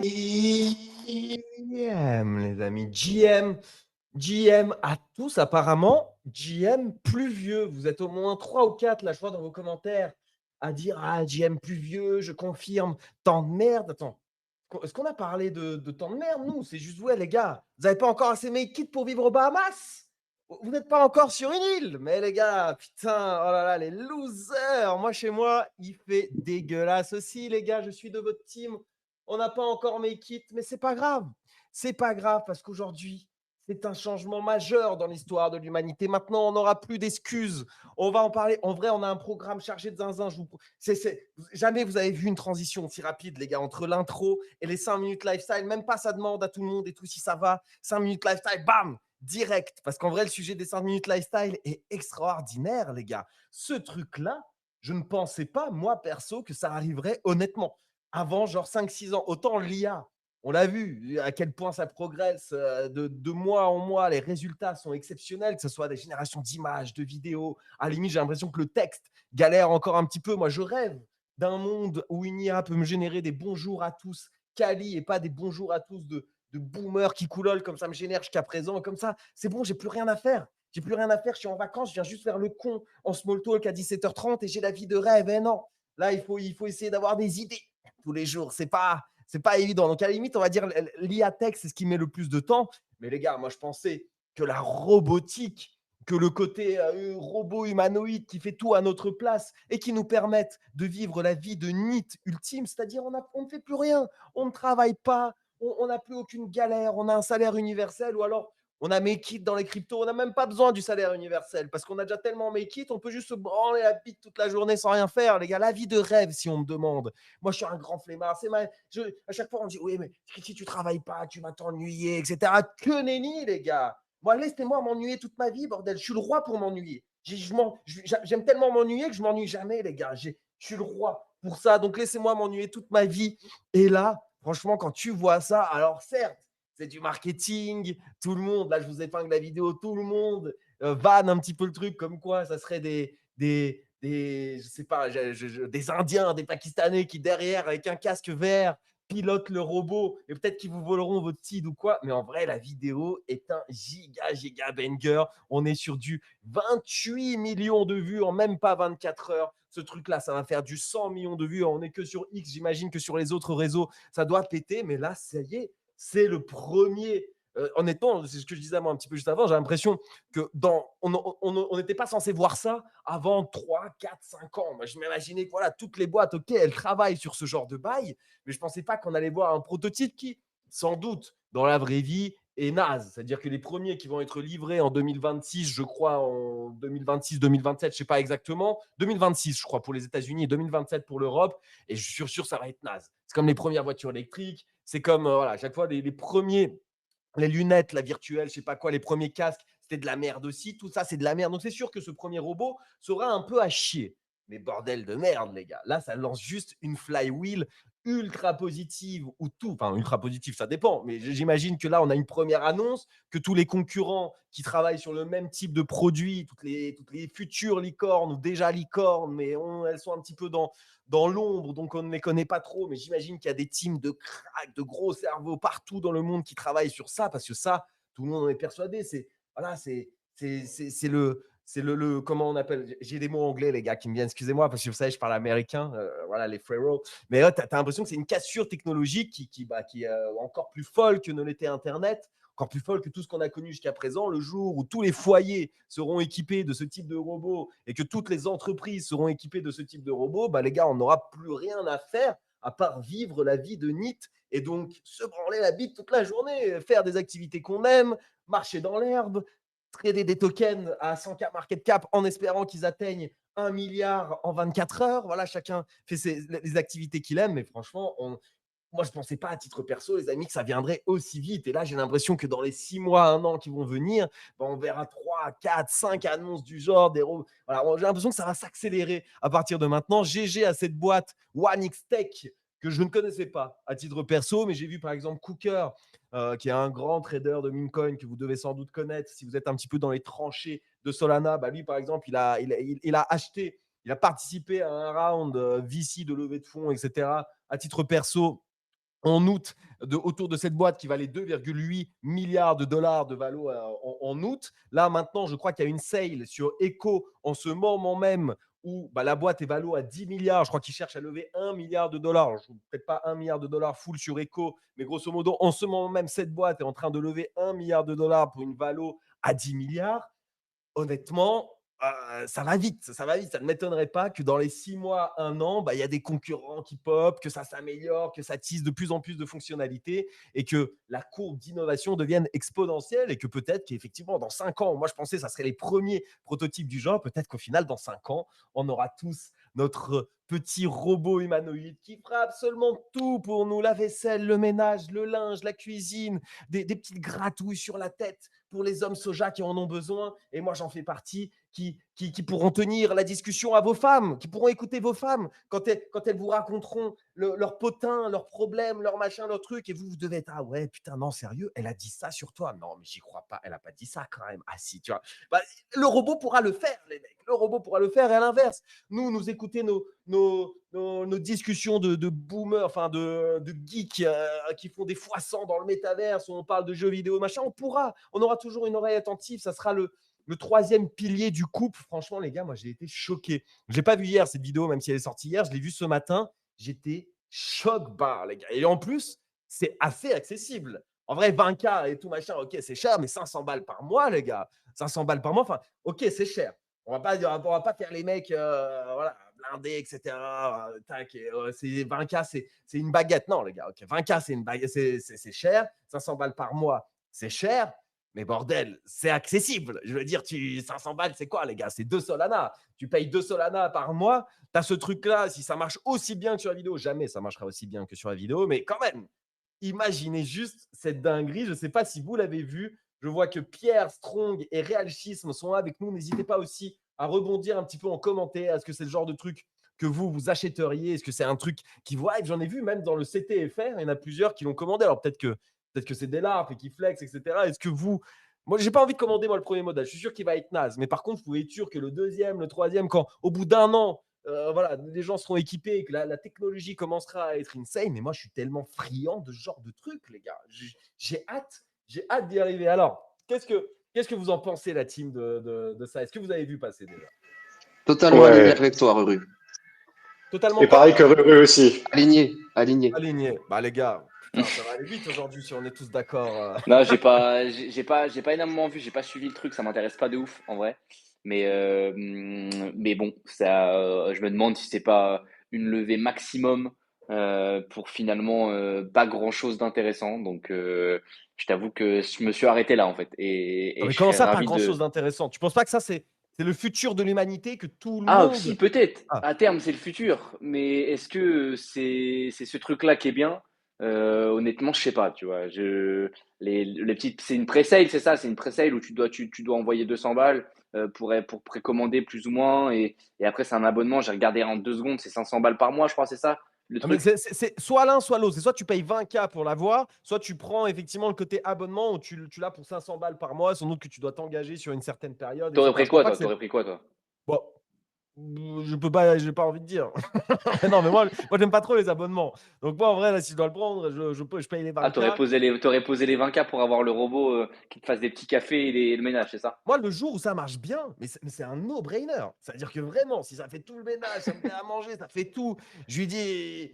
GM, les amis, GM à tous apparemment, GM pluvieux. Vous êtes au moins 3 ou 4 là, je vois dans vos commentaires à dire: «Ah GM pluvieux, je confirme». Temps de merde, attends, est-ce qu'on a parlé de temps de merde nous? C'est juste ouais les gars, vous avez pas encore assez make it pour vivre aux Bahamas? Vous n'êtes pas encore sur une île? Mais les gars, putain, oh là là, les losers! Moi chez moi, il fait dégueulasse aussi les gars, je suis de votre team. On n'a pas encore make it, mais c'est pas grave. C'est pas grave parce qu'aujourd'hui, c'est un changement majeur dans l'histoire de l'humanité. Maintenant, on n'aura plus d'excuses. On va en parler. En vrai, on a un programme chargé de zinzin. Jamais vous avez vu une transition aussi rapide, les gars, entre l'intro et les 5 minutes lifestyle. Même pas, ça demande à tout le monde et tout si ça va. 5 minutes lifestyle, bam, direct. Parce qu'en vrai, le sujet des 5 minutes lifestyle est extraordinaire, les gars. Ce truc-là, je ne pensais pas, moi, perso, que ça arriverait honnêtement. Avant, genre 5, 6 ans. Autant l'IA, on l'a vu à quel point ça progresse de mois en mois. Les résultats sont exceptionnels, que ce soit des générations d'images, de vidéos. À la limite, j'ai l'impression que le texte galère encore un petit peu. Moi, je rêve d'un monde où une IA peut me générer des bonjours à tous quali et pas des bonjours à tous de boomers qui coulolent comme ça me génère jusqu'à présent. Et comme ça, c'est bon, j'ai plus rien à faire. J'ai plus rien à faire, je suis en vacances, je viens juste faire le con en small talk à 17h30 et j'ai la vie de rêve. Et non, là, il faut essayer d'avoir des idées tous les jours. C'est pas évident. Donc, à la limite, on va dire l'IA Tech, c'est ce qui met le plus de temps. Mais les gars, moi, je pensais que la robotique, que le côté robot humanoïde qui fait tout à notre place et qui nous permette de vivre la vie de NEET ultime, c'est-à-dire on ne fait plus rien, on ne travaille pas, on n'a plus aucune galère, on a un salaire universel ou alors on a Make It dans les cryptos, on n'a même pas besoin du salaire universel parce qu'on a déjà tellement Make It, on peut juste se branler la bite toute la journée sans rien faire, les gars. La vie de rêve, si on me demande. Moi, je suis un grand flemmard. À chaque fois, on me dit oui, mais si tu travailles pas, tu vas t'ennuyer, etc. Que nenni, les gars. Moi, laissez-moi m'ennuyer toute ma vie, bordel. Je suis le roi pour m'ennuyer. J'aime tellement m'ennuyer que je m'ennuie jamais, les gars. Je suis le roi pour ça. Donc, laissez-moi m'ennuyer toute ma vie. Et là, franchement, quand tu vois ça, alors certes, c'est du marketing, tout le monde, là je vous épingle la vidéo, tout le monde vanne un petit peu le truc, comme quoi ça serait je sais pas, des Indiens, des Pakistanais qui derrière, avec un casque vert, pilotent le robot et peut-être qu'ils vous voleront votre seed ou quoi. Mais en vrai, la vidéo est un giga banger. On est sur du 28 millions de vues en même pas 24 heures. Ce truc-là, ça va faire du 100 millions de vues. On n'est que sur X. J'imagine que sur les autres réseaux, ça doit péter. Mais là, ça y est, c'est le premier. Honnêtement, c'est ce que je disais moi un petit peu juste avant. J'ai l'impression que on n'était pas censé voir ça avant 3, 4, 5 ans. Moi, je m'imaginais que voilà, toutes les boîtes, ok, elles travaillent sur ce genre de bail, mais je ne pensais pas qu'on allait voir un prototype qui, sans doute, dans la vraie vie, est naze. C'est-à-dire que les premiers qui vont être livrés en 2026, je crois, en 2026, 2027, je ne sais pas exactement. 2026, je crois, pour les États-Unis et 2027 pour l'Europe. Et je suis sûr que ça va être naze. C'est comme les premières voitures électriques. C'est comme, voilà, à chaque fois, les premiers les lunettes, la virtuelle, je sais pas quoi, les premiers casques, c'était de la merde aussi. Tout ça, c'est de la merde. Donc, c'est sûr que ce premier robot sera un peu à chier. Mais bordel de merde, les gars. Là, ça lance juste une flywheel ultra positive ou tout. Enfin, ultra positive, ça dépend. Mais j'imagine que là, on a une première annonce, que tous les concurrents qui travaillent sur le même type de produit, toutes les futures licornes ou déjà licornes, mais elles sont un petit peu dans l'ombre, donc on ne les connaît pas trop, mais j'imagine qu'il y a des teams de cracks, de gros cerveaux partout dans le monde qui travaillent sur ça, parce que ça, tout le monde en est persuadé. Voilà, comment on appelle, j'ai des mots anglais, les gars, qui me viennent, excusez-moi, parce que vous savez, je parle américain, voilà, les frérots. Mais là, tu as l'impression que c'est une cassure technologique qui est encore plus folle que ne l'était Internet, encore plus folle que tout ce qu'on a connu jusqu'à présent. Le jour où tous les foyers seront équipés de ce type de robot et que toutes les entreprises seront équipées de ce type de robot, bah, les gars, on n'aura plus rien à faire à part vivre la vie de NEET et donc se branler la bite toute la journée, faire des activités qu'on aime, marcher dans l'herbe, trader des tokens à 100K market cap en espérant qu'ils atteignent 1 milliard en 24 heures. Voilà, chacun fait les activités qu'il aime, mais franchement, moi, je ne pensais pas à titre perso, les amis, que ça viendrait aussi vite. Et là, j'ai l'impression que dans les 6 mois, 1 an qui vont venir, ben, on verra 3, 4, 5 annonces du genre. Voilà, j'ai l'impression que ça va s'accélérer à partir de maintenant. GG à cette boîte OneXTech que je ne connaissais pas à titre perso, mais j'ai vu par exemple Cooker, qui est un grand trader de meme coin que vous devez sans doute connaître si vous êtes un petit peu dans les tranchées de Solana. Bah, lui, par exemple, il a acheté, il a participé à un round VC de levée de fonds, etc. À titre perso, en août autour de cette boîte qui valait 2,8 milliards de dollars de valo en août. Là, maintenant, je crois qu'il y a une sale sur Echo en ce moment même où la boîte est valo à 10 milliards. Je crois qu'ils cherchent à lever 1 milliard de dollars. Peut-être pas 1 milliard de dollars full sur Echo, mais grosso modo, en ce moment même, cette boîte est en train de lever 1 milliard de dollars pour une valo à 10 milliards. Honnêtement, ça va vite, ça va vite. Ça ne m'étonnerait pas que dans les 6 mois, 1 an, il y a des concurrents qui pop, que ça s'améliore, que ça tisse de plus en plus de fonctionnalités et que la courbe d'innovation devienne exponentielle et que peut-être qu'effectivement, dans 5 ans, moi je pensais que ça serait les premiers prototypes du genre, peut-être qu'au final, dans 5 ans, on aura tous notre petit robot humanoïde qui fera absolument tout pour nous, la vaisselle, le ménage, le linge, la cuisine, des petites gratouilles sur la tête pour les hommes soja qui en ont besoin, et moi j'en fais partie, qui pourront tenir la discussion à vos femmes, qui pourront écouter vos femmes quand elles vous raconteront leurs potins, leurs problèmes, leurs machins, leurs trucs, et vous devez être, ah ouais, putain, non, sérieux, elle a dit ça sur toi. Non, mais j'y crois pas, elle a pas dit ça quand même. Ah si, tu vois. Le robot pourra le faire, les mecs. Le robot pourra le faire, et à l'inverse, nous écouter nos discussions de boomers, enfin de geeks qui font des fois 100 dans le métaverse, où on parle de jeux vidéo, machin, on aura toujours une oreille attentive, ça sera le troisième pilier du couple. Franchement, les gars, moi, j'ai été choqué. Je l'ai pas vu hier, cette vidéo, même si elle est sortie hier. Je l'ai vue ce matin. J'étais choc-barre, les gars. Et en plus, c'est assez accessible. En vrai, 20K et tout machin, ok, c'est cher, mais 500 balles par mois, les gars. 500 balles par mois, enfin, ok, c'est cher. On va pas faire les mecs voilà, blindés, etc. Tac, c'est 20K, c'est une baguette. Non, les gars, ok, 20K, c'est une baguette, c'est cher. 500 balles par mois, c'est cher. Mais bordel, c'est accessible. Je veux dire, 500 balles, c'est quoi, les gars? C'est 2 Solana. Tu payes 2 Solana par mois. Tu as ce truc-là. Si ça marche aussi bien que sur la vidéo, jamais ça marchera aussi bien que sur la vidéo. Mais quand même, imaginez juste cette dinguerie. Je ne sais pas si vous l'avez vu. Je vois que Pierre, Strong et Realchisme sont avec nous. N'hésitez pas aussi à rebondir un petit peu en commentaire. Est-ce que c'est le genre de truc que vous achèteriez? Est-ce que c'est un truc qui vous hype? J'en ai vu même dans le CTFR. Il y en a plusieurs qui l'ont commandé. Alors peut-être que c'est des larves et qui flex, etc. Est-ce que moi, j'ai pas envie de commander moi le premier modèle. Je suis sûr qu'il va être naze. Mais par contre, vous pouvez être sûr que le deuxième, le troisième, quand au bout d'1 an, voilà, les gens seront équipés et que la technologie commencera à être insane. Mais moi, je suis tellement friand de ce genre de truc, les gars. J'ai hâte d'y arriver. Alors, qu'est-ce que vous en pensez, la team, de ça? Est-ce que vous avez vu passer déjà? Totalement aligné Ouais. avec toi, Ruru. Totalement Et quoi? pareil que Ruru aussi. Aligné, aligné. Aligné. Les gars, putain, ça va aller vite aujourd'hui si on est tous d'accord. Non, j'ai pas énormément vu, j'ai pas suivi le truc, ça m'intéresse pas de ouf en vrai. Mais bon, ça, je me demande si c'est pas une levée maximum pour finalement pas grand-chose d'intéressant. Donc, je t'avoue que je me suis arrêté là en fait, Non, et mais je comment serais ça, pas ravi grand-chose de. d'intéressant? Tu penses pas que ça, c'est le futur de l'humanité, que tout le Ah, si monde. peut-être, Ah, à terme c'est le futur, mais est-ce que c'est ce truc-là qui est bien? Honnêtement, je sais pas, tu vois. Les petites, c'est une pré-sale, c'est ça, c'est une pré-sale où tu dois envoyer 200 balles pour précommander plus ou moins, et après c'est un abonnement. J'ai regardé en 2 secondes, c'est 500 balles par mois, je crois, c'est ça le mais truc. c'est soit l'un, soit l'autre. C'est soit tu payes 20K pour l'avoir, soit tu prends effectivement le côté abonnement où tu l'as pour 500 balles par mois, sans doute que tu dois t'engager sur une certaine période, T'aurais etc. pris Je pense quoi pas que toi? c'est. T'aurais pris quoi toi? Bon, je peux pas, j'ai pas envie de dire. Mais non, mais moi j'aime pas trop les abonnements. Donc moi, en vrai, là, si je dois le prendre, je paye les Ah, 20K. t'aurais posé les 20K pour avoir le robot qui te fasse des petits cafés et le ménage, c'est ça? Moi, le jour où ça marche bien, mais c'est un no-brainer. C'est-à-dire que vraiment, si ça fait tout le ménage, ça me fait à manger, ça fait tout. Je lui dis,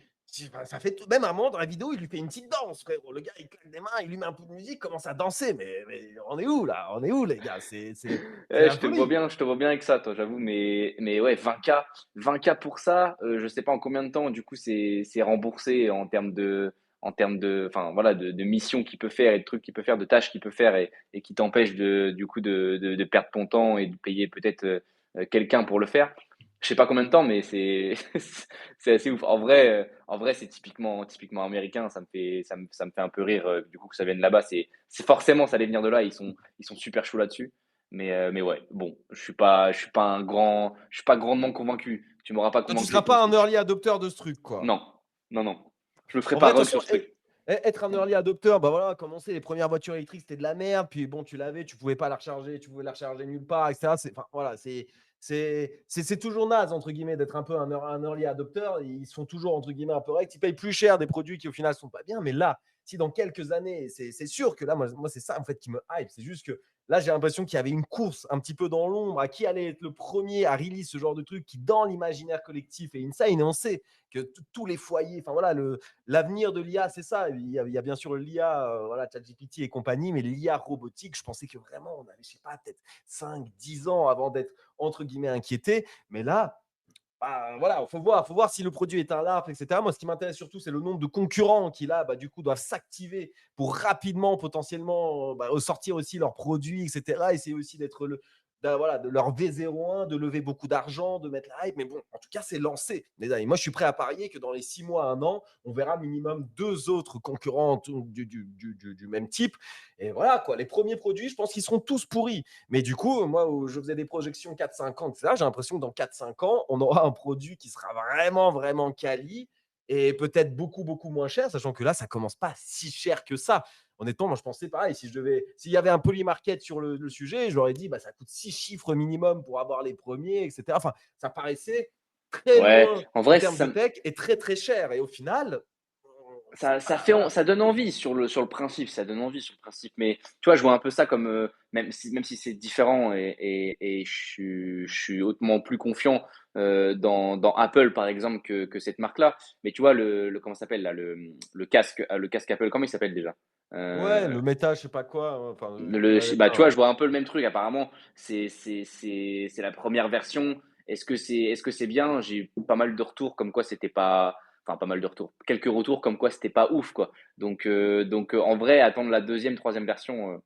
ça fait tout. Même à un moment, dans la vidéo, il lui fait une petite danse, frérot. Le gars, il claque des mains, il lui met un peu de musique, commence à danser. Mais on est où, là? On est où, les gars? C'est la folie. Je te vois bien avec ça, toi, j'avoue, mais ouais, 20K pour ça, je sais pas en combien de temps, du coup, c'est remboursé enfin, voilà, de missions qu'il peut faire et de trucs qu'il peut faire, de tâches qu'il peut faire et qui t'empêchent du coup, de perdre ton temps et de payer peut-être quelqu'un pour le faire. Je sais pas combien de temps, mais c'est assez ouf. En vrai, c'est typiquement américain. Ça me fait un peu rire, du coup, que ça vienne là-bas. C'est forcément, ça allait venir de là. Ils sont super chauds là-dessus. Mais ouais, bon, je suis pas grandement convaincu. Tu m'auras pas Toi, tu convaincu seras avec ton pas un speech. early adopteur de ce truc, quoi. Non, non, non. Je me ferai En vrai, pas de toute rug façon, sur ce truc. être un early adopteur, bah voilà, commencer les premières voitures électriques, c'était de la merde. Puis bon, tu l'avais, tu pouvais pas la recharger, tu pouvais la recharger nulle part, etc. Enfin, voilà, C'est toujours naze, entre guillemets, d'être un peu un early adopter. Ils sont toujours, entre guillemets, un peu rects. Ils payent plus cher des produits qui, au final, sont pas bien. Mais là, si dans quelques années, c'est sûr que là, moi c'est ça, en fait, qui me hype. C'est juste que là, j'ai l'impression qu'il y avait une course un petit peu dans l'ombre à qui allait être le premier à release ce genre de truc qui, dans l'imaginaire collectif, est insane. Et on sait que tous les foyers, enfin voilà, l'avenir de l'IA, c'est ça. Il y a bien sûr l'IA, voilà, ChatGPT et compagnie, mais l'IA robotique, je pensais que vraiment, on avait, je sais pas, peut-être 5, 10 ans avant d'être, entre guillemets, inquiété. Mais là, bah, voilà, faut voir si le produit est un LARP, etc. Moi, ce qui m'intéresse surtout, c'est le nombre de concurrents qui, là, bah, du coup, doivent s'activer pour rapidement, potentiellement, bah, sortir aussi leurs produits, etc. Essayer aussi d'être voilà, de leur V01, de lever beaucoup d'argent, de mettre la hype. Mais bon, en tout cas, c'est lancé, les amis. Moi, je suis prêt à parier que dans les 6 mois, 1 an, on verra minimum 2 autres concurrents du même type. Et voilà, quoi. Les premiers produits, je pense qu'ils seront tous pourris. Mais du coup, moi, où je faisais des projections 4-5 ans, etc., j'ai l'impression que dans 4-5 ans, on aura un produit qui sera vraiment, vraiment quali et peut-être beaucoup, beaucoup moins cher, sachant que là, ça commence pas si cher que ça. Honnêtement, moi, je pensais pareil. S'il y avait un polymarket sur le sujet, je leur ai dit, bah, ça coûte 6 chiffres minimum pour avoir les premiers, etc. Enfin, ça paraissait très Ouais, loin en en vrai, termes de tech et très, très cher. Et au final, c'est ça pas, fait, voilà. ça donne envie sur le principe, ça donne envie sur le principe. Mais tu vois, je vois un peu ça comme, même si c'est différent et je suis hautement plus confiant dans Apple, par exemple, que cette marque-là. Mais tu vois, comment ça s'appelle là, le casque Apple, comment il s'appelle déjà? Ouais, Euh, le méta, je sais pas quoi. Enfin, ouais, bah, tu vois, ouais. je vois un peu le même truc. Apparemment, c'est la première version. Est-ce que c'est bien? J'ai eu pas mal de retours comme quoi c'était pas. Enfin, pas mal de retours. Quelques retours comme quoi c'était pas ouf, quoi. En vrai, attendre la deuxième, troisième version,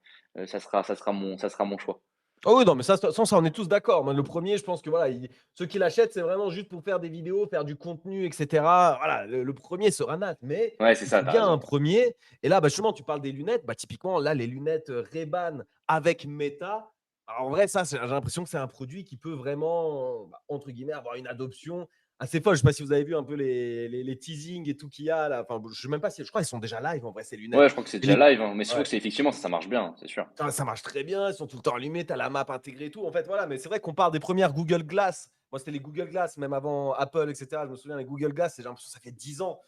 ça sera mon choix. Oh oui, non, mais ça, de toute façon, ça, on est tous d'accord. Moi, le premier, je pense que voilà, ceux qui l'achètent, c'est vraiment juste pour faire des vidéos, faire du contenu, etc. Voilà, le premier sera nat, mais Ouais, c'est il ça, faut t'as bien un raison. premier. Et là, bah, justement, tu parles des lunettes. Bah, typiquement, là, les lunettes Ray-Ban avec Meta. Alors, en vrai, ça, j'ai l'impression que c'est un produit qui peut vraiment, bah, entre guillemets, avoir une adoption assez folle. Je ne sais pas si vous avez vu un peu les teasings et tout qu'il y a là. Enfin, je ne sais même pas si, je crois qu'ils sont déjà live en vrai, ces Ouais, lunettes. je crois que c'est Et déjà live, hein. Mais c'est sûr ouais. que c'est effectivement, ça marche bien, c'est sûr. Ça marche très bien, ils sont tout le temps allumés, tu as la map intégrée et tout. En fait, voilà, mais c'est vrai qu'on parle des premières Google Glass. Moi, c'était les Google Glass, même avant Apple, etc. Je me souviens, les Google Glass, j'ai l'impression que ça fait 10 ans.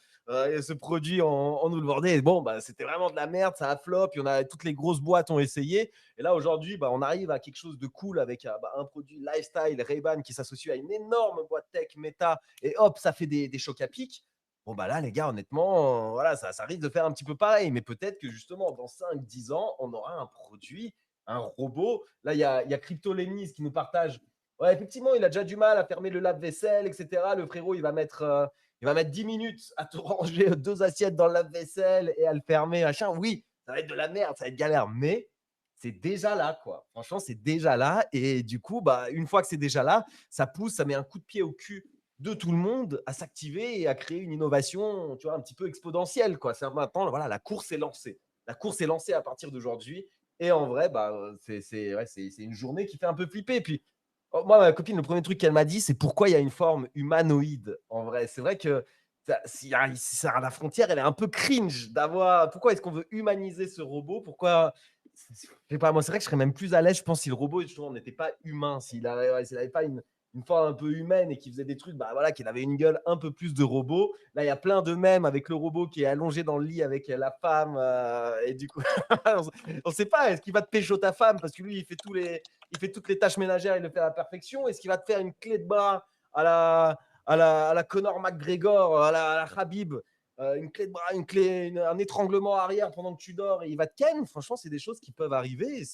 Et ce produit, on nous le vendait. Et bon, bah, c'était vraiment de la merde, ça a flop. Toutes les grosses boîtes ont essayé. Et là, aujourd'hui, bah, on arrive à quelque chose de cool avec bah, un produit lifestyle Ray-Ban qui s'associe à une énorme boîte tech Meta. Et hop, ça fait des chocs à pic. Bon, bah là, les gars, honnêtement, voilà, ça risque de faire un petit peu pareil. Mais peut-être que justement, dans 5-10 ans, on aura un produit, un robot. Là, il y a Crypto Lenis qui nous partage. Ouais, effectivement, il a déjà du mal à fermer le lave-vaisselle, etc. Le frérot, il va mettre 10 minutes à te ranger 2 assiettes dans le lave-vaisselle et à le fermer, machin. Oui, ça va être de la merde, ça va être galère. Mais c'est déjà là, quoi. Franchement, c'est déjà là. Et du coup, bah, une fois que c'est déjà là, ça pousse, ça met un coup de pied au cul de tout le monde à s'activer et à créer une innovation, tu vois, un petit peu exponentielle, quoi. C'est maintenant, voilà, la course est lancée. La course est lancée à partir d'aujourd'hui. Et en vrai, bah, c'est une journée qui fait un peu flipper. Puis, oh, moi, ma copine, le premier truc qu'elle m'a dit, c'est pourquoi il y a une forme humanoïde. En vrai, c'est vrai que la frontière, elle est un peu cringe d'avoir. Pourquoi est-ce qu'on veut humaniser ce robot? Pourquoi? Je sais pas, moi, c'est vrai que je serais même plus à l'aise, je pense, si le robot, justement, n'était pas humain, s'il avait pas une forme un peu humaine et qui faisait des trucs, bah voilà, qu'il avait une gueule un peu plus de robot. Là, il y a plein de mèmes avec le robot qui est allongé dans le lit avec la femme. Et du coup, on ne sait pas, est-ce qu'il va te pécho ta femme parce que lui, il fait toutes les tâches ménagères, il le fait à la perfection. Est-ce qu'il va te faire une clé de bras à la Conor McGregor, à la Khabib, une clé de bras, un étranglement arrière pendant que tu dors et il va te ken? Franchement, c'est des choses qui peuvent arriver. Et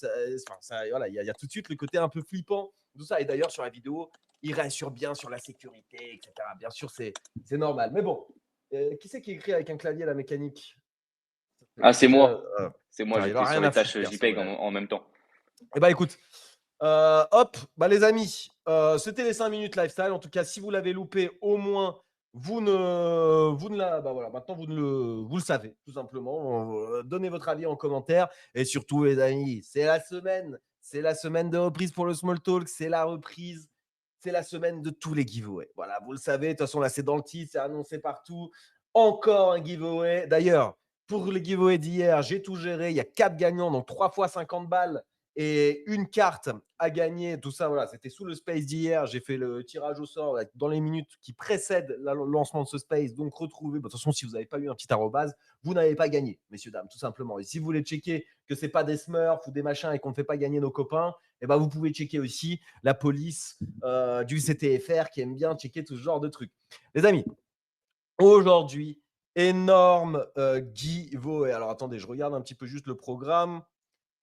voilà, il y a tout de suite le côté un peu flippant tout ça. Et d'ailleurs, sur la vidéo, il rassure bien sur la sécurité, etc. Bien sûr, c'est normal. Mais bon, qui c'est qui écrit avec un clavier la mécanique? Ah, c'est moi. C'est moi, Putain, il a j'étais sur rien les à foutre, tâches personne. JPEG Ouais. en même temps. Eh bah écoute, hop, bah les amis, c'était les 5 minutes lifestyle. En tout cas, si vous l'avez loupé, au moins, bah voilà, maintenant vous le savez, tout simplement. Donnez votre avis en commentaire. Et surtout, les amis, c'est la semaine de reprise pour le Small Talk. C'est la reprise. C'est la semaine de tous les giveaways. Voilà, vous le savez. De toute façon, là, c'est dans le titre, c'est annoncé partout. Encore un giveaway. D'ailleurs, pour les giveaways d'hier, j'ai tout géré. Il y a 4 gagnants, donc 3 fois 50 balles et une carte à gagner. Tout ça, voilà, c'était sous le space d'hier. J'ai fait le tirage au sort dans les minutes qui précèdent le lancement de ce space. Donc, retrouvez. De toute façon, si vous n'avez pas eu un petit arrobase, vous n'avez pas gagné, messieurs, dames, tout simplement. Et si vous voulez checker que ce n'est pas des smurfs ou des machins et qu'on ne fait pas gagner nos copains, eh ben, vous pouvez checker aussi la police du CTFR qui aime bien checker tout ce genre de trucs. Les amis, aujourd'hui, énorme giveaway. Alors, attendez, je regarde un petit peu juste le programme.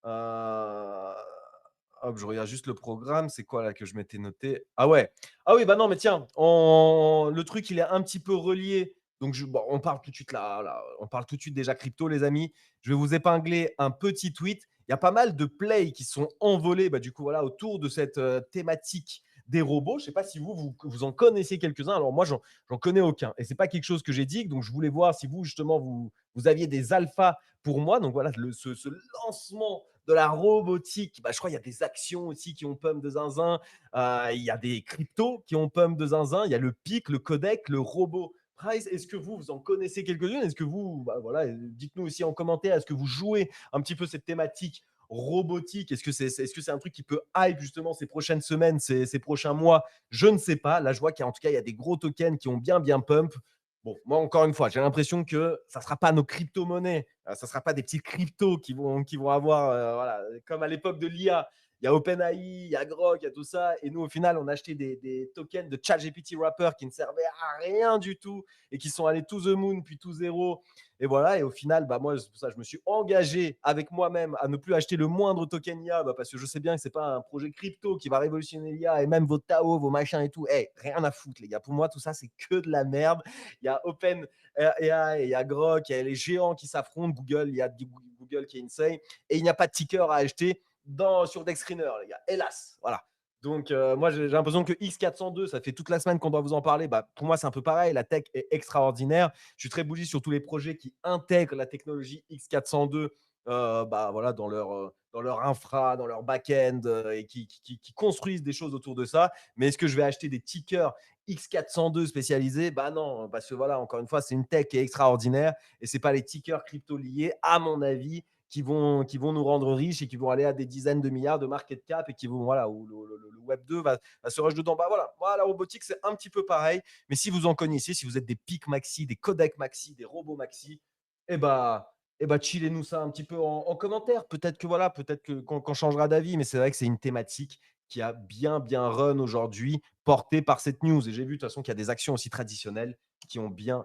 Hop, je regarde juste le programme. C'est quoi là que je m'étais noté? Ah ouais. Ah oui, bah non, mais tiens, le truc, il est un petit peu relié. Donc, on parle tout de suite là, on parle tout de suite déjà crypto, les amis. Je vais vous épingler un petit tweet. Il y a pas mal de plays qui sont envolés, du coup, voilà, autour de cette thématique des robots. Je ne sais pas si vous en connaissez quelques-uns. Alors, moi, j'en connais aucun. Et ce n'est pas quelque chose que j'ai dit. Donc, je voulais voir si vous, justement, vous aviez des alphas pour moi. Donc, voilà, ce lancement de la robotique, je crois qu'il y a des actions aussi qui ont pump de zinzin. Il y a des cryptos qui ont pump de zinzin. Il y a le PIC, le codec, le robot price. Est-ce que vous en connaissez quelques-unes? Est-ce que vous, voilà, dites-nous aussi en commentaire, est-ce que vous jouez un petit peu cette thématique robotique? Est-ce que c'est un truc qui peut hype justement ces prochaines semaines, ces prochains mois? Je ne sais pas. Là, je vois qu'en tout cas, il y a des gros tokens qui ont bien pump. Bon, moi, encore une fois, j'ai l'impression que ça ne sera pas nos crypto-monnaies, ça ne sera pas des petits cryptos qui vont avoir, voilà, comme à l'époque de l'IA, il y a OpenAI, il y a Grok, il y a tout ça. Et nous, au final, on a acheté des tokens de ChatGPT Wrapper qui ne servaient à rien du tout et qui sont allés to the moon, puis to zéro. Et voilà. Et au final, moi, c'est pour ça que je me suis engagé avec moi-même à ne plus acheter le moindre token IA parce que je sais bien que ce n'est pas un projet crypto qui va révolutionner l'IA et même vos TAO, vos machins et tout. Rien à foutre, les gars. Pour moi, tout ça, c'est que de la merde. Il y a OpenAI, il y a Grok, il y a les géants qui s'affrontent. Google, il y a Google qui est insane. Et il n'y a pas de ticker à acheter sur DexScreener, les gars. Hélas, voilà. Donc, moi, j'ai l'impression que X402, ça fait toute la semaine qu'on doit vous en parler. Pour moi, c'est un peu pareil. La tech est extraordinaire. Je suis très bullish sur tous les projets qui intègrent la technologie X402 voilà, dans leur infra, dans leur back-end et qui construisent des choses autour de ça. Mais est-ce que je vais acheter des tickers X402 spécialisés? Non, parce que voilà, encore une fois, c'est une tech qui est extraordinaire et ce n'est pas les tickers crypto liés, à mon avis, qui vont nous rendre riches et qui vont aller à des dizaines de milliards de market cap et qui vont, voilà, où le Web 2 va se rush dedans. Voilà, moi, la robotique, c'est un petit peu pareil. Mais si vous en connaissez, si vous êtes des PIC Maxi, des Codec Maxi, des robots Maxi, chillez-nous ça un petit peu en commentaire. Peut-être qu'on changera d'avis, mais c'est vrai que c'est une thématique qui a bien run aujourd'hui, portée par cette news. Et j'ai vu de toute façon qu'il y a des actions aussi traditionnelles qui ont bien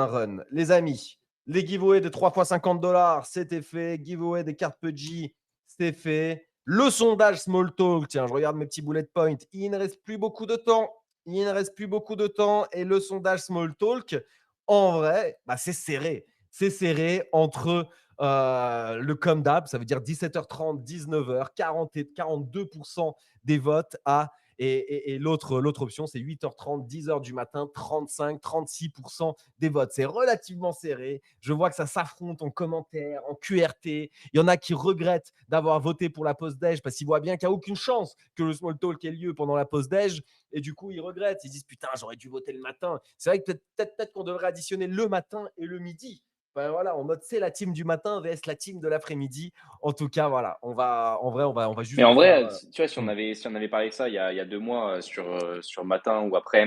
run. Les amis, les giveaways de 3 fois $50, c'était fait. Giveaway des cartes PUBG, c'est fait. Le sondage Small Talk, tiens, je regarde mes petits bullet points. Il ne reste plus beaucoup de temps. Et le sondage Small Talk, en vrai, c'est serré. C'est serré entre le comme d'hab, ça veut dire 17h30, 19h, 42% des votes et l'autre option, c'est 8h30, 10h du matin, 36% des votes. C'est relativement serré. Je vois que ça s'affronte en commentaire, en QRT. Il y en a qui regrettent d'avoir voté pour la pause déj parce qu'ils voient bien qu'il n'y a aucune chance que le small talk ait lieu pendant la pause déj. Et du coup, ils regrettent. Ils disent, putain, j'aurais dû voter le matin. C'est vrai que peut-être qu'on devrait additionner le matin et le midi. Voilà, en mode c'est la team du matin vs la team de l'après-midi. En tout cas, voilà, on va juste Mais en vous faire. vrai, tu vois, si on avait parlé de ça il y a 2 mois sur matin ou après,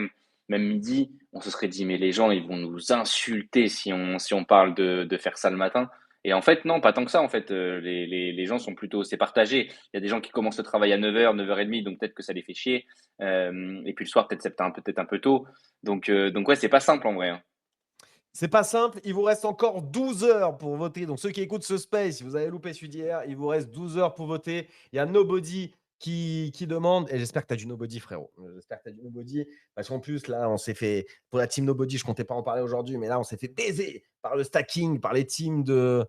même midi, on se serait dit, mais les gens, ils vont nous insulter si on parle de faire ça le matin. Et en fait, non, pas tant que ça. En fait, les gens sont plutôt, c'est partagé. Il y a des gens qui commencent le travail à 9h, 9h30, donc peut-être que ça les fait chier. Et puis le soir, peut-être c'est peut-être un peu tôt. Donc ouais, c'est pas simple en vrai, hein. C'est pas simple. Il vous reste encore 12 heures pour voter. Donc, ceux qui écoutent ce space, si vous avez loupé celui d'hier, il vous reste 12 heures pour voter. Il y a Nobody qui demande. Et j'espère que tu as du Nobody, frérot. J'espère que tu as du Nobody. Parce qu'en plus, là, on s'est fait. Pour la team Nobody, je comptais pas en parler aujourd'hui, mais là, on s'est fait baiser par le stacking, par les teams de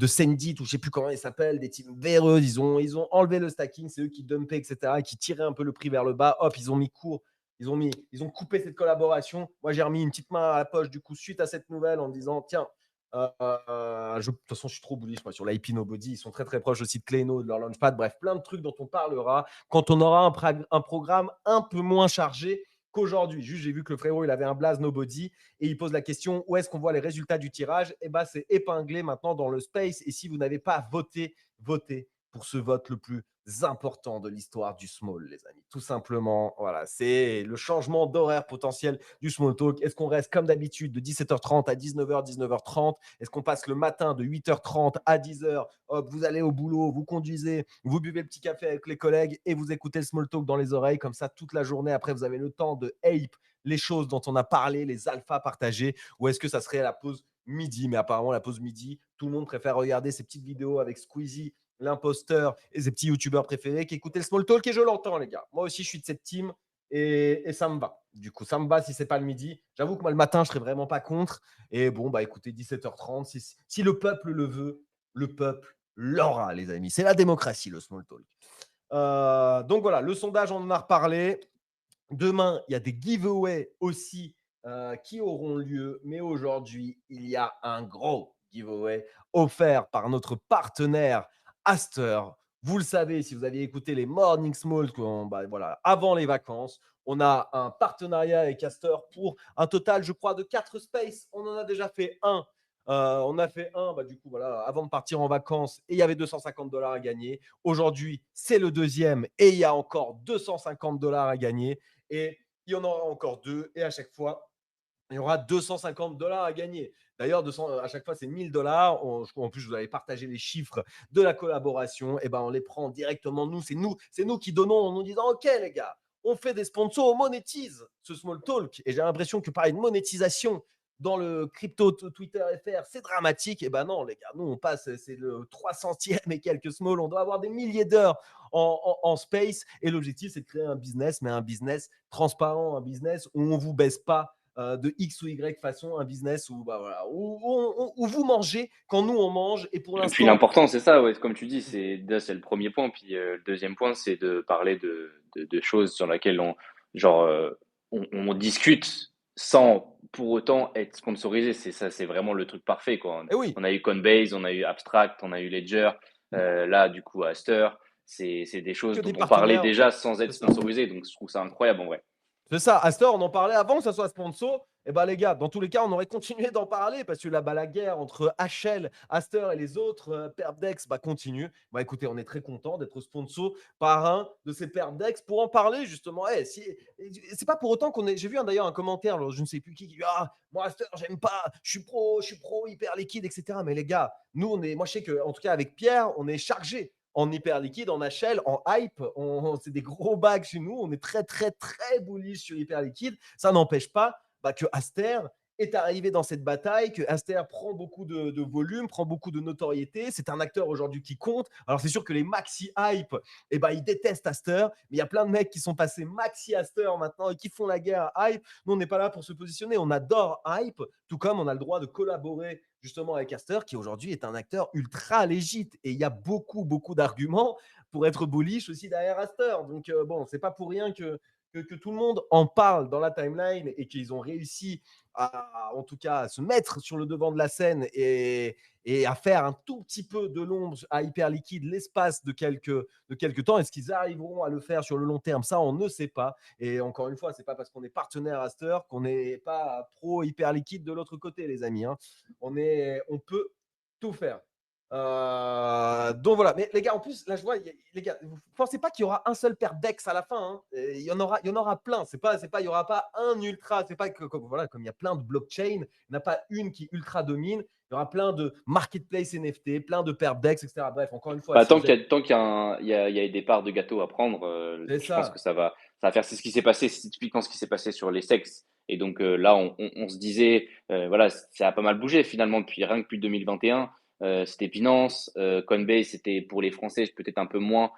Sendit, ou je sais plus comment ils s'appellent, des teams véreuses. Ils ont enlevé le stacking. C'est eux qui dumpaient, etc. Et qui tiraient un peu le prix vers le bas. Hop, ils ont mis court. Ils ont coupé cette collaboration. Moi, j'ai remis une petite main à la poche du coup suite à cette nouvelle en me disant tiens, de toute façon, je suis trop bullish moi, sur l'IP Nobody. Ils sont très très proches aussi de Cléno, de leur launchpad. Bref, plein de trucs dont on parlera quand on aura un programme un peu moins chargé qu'aujourd'hui. Juste, j'ai vu que le frérot, il avait un blaze Nobody et il pose la question où est-ce qu'on voit les résultats du tirage? C'est épinglé maintenant dans le space. Et si vous n'avez pas voté, votez pour ce vote le plus important de l'histoire du small, les amis. Tout simplement, voilà, c'est le changement d'horaire potentiel du small talk. Est-ce qu'on reste comme d'habitude de 17h30 à 19h, 19h30? Est-ce qu'on passe le matin de 8h30 à 10h? Hop, vous allez au boulot, vous conduisez, vous buvez le petit café avec les collègues et vous écoutez le small talk dans les oreilles. Comme ça, toute la journée, après, vous avez le temps de ape les choses dont on a parlé, les alphas partagés. Ou est-ce que ça serait la pause midi? Mais apparemment, la pause midi, tout le monde préfère regarder ces petites vidéos avec Squeezie, l'imposteur et ses petits youtubeurs préférés qui écoutaient le small talk. Et je l'entends, les gars. Moi aussi, je suis de cette team et ça me va. Du coup, ça me va si c'est pas le midi. J'avoue que moi, le matin, je serais vraiment pas contre. Et bon, bah écoutez, 17h30, si le peuple le veut, le peuple l'aura, les amis. C'est la démocratie, le small talk. Donc voilà, le sondage, on en a reparlé. Demain, il y a des giveaways aussi qui auront lieu. Mais aujourd'hui, il y a un gros giveaway offert par notre partenaire Aster. Vous le savez, si vous aviez écouté les Morning Smalls voilà, avant les vacances, on a un partenariat avec Aster pour un total, je crois, de 4 spaces. On en a déjà fait un. On a fait un, du coup, voilà, avant de partir en vacances et il y avait 250 $ à gagner. Aujourd'hui, c'est le deuxième et il y a encore 250 $ à gagner. Et il y en aura encore deux. Et à chaque fois, il y aura 250 $ à gagner. D'ailleurs, à chaque fois, c'est 1000 $. En plus, je vous avais partagé les chiffres de la collaboration. Et ben, on les prend directement nous. C'est nous qui donnons en nous disant, OK, les gars, on fait des sponsors, on monétise ce small talk. Et j'ai l'impression que parler de monétisation dans le crypto Twitter FR, c'est dramatique. Et ben non, les gars, nous, on passe, c'est le 300e et quelques small. On doit avoir des milliers d'heures en space. Et l'objectif, c'est de créer un business, mais un business transparent, un business où on ne vous baisse pas de X ou Y façon, un business voilà, où vous mangez quand nous on mange. Et pour Et puis l'instant, l'important, c'est ça, ouais, comme tu dis, c'est le premier point. Puis le deuxième point, c'est de parler de choses sur lesquelles genre, on discute sans pour autant être sponsorisé. C'est ça, c'est vraiment le truc parfait, quoi. eh oui, On a eu Coinbase, on a eu Abstract, on a eu Ledger, là, du coup, Aster. C'est des que choses dont des on parlait partenaires, déjà sans être c'est ça. sponsorisé. Donc, je trouve ça incroyable, en vrai. C'est ça, Astor, on en parlait avant que ça soit sponsor. Et ben les gars, dans tous les cas, on aurait continué d'en parler parce que là-bas, la guerre entre HL, Astor et les autres Perpdex continue. Écoutez, on est très content d'être sponsor par un de ces Perpdex pour en parler justement. C'est pas pour autant qu'on est. J'ai vu d'ailleurs un commentaire, je ne sais plus qui dit ah moi Astor, j'aime pas, je suis pro hyper liquide, etc. Mais les gars, nous moi je sais que en tout cas avec Pierre, on est chargé en hyper liquide, en HL, en hype. C'est des gros bags chez nous. On est très, très, très bullish sur hyper liquide. Ça n'empêche pas que Aster est arrivé dans cette bataille, que Aster prend beaucoup de volume, prend beaucoup de notoriété. C'est un acteur aujourd'hui qui compte. Alors, c'est sûr que les maxi hype, ils détestent Aster, mais il y a plein de mecs qui sont passés maxi Aster maintenant et qui font la guerre à hype. Nous, on n'est pas là pour se positionner. On adore hype, tout comme on a le droit de collaborer justement avec Aster, qui aujourd'hui est un acteur ultra légit. Et il y a beaucoup, beaucoup d'arguments pour être bullish aussi derrière Aster. Donc, bon, c'est pas pour rien que tout le monde en parle dans la timeline et qu'ils ont réussi en tout cas, à se mettre sur le devant de la scène et à faire un tout petit peu de l'ombre à Hyper Liquide l'espace de quelques temps. Est-ce qu'ils arriveront à le faire sur le long terme? Ça, on ne sait pas. Et encore une fois, c'est pas parce qu'on est partenaire Aster qu'on n'est pas pro Hyper Liquide de l'autre côté, les amis. On peut tout faire. Donc voilà, mais les gars, en plus, là je vois, les gars, vous pensez pas qu'il y aura un seul paire d'ex à la fin, hein. Il y en aura plein. Il y aura pas un ultra. C'est pas que voilà, comme il y a plein de blockchain, il n'y en a pas une qui ultra domine. Il y aura plein de marketplace NFT, plein de paires d'ex, etc. Bref, encore une fois, Bah, si tant vous êtes, qu'il y a, il y a des parts de gâteau à prendre, c'est je pense que ça. ça va faire. C'est ce qui s'est passé, c'est typiquement ce qui s'est passé sur les sexes. Et donc là, on se disait, voilà, ça a pas mal bougé finalement rien que depuis 2021. C'était Binance, Coinbase, c'était pour les Français peut-être un peu moins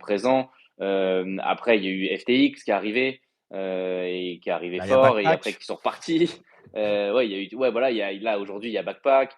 présent. Après, il y a eu FTX qui est arrivé et qui est arrivé Là, il y a fort et après Backpack. qui sont repartis. Ouais, il y a eu, ouais, voilà, là aujourd'hui, il y a Backpack,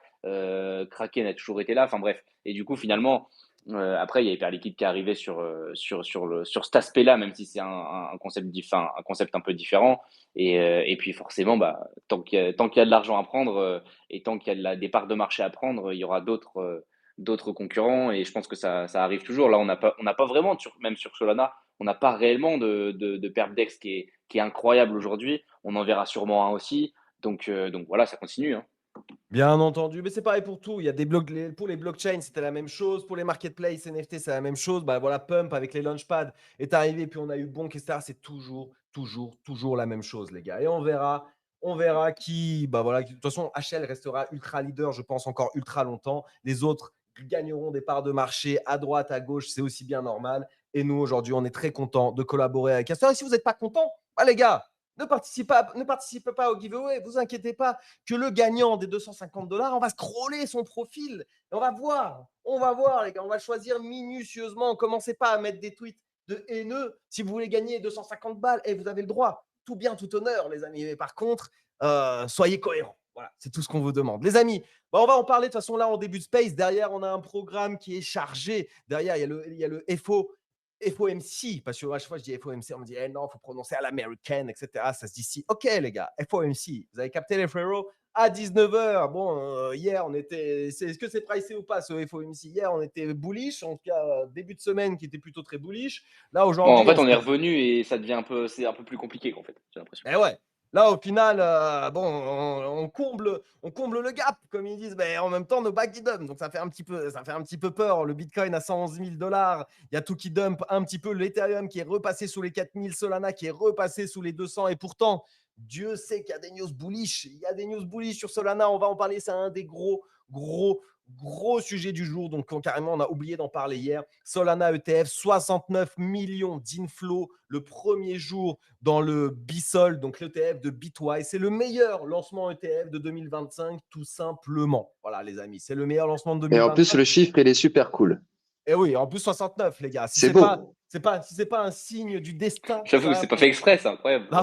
Kraken a toujours été là. Enfin bref. Et du coup, finalement, après, il y a Hyper Liquide qui est arrivé sur cet aspect-là, même si c'est un concept, un concept un peu différent. Et puis forcément, bah, tant qu'il y a de l'argent à prendre et tant qu'il y a des parts de marché à prendre, il y aura d'autres concurrents. Et je pense que ça arrive toujours. Là, on n'a pas vraiment, même sur Solana, on n'a pas réellement de perp qui est incroyable aujourd'hui. On en verra sûrement un aussi. Donc voilà, ça continue, hein. Bien entendu, mais c'est pareil pour tout. Il y a des pour les blockchains, c'était la même chose. Pour les marketplaces NFT, c'est la même chose. Bah voilà, Pump avec les launchpads est arrivé, puis on a eu Bonk, etc. C'est toujours, toujours, toujours la même chose, les gars. Et on verra qui. Bah voilà, de toute façon, HL restera ultra leader, je pense, encore ultra longtemps. Les autres gagneront des parts de marché à droite, à gauche, c'est aussi bien normal. Et nous, aujourd'hui, on est très contents de collaborer avec Castor. Et si vous n'êtes pas contents, bah les gars, ne participez pas au giveaway, vous inquiétez pas que le gagnant des 250 $, on va scroller son profil et on va voir, les gars, on va choisir minutieusement. Commencez pas à mettre des tweets de haineux. Si vous voulez gagner 250 balles, et vous avez le droit. Tout bien, tout honneur, les amis. Mais par contre, soyez cohérents. Voilà, c'est tout ce qu'on vous demande. Les amis, bah, on va en parler de toute façon là en début de Space. Derrière, on a un programme qui est chargé. Derrière, il y a le FOMC, parce que à chaque fois je dis FOMC, on me dit eh non, il faut prononcer à l'américaine, etc. Ça se dit si. Ok, les gars, FOMC, vous avez capté les frérots à 19h. Bon, hier, on était. Est-ce que c'est pricé ou pas ce FOMC? Hier, on était bullish, en tout cas, début de semaine qui était plutôt très bullish. Là, Bon, en aujourd'hui, fait, on se on est met. revenu et ça devient c'est un peu plus compliqué, en fait, j'ai l'impression. Eh ouais. Là, au final, bon, on comble le gap, comme ils disent, mais en même temps, nos bacs qui dump. Donc, ça fait un petit peu peur. Le Bitcoin à 111 000 $, il y a tout qui dump un petit peu. L'Ethereum qui est repassé sous les 4000, Solana qui est repassé sous les 200. Et pourtant, Dieu sait qu'il y a des news bullish. Il y a des news bullish sur Solana. On va en parler. C'est un des gros sujet du jour. Donc, carrément, on a oublié d'en parler hier. Solana ETF, 69 millions d'inflows le premier jour dans le BISOL, donc l'ETF de Bitwise. C'est le meilleur lancement ETF de 2025, tout simplement. Voilà, les amis, c'est le meilleur lancement de Et en plus, 2025. le chiffre, il est super cool. Et oui, en plus 69, les gars. Si C'est c'est pas, beau. si c'est pas un signe du destin, J'avoue, ça, c'est pas fait exprès, c'est incroyable. non,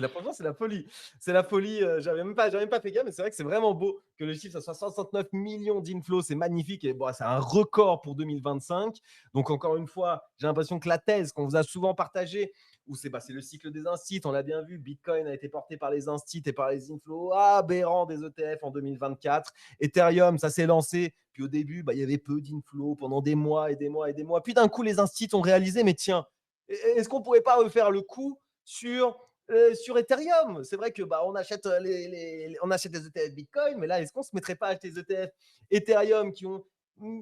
franchement, c'est la folie. C'est la folie. J'avais même pas fait gaffe, mais c'est vrai que c'est vraiment beau que le chiffre, ça soit 69 millions d'inflows. C'est magnifique. Et bon, c'est un record pour 2025. Donc, encore une fois, j'ai l'impression que la thèse qu'on vous a souvent partagée, où c'est le cycle des instits, on l'a bien vu, Bitcoin a été porté par les instits et par les inflows aberrants des ETF en 2024. Ethereum, ça s'est lancé. Puis au début, il y avait peu d'inflows pendant des mois et des mois et des mois. Puis d'un coup, les instits ont réalisé, mais tiens, est-ce qu'on pourrait pas refaire le coup sur Ethereum? C'est vrai que on achète on achète les ETF Bitcoin, mais là, est-ce qu'on se mettrait pas à acheter les ETF Ethereum qui ont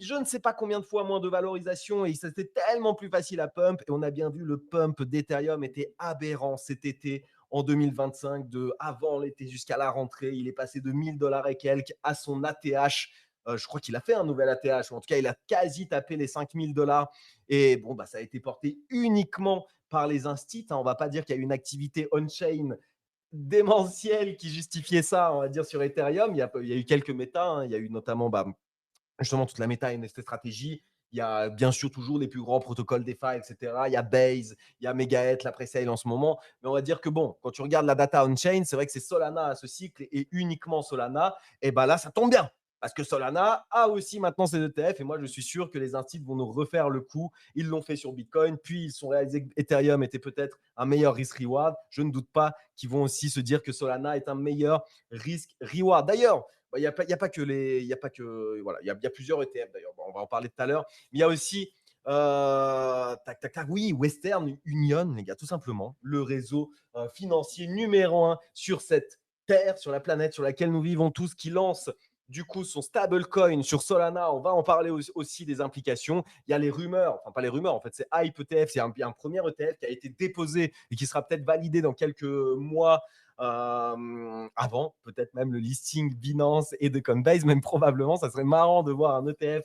je ne sais pas combien de fois moins de valorisation et c'était tellement plus facile à pump. Et on a bien vu le pump d'Ethereum était aberrant cet été en 2025, avant l'été jusqu'à la rentrée. Il est passé de 1000 $ et quelques à son ATH. Je crois qu'il a fait un nouvel ATH, ou en tout cas, il a quasi tapé les 5000 $. Et bon, ça a été porté uniquement par les instits. On ne va pas dire qu'il y a une activité on-chain démentielle qui justifiait ça, on va dire, sur Ethereum. Il y a eu quelques méta. Il y a eu notamment justement toute la méta NFT stratégie. Il y a bien sûr toujours les plus grands protocoles DeFi, etc. Il y a Base, il y a Megaeth, la pre-sale en ce moment. Mais on va dire que bon, quand tu regardes la data on-chain, c'est vrai que c'est Solana à ce cycle et uniquement Solana. Et là, ça tombe bien. Parce que Solana a aussi maintenant ses ETF et moi je suis sûr que les instits vont nous refaire le coup. Ils l'ont fait sur Bitcoin, puis ils sont réalisés que Ethereum était peut-être un meilleur risk-reward. Je ne doute pas qu'ils vont aussi se dire que Solana est un meilleur risk-reward. D'ailleurs, il y a pas que les, il y a pas que voilà, il y a plusieurs ETF d'ailleurs. On va en parler tout à l'heure. Mais il y a aussi oui, Western Union, les gars, tout simplement, le réseau financier numéro 1 sur cette terre, sur la planète sur laquelle nous vivons tous, qui lance du coup son stablecoin sur Solana. On va en parler aussi des implications. Il y a les rumeurs, enfin pas les rumeurs, en fait c'est Hype ETF, c'est un premier ETF qui a été déposé et qui sera peut-être validé dans quelques mois avant, peut-être même le listing Binance et de Coinbase, même probablement. Ça serait marrant de voir un ETF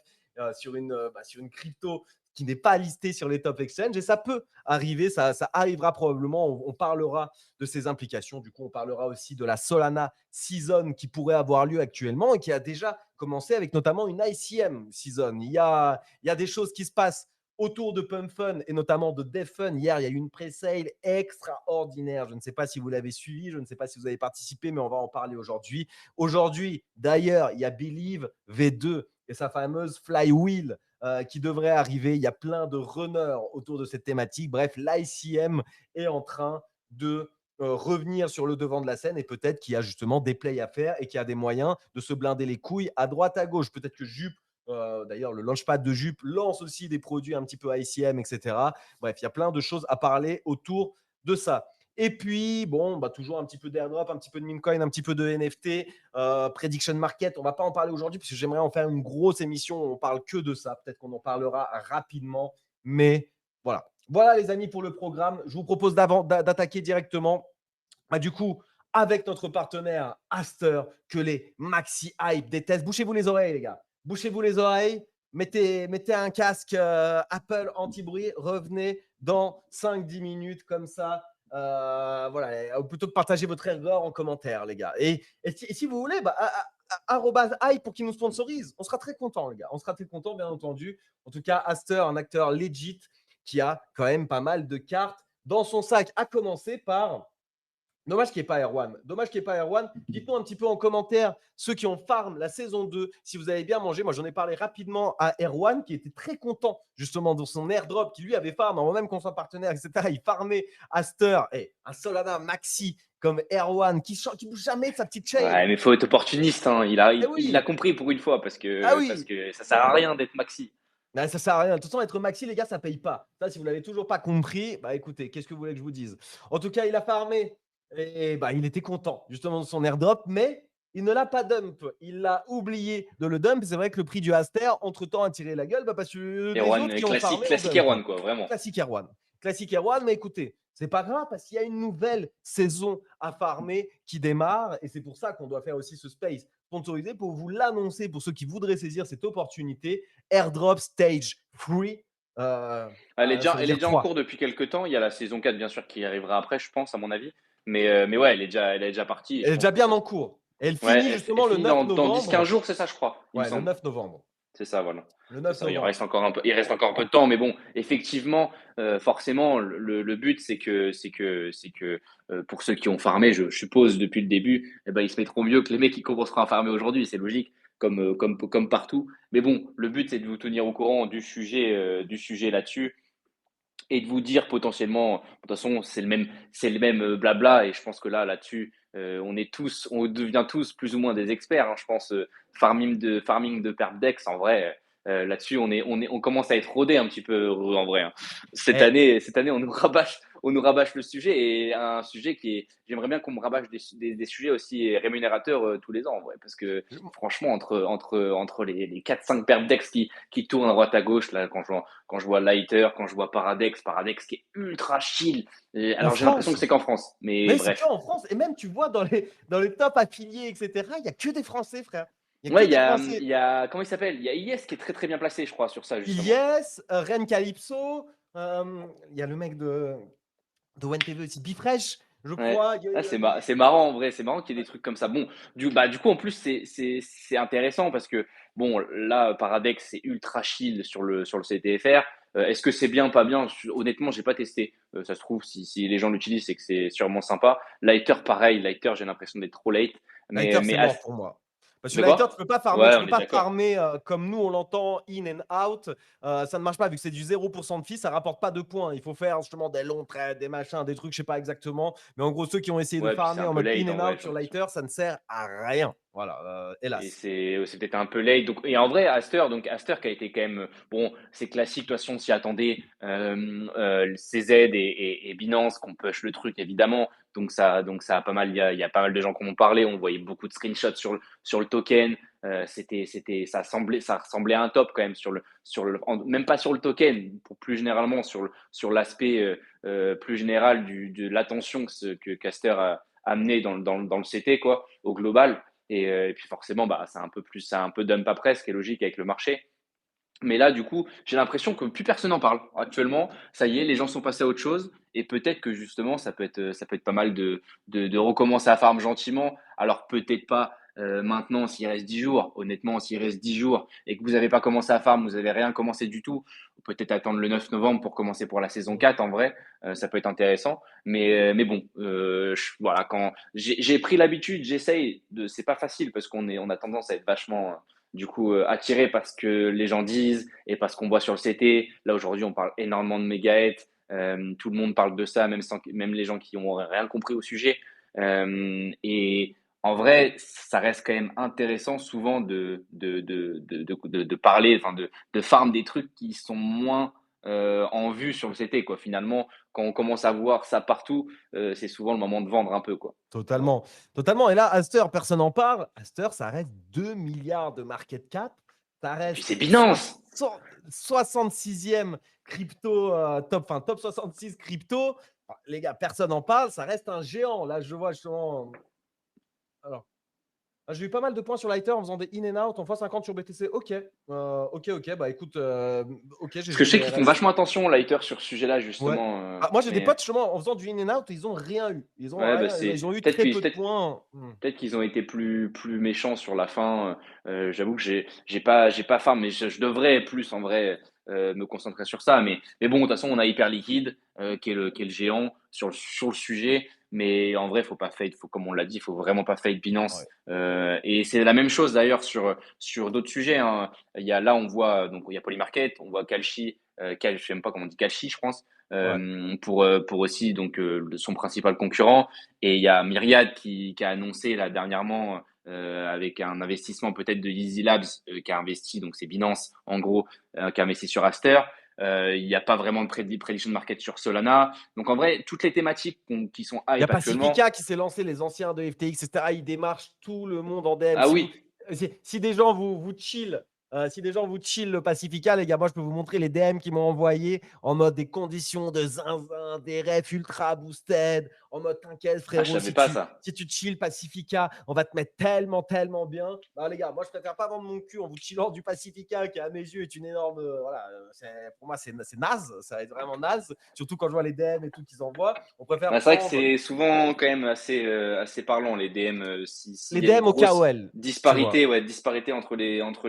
sur une crypto qui n'est pas listée sur les top exchanges, et ça peut arriver, ça arrivera probablement. On parlera de ces implications. Du coup, on parlera aussi de la Solana Season qui pourrait avoir lieu actuellement et qui a déjà commencé avec notamment une ICM Season. Il y a des choses qui se passent autour de Pump Fun et notamment de Dev Fun. Hier, il y a eu une pre-sale extraordinaire. Je ne sais pas si vous l'avez suivi, je ne sais pas si vous avez participé, mais on va en parler aujourd'hui. Aujourd'hui, d'ailleurs, il y a Believe V2 et sa fameuse Flywheel qui devrait arriver. Il y a plein de runners autour de cette thématique. Bref, l'ICM est en train de revenir sur le devant de la scène et peut-être qu'il y a justement des plays à faire et qu'il y a des moyens de se blinder les couilles à droite, à gauche. Peut-être que Jup, d'ailleurs, le launchpad de Jup lance aussi des produits un petit peu ICM, etc. Bref, il y a plein de choses à parler autour de ça. Et puis, bon, bah, toujours un petit peu d'airdrop, un petit peu de meme coin, un petit peu de NFT, prediction market. On va pas en parler aujourd'hui parce que j'aimerais en faire une grosse émission où on parle que de ça. Peut-être qu'on en parlera rapidement. Mais voilà. Voilà, les amis, pour le programme. Je vous propose d'attaquer directement. Bah, du coup, avec notre partenaire Aster, que les maxi hype détestent. Bouchez-vous les oreilles, les gars. Bouchez-vous les oreilles. Mettez un casque Apple anti-bruit. Revenez dans 5-10 minutes comme ça. Voilà, plutôt que partager votre erreur en commentaire, les gars. Et si vous voulez, bah, @hype pour qu'ils nous sponsorisent. On sera très content, les gars. On sera très content, bien entendu. En tout cas, Aster, un acteur legit qui a quand même pas mal de cartes dans son sac, à commencer par. Dommage qu'il n'y ait pas Erwan. Dommage qu'il n'y ait pas Erwan. Dites-nous un petit peu en commentaire, ceux qui ont farm la saison 2, si vous avez bien mangé. Moi, j'en ai parlé rapidement à Erwan, qui était très content, justement, de son airdrop, qui lui avait farm, avant même qu'on soit partenaire, etc. Il farmait Aster et un Solana Maxi comme Erwan, qui ne bouge jamais de sa petite chain. Ouais, mais faut être opportuniste, hein. Eh Il a oui, compris pour une fois ah parce oui. que ça sert à rien d'être maxi. Ça ne sert à rien. De toute façon, être maxi, les gars, ça ne paye pas. Ça, si vous ne l'avez toujours pas compris, bah écoutez, qu'est-ce que vous voulez que je vous dise? En tout cas, il a farmé et bah, il était content justement de son airdrop, mais il ne l'a pas dump. Il l'a oublié de le dump. C'est vrai que le prix du Aster, entre-temps, a tiré la gueule parce que les Erwan, autres qui ont farmé ont classique dump. Erwan, quoi, vraiment. Classique Erwan. Classique Erwan, mais écoutez, c'est pas grave parce qu'il y a une nouvelle saison à farmer qui démarre et c'est pour ça qu'on doit faire aussi ce space sponsorisé pour vous l'annoncer pour ceux qui voudraient saisir cette opportunité. Airdrop Stage 3. Ça veut Elle est dire déjà en 3. cours depuis quelques temps. Il y a la saison 4, bien sûr, qui arrivera après, je pense, à mon avis. Mais ouais, elle est déjà partie. Et Elle je est pense déjà que bien ça. en cours. Elle Ouais, finit elle justement le finit 9 dans 10-15 novembre. jours, c'est ça, je crois, il me Ouais, le semble. 9 novembre. C'est ça, voilà. Le C'est 9 ça. Il novembre. reste encore un peu, il reste encore un peu de temps, mais bon, effectivement, forcément, le but, c'est que pour ceux qui ont farmé, je suppose depuis le début, eh ben, ils se mettront mieux que les mecs qui commenceront à farmer aujourd'hui. C'est logique, comme partout. Mais bon, le but, c'est de vous tenir au courant du sujet là-dessus et de vous dire potentiellement, de toute façon, c'est le même blabla. Et je pense que là-dessus, on devient tous plus ou moins des experts. Hein, je pense farming de perp dex, en vrai, là-dessus, on commence à être rodé un petit peu en vrai. Hein. Eh, Cette année, on nous rabâche le sujet et un sujet j'aimerais bien qu'on me rabâche des sujets aussi rémunérateurs tous les ans, en vrai, parce que franchement, entre les 4-5 perp dex qui tournent à droite à gauche, là, quand je vois Lighter, quand je vois Paradex qui est ultra chill. en Alors j'ai l'impression que France. c'est qu'en France, mais Mais c'est que bref. en France. Et même, tu vois, dans les top affiliés, etc., il n'y a que des Français, frère. Il n'y a Ouais, que des Français. comment il s'appelle? Il y a IS qui est très très bien placé, je crois, sur ça justement. Ilyes, Ren Calypso, il y a le mec de WNTV aussi, Bifresh, je Ouais. crois. Ah, c'est marrant en vrai, c'est marrant qu'il y ait des trucs comme ça. Bon, du coup en plus c'est intéressant parce que bon là Paradex c'est ultra chill sur le CTFR. Est-ce que c'est bien pas bien? Honnêtement, j'ai pas testé. Ça se trouve si les gens l'utilisent c'est que c'est sûrement sympa. Lighter pareil, Lighter j'ai l'impression d'être trop late. Lighter, c'est Mais mort pour moi. Parce que de Lighter, tu quoi? peux pas farmer, Ouais, tu peux on est pas d'accord. farmer comme nous on l'entend, in and out. Ça ne marche pas vu que c'est du 0% de fees, ça rapporte pas de points. Il faut faire justement des longs trades, des machins, des trucs, je sais pas exactement. Mais en gros, ceux qui ont essayé de Ouais, puis c'est farmer un en peu mode in late en and vrai, out j'ai sur l'impression. Lighter, ça ne sert à rien. Voilà, Et hélas. c'est peut-être un peu late. Donc, et en vrai, Aster qui a été quand même, bon, c'est classique, de toute façon, on s'y attendait. CZ et Binance qu'on push le truc, évidemment. Donc ça a pas mal, il y a pas mal de gens qui en ont parlé. On voyait beaucoup de screenshots sur le token. Ça ressemblait à un top quand même même pas sur le token, pour plus généralement sur l'aspect plus général de l'attention que Caster a amené dans le CT, quoi, au global. Et puis forcément, bah, c'est un peu dump après, ce qui est logique avec le marché. Mais là, du coup, j'ai l'impression que plus personne n'en parle. Actuellement, ça y est, les gens sont passés à autre chose. Et peut-être que justement, ça peut être pas mal de recommencer à farm gentiment. Alors peut-être pas maintenant s'il reste 10 jours. Honnêtement, s'il reste 10 jours et que vous n'avez pas commencé à farm, vous n'avez rien commencé du tout, peut-être attendre le 9 novembre pour commencer pour la saison 4 en vrai. Ça peut être intéressant. Mais bon, voilà, quand j'ai pris l'habitude, j'essaye de. C'est pas facile parce on a tendance à être vachement du coup attiré parce que les gens disent et parce qu'on voit sur le CT. Là aujourd'hui, on parle énormément de mégaètes. Tout le monde parle de ça, même les gens qui ont rien compris au sujet. Et en vrai, ça reste quand même intéressant souvent de parler, enfin de farm des trucs qui sont moins en vue sur le CT, quoi. Finalement, quand on commence à voir ça partout, c'est souvent le moment de vendre un peu, quoi. Totalement, totalement. Et là, Aster, personne n'en parle. Aster, ça reste 2 milliards de market cap. Ça Et puis reste c'est Binance! 66e crypto, top 66 crypto. Ah, les gars, personne n'en parle. Ça reste un géant. Là, je vois justement. Alors, j'ai eu pas mal de points sur Lighter en faisant des in and out en x50 sur BTC. Ok. Bah écoute, ok, j'ai Parce que vu je sais des qu'ils font RS. vachement attention, Lighter, sur ce sujet-là, Ouais. justement. Ah, moi, j'ai des Mais potes justement en faisant du in and out, ils ont rien eu. Ils ont ouais, bah rien, c'est ils ont eu peut-être très qu'ils peu de points. peut-être qu'ils ont été plus méchants sur la fin. J'avoue que j'ai pas faim, mais je devrais plus en vrai me concentrer sur ça. Mais bon, de toute façon, on a Hyper Liquide qui est le géant sur le sujet. Mais en vrai, faut pas fade, faut, comme on l'a dit, faut vraiment pas fade Binance. Ouais. Et c'est la même chose d'ailleurs sur d'autres sujets, hein. Là, on voit donc il y a Polymarket, on voit Kalshi, je sais même pas comment on dit Kalshi, je pense, Ouais. pour aussi donc son principal concurrent. Et il y a Myriad qui a annoncé là dernièrement avec un investissement peut-être de Easy Labs qui a investi, donc c'est Binance en gros, qui a investi sur Aster. Il n'y a pas vraiment de prediction market sur Solana. Donc en vrai, toutes les thématiques qui sont Il y a hype actuellement. Pacifica qui s'est lancé, les anciens de FTX, etc. Ils démarchent tout le monde en DM. Ah oui, Si des gens vous chill, si des gens vous chill le Pacifica, les gars, moi je peux vous montrer les DM qu'ils m'ont envoyés en mode des conditions de zinzin, des refs ultra boosted, en mode t'inquiète ah, je frérot, savais pas ça. si tu chill Pacifica, on va te mettre tellement bien. Bah, les gars, moi je préfère pas vendre mon cul en vous chillant du Pacifica qui à mes yeux est une énorme, voilà, pour moi c'est naze, ça va être vraiment naze, surtout quand je vois les DM et tout qu'ils envoient. On préfère Bah, c'est vrai que prendre c'est souvent quand même assez parlant les DM. les S'il y a une DM au grosse KOL, tu vois. disparité entre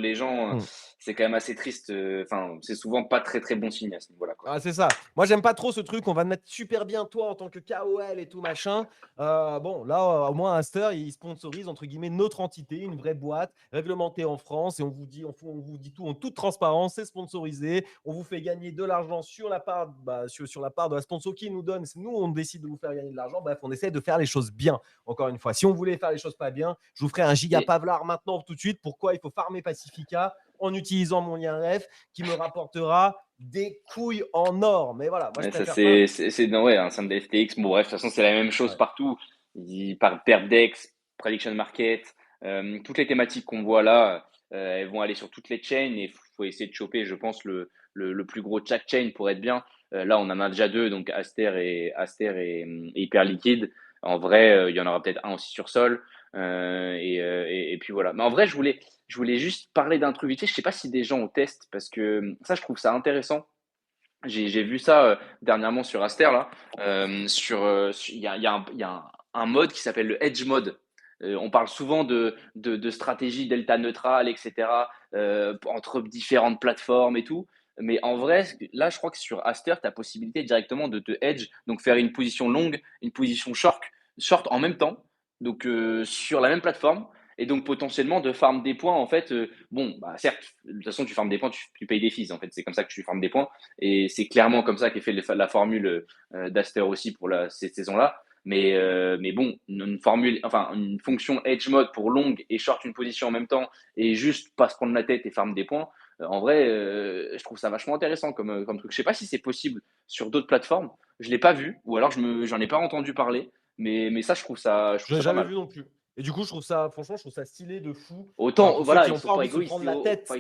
les gens, Mm. c'est quand même assez triste. Enfin, c'est souvent pas très bon signe à ce niveau-là, quoi. Ah, c'est ça. Moi, j'aime pas trop ce truc. On va te mettre super bien toi en tant que KOL et tout machin. Bon, là, au moins, Inster, il sponsorise entre guillemets notre entité, une vraie boîte réglementée en France. Et on vous dit tout en toute transparence. C'est sponsorisé. On vous fait gagner de l'argent sur la part, sur la part de la sponsor qui nous donne. C'est nous, on décide de vous faire gagner de l'argent. Bref, on essaie de faire les choses bien. Encore une fois, si on voulait faire les choses pas bien, je vous ferai un giga Et pavlar maintenant tout de suite. Pourquoi il faut farmer Pacifica en utilisant mon lien ref qui me rapportera des couilles en or. Mais voilà, moi je ouais, ça préfère pas. non, ouais, un simple FTX. Bon bref, de toute façon c'est la même chose Ouais. partout. Ils parlent Perpdex, prediction market, toutes les thématiques qu'on voit là, elles vont aller sur toutes les chains et faut essayer de choper, je pense, le plus gros chaque chain pour être bien. Là, on en a déjà deux, donc et Hyperliquid. En vrai, il y en aura peut-être un aussi sur Sol. Et puis voilà. Mais en vrai, je voulais juste parler d'un truc vite fait. Je sais pas si des gens ont testé parce que ça, je trouve ça intéressant. J'ai vu ça dernièrement sur Aster là. Il y a un mode qui s'appelle le Edge mode. On parle souvent de stratégie delta neutrale, etc. Entre différentes plateformes et tout. Mais en vrai, là, je crois que sur Aster, tu as possibilité directement de te hedge, donc faire une position longue, une position short en même temps, donc sur la même plateforme, et donc potentiellement de farm des points en fait. Bon, bah certes, de toute façon, tu farmes des points, tu payes des fees en fait. C'est comme ça que tu farmes des points. Et c'est clairement comme ça qu'est fait la formule d'Aster aussi pour cette saison-là. Mais bon, une fonction edge mode pour longue et short une position en même temps et juste pas se prendre la tête et farm des points. En vrai, je trouve ça vachement intéressant comme truc. Je sais pas si c'est possible sur d'autres plateformes. Je l'ai pas vu ou alors j'en ai pas entendu parler. Mais ça, je trouve Je l'ai ça pas jamais mal. vu non plus. Et du coup, franchement, je trouve ça stylé de fou. Autant, Pour ceux voilà, qui ils n'ont sont pas pas envie de se égoïstes, prendre la tête.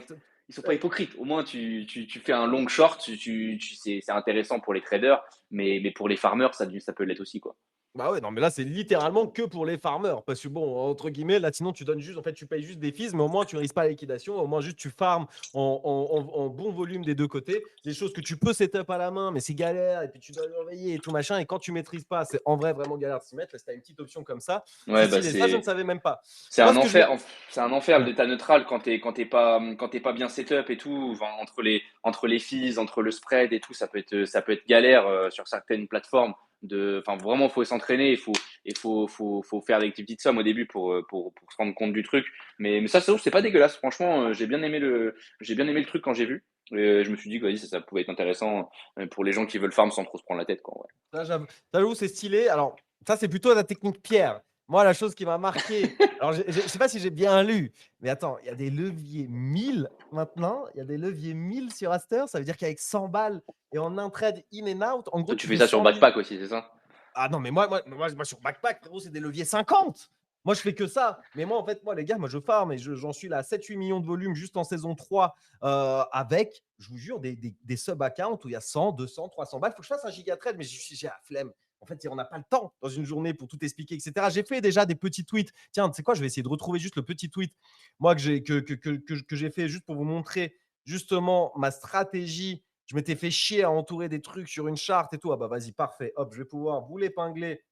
ils sont pas hypocrites. Au moins, tu fais un long short, c'est intéressant pour les traders, mais pour les farmers, ça peut l'être aussi, quoi. Bah ouais, non, mais là, c'est littéralement que pour les farmers. Parce que bon, entre guillemets, là, sinon, tu donnes juste, en fait, tu payes juste des fees, mais au moins, tu ne risques pas la liquidation. Au moins, juste, tu farmes en bon volume des deux côtés. Des choses que tu peux setup à la main, mais c'est galère. Et puis, tu dois surveiller et tout machin. Et quand tu maîtrises pas, c'est en vrai vraiment galère de s'y mettre. Là, si tu as une petite option comme ça, c'est Ouais, bah stylé. Ça, je ne savais même pas. c'est Moi, un ce que je vais. enfer, c'est un enfer le Ouais. d'état neutral quand t'es pas bien setup et tout. Enfin, entre les fees, entre le spread et tout, ça peut être galère sur certaines plateformes. Enfin, vraiment, faut s'entraîner, faut faire des petites sommes au début pour se rendre compte du truc. Mais ça, c'est pas dégueulasse. Franchement, j'ai bien aimé le truc quand j'ai vu. Et je me suis dit que vas-y, ça pouvait être intéressant pour les gens qui veulent farm sans trop se prendre la tête, quoi. Ouais. Ça, j'avoue, c'est stylé. Alors, ça, c'est plutôt la technique pierre. Moi, la chose qui m'a marqué, alors je sais pas si j'ai bien lu, mais attends, il y a des leviers 1000 maintenant, il y a des leviers 1000 sur Aster, ça veut dire qu'avec 100 balles et en un trade in and out, en gros, Toi, tu tu fais fais ça sur 100 000. Backpack aussi, c'est ça? Ah non, mais moi sur Backpack, frérot, c'est des leviers 50. Moi, je fais que ça. Mais moi, en fait, moi, les gars, moi, je farm et j'en suis là à 7-8 millions de volume juste en saison 3 avec, je vous jure, des sub-accounts où il y a 100, 200, 300 balles. Il faut que je fasse un giga trade, mais j'ai la flemme. En fait, on n'a pas le temps dans une journée pour tout expliquer, etc. J'ai fait déjà des petits tweets. Tiens, tu sais quoi, je vais essayer de retrouver juste le petit tweet, moi, que j'ai fait juste pour vous montrer justement ma stratégie. Je m'étais fait chier à entourer des trucs sur une charte et tout. Ah bah vas-y, parfait. Hop, je vais pouvoir vous l'épingler.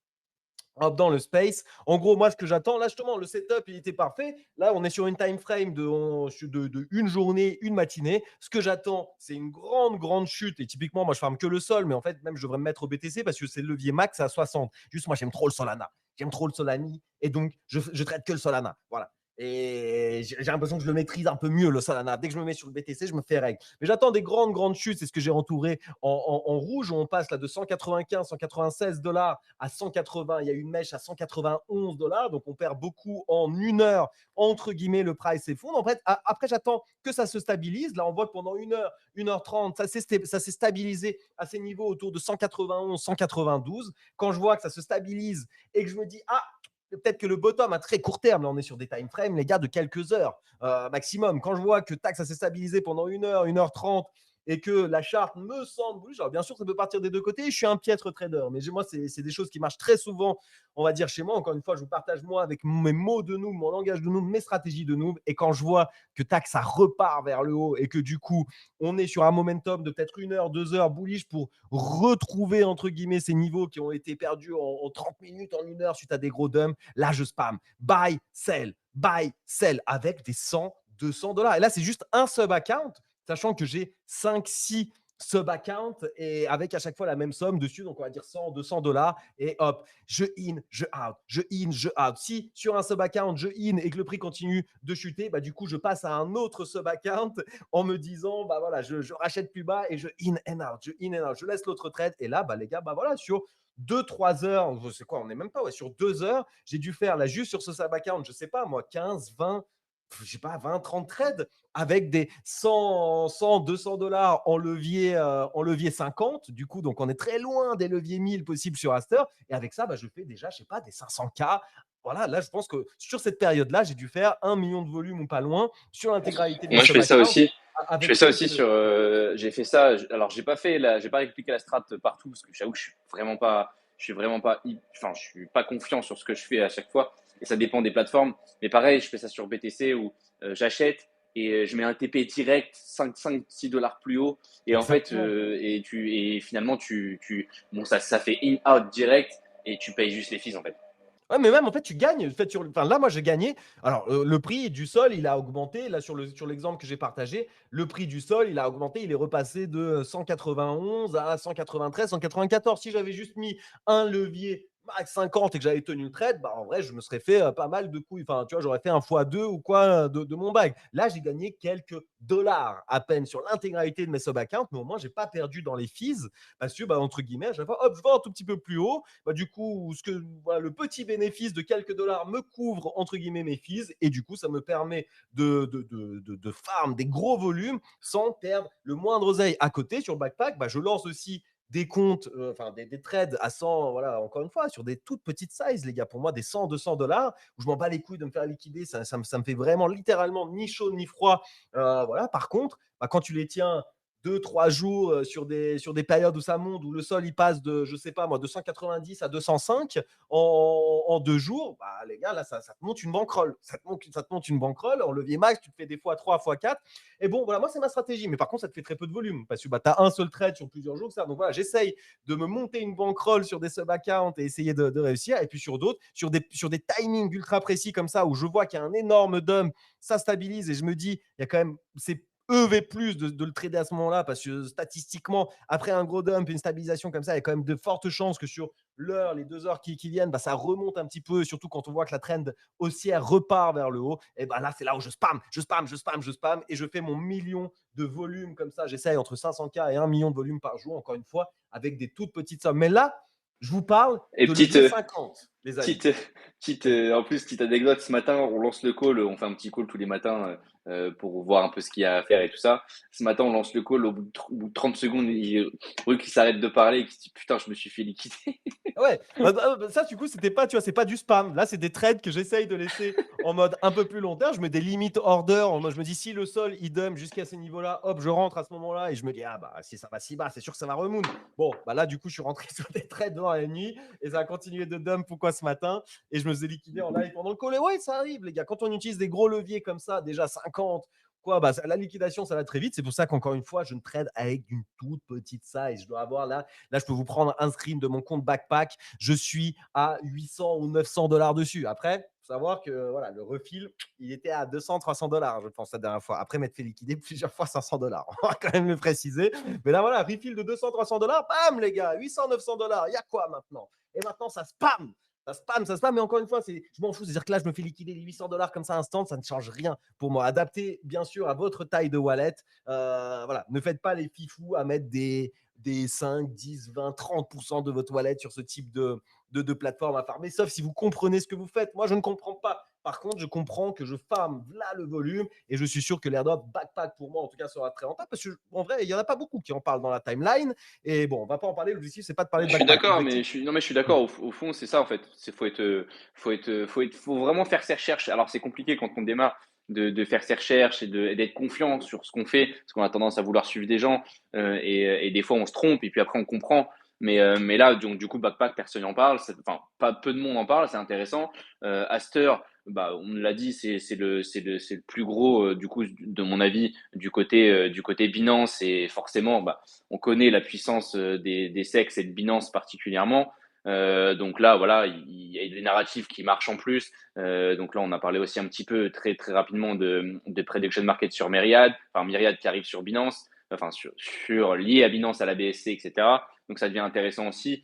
Hop, dans le space. En gros, moi, ce que j'attends, là, justement, le setup, il était parfait. Là, on est sur une time frame de une journée, une matinée. Ce que j'attends, c'est une grande, grande chute. Et typiquement, moi, je farme que le sol, mais en fait, même, je devrais me mettre au BTC parce que c'est le levier max à 60. Juste, moi, j'aime trop le Solana. J'aime trop le Solani. Et donc, je traite que le Solana. Voilà. Et j'ai l'impression que je le maîtrise un peu mieux, le Solana. Dès que je me mets sur le BTC, je me fais règle. Mais j'attends des grandes, grandes chutes. C'est ce que j'ai entouré en rouge. On passe là de 195, 196 dollars à 180. Il y a une mèche à 191 dollars. Donc, on perd beaucoup en une heure. Entre guillemets, le price s'effondre. En fait, après, j'attends que ça se stabilise. Là, on voit que pendant 1 heure, 1h30, ça s'est stabilisé à ces niveaux autour de 191, 192. Quand je vois que ça se stabilise et que je me dis, ah, peut-être que le bottom à très court terme, là on est sur des time frames, les gars, de quelques heures maximum. Quand je vois que tac, ça s'est stabilisé pendant 1 heure et que la charte me semble bouger, alors bien sûr, ça peut partir des deux côtés. Je suis un piètre trader, mais moi, c'est des choses qui marchent très souvent, on va dire, chez moi. Encore une fois, je vous partage moi avec mes mots de noob, mon langage de noob, mes stratégies de noob. Et quand je vois que tac, ça repart vers le haut et que du coup, on est sur un momentum de peut-être 1 heure, 2 heures bullish pour retrouver, entre guillemets, ces niveaux qui ont été perdus en 30 minutes, en 1 heure suite à des gros dumps, là, je spam. Buy, sell avec des 100, 200 dollars. Et là, c'est juste un sub-account, sachant que j'ai 5, 6 sub-accounts et avec à chaque fois la même somme dessus. Donc, on va dire 100, 200 dollars. Et hop, je in, je out, je in, je out. Si sur un sub-account, je in et que le prix continue de chuter, bah, du coup, je passe à un autre sub-account en me disant, bah voilà, je rachète plus bas et je in and out, je in and out. Je laisse l'autre trade. Et là, bah, les gars, bah voilà, sur 2-3 heures, c'est quoi, on n'est même pas, ouais, sur 2 heures, j'ai dû faire là juste sur ce sub-account, je sais pas moi, 15, 20, je sais pas, 20, 30 trades avec des 100, 100 200 dollars en levier 50. Du coup, donc on est très loin des leviers 1000 possibles sur Aster. Et avec ça, bah, je fais déjà, je sais pas, des 500K. Voilà, là, je pense que sur cette période-là, j'ai dû faire 1 million de volume ou pas loin sur l'intégralité de mes Moi, je fais ça sub-accounts aussi. Je fais avec ça quelques aussi leviers. sur. J'ai fait ça. Alors, j'ai pas répliqué la strat partout parce que j'avoue que enfin, je suis pas confiant sur ce que je fais à chaque fois et ça dépend des plateformes. Mais pareil, je fais ça sur BTC où j'achète et je mets un TP direct 6 dollars plus haut et en fait, Exactement. et finalement, bon, ça fait in-out direct et tu payes juste les fees en fait. Ouais, mais même en fait, tu gagnes. En fait, enfin, là, moi, j'ai gagné. Alors, le prix du sol, il a augmenté. Là, sur l'exemple que j'ai partagé, le prix du sol, il a augmenté. Il est repassé de 191 à 193, 194. Si j'avais juste mis un levier max 50 et que j'avais tenu le trade, bah, en vrai, je me serais fait pas mal de couilles. Enfin, tu vois, j'aurais fait un x2 ou quoi de mon bag. Là, j'ai gagné quelques dollars à peine sur l'intégralité de mes sub-accounts, mais au moins, j'ai pas perdu dans les fees parce que, bah, entre guillemets, à chaque fois, hop, je vends un tout petit peu plus haut. Bah, du coup, voilà, le petit bénéfice de quelques dollars me couvre, entre guillemets, mes fees. Et du coup, ça me permet de farm des gros volumes sans perdre le moindre oseille. À côté, sur Backpack, bah, je lance aussi des comptes, enfin des trades à 100, voilà, encore une fois, sur des toutes petites sizes, les gars. Pour moi, des 100, 200 dollars, où je m'en bats les couilles de me faire liquider, ça me fait vraiment littéralement ni chaud ni froid. Voilà. Par contre, bah, quand tu les tiens 2, 3 jours sur des périodes où ça monte, où le sol il passe de, je sais pas moi, de 190 à 205 en 2 jours, bah, les gars, là, ça te monte une banquerolle. Ça te monte une banquerolle. En levier max, tu te fais des fois 3 fois 4. Et bon, voilà, moi, c'est ma stratégie. Mais par contre, ça te fait très peu de volume parce que bah, tu as un seul trade sur plusieurs jours. Ça. Donc voilà, j'essaye de me monter une banquerolle sur des sub-accounts et essayer de réussir. Et puis sur d'autres, sur des timings ultra précis comme ça, où je vois qu'il y a un énorme dump, ça stabilise et je me dis, il y a quand même, c'est EV+, de le trader à ce moment-là, parce que statistiquement, après un gros dump, une stabilisation comme ça, il y a quand même de fortes chances que sur l'heure, les 2 heures qui viennent, bah, ça remonte un petit peu, surtout quand on voit que la trend haussière repart vers le haut. Et bah là, c'est là où je spam, et je fais mon million de volume comme ça. J'essaye entre 500K et 1 million de volume par jour, encore une fois, avec des toutes petites sommes. Mais là, je vous parle Et de levier petite, 50. les amis. Petite, en plus, petite anecdote, ce matin, on lance le call, on fait un petit call tous les matins pour voir un peu ce qu'il y a à faire et tout ça. Ce matin, on lance le call, au bout de 30 secondes, Ruck il s'arrête de parler et qui se dit putain, je me suis fait liquider. Ouais, ça du coup c'était pas, tu vois, c'est pas du spam. Là c'est des trades que j'essaye de laisser en mode un peu plus long terme. Je mets des limites order. Moi je me dis si le sol il dump jusqu'à ces niveaux-là, hop, je rentre à ce moment-là et je me dis ah bah si ça va si bas, c'est sûr que ça va remoon. Bon bah là du coup je suis rentré sur des trades dans la nuit et ça a continué de dump pourquoi ce matin et je me suis liquidé en live pendant le call. Et ouais, ça arrive les gars. Quand on utilise des gros leviers comme ça, déjà 50 quoi, bah, la liquidation, ça va très vite. C'est pour ça qu'encore une fois, je ne trade avec une toute petite size. Je dois avoir là, je peux vous prendre un screen de mon compte backpack. Je suis à 800 ou 900 dollars dessus. Après, faut savoir que voilà, le refil, il était à 200, 300 dollars, je pense, la dernière fois. Après m'être fait liquider plusieurs fois 500 dollars. On va quand même le préciser. Mais là, voilà, refill de 200, 300 dollars, bam, les gars, 800, 900 dollars. Il y a quoi maintenant? Et maintenant, ça spam. Ça spam, mais encore une fois, je m'en fous. C'est-à-dire que là, je me fais liquider les 800 dollars comme ça instant, ça ne change rien pour moi. Adaptez, bien sûr, à votre taille de wallet. Voilà, ne faites pas les fifous à mettre des 5, 10, 20, 30% de votre wallet sur ce type de plateforme à farmer, sauf si vous comprenez ce que vous faites. Moi, je ne comprends pas. Par contre, je comprends que je farme là le volume et je suis sûr que l'airdrop backpack pour moi, en tout cas, sera très rentable parce qu'en vrai, il n'y en a pas beaucoup qui en parlent dans la timeline. Et bon, on ne va pas en parler. L'objectif, c'est pas de parler de Je suis backpack. d'accord, mais L'objectif, je suis, non, mais je suis d'accord. Au fond, c'est ça en fait. Faut vraiment faire ses recherches. Alors, c'est compliqué quand on démarre de faire ses recherches et d'être confiant sur ce qu'on fait, parce qu'on a tendance à vouloir suivre des gens et des fois on se trompe et puis après on comprend. Mais là, donc, du coup, Backpack, personne n'en parle. Enfin, pas peu de monde en parle. C'est intéressant. Aster, bah, on l'a dit, c'est le plus gros du coup, de mon avis, du côté Binance et forcément, bah, on connaît la puissance des SEX et de Binance particulièrement. Donc là, voilà, il y a des narratifs qui marchent en plus. Donc là, on a parlé aussi un petit peu très très rapidement de prediction market sur Myriad, enfin Myriad qui arrive sur Binance, enfin lié à Binance, à la BSC, etc. Donc ça devient intéressant aussi.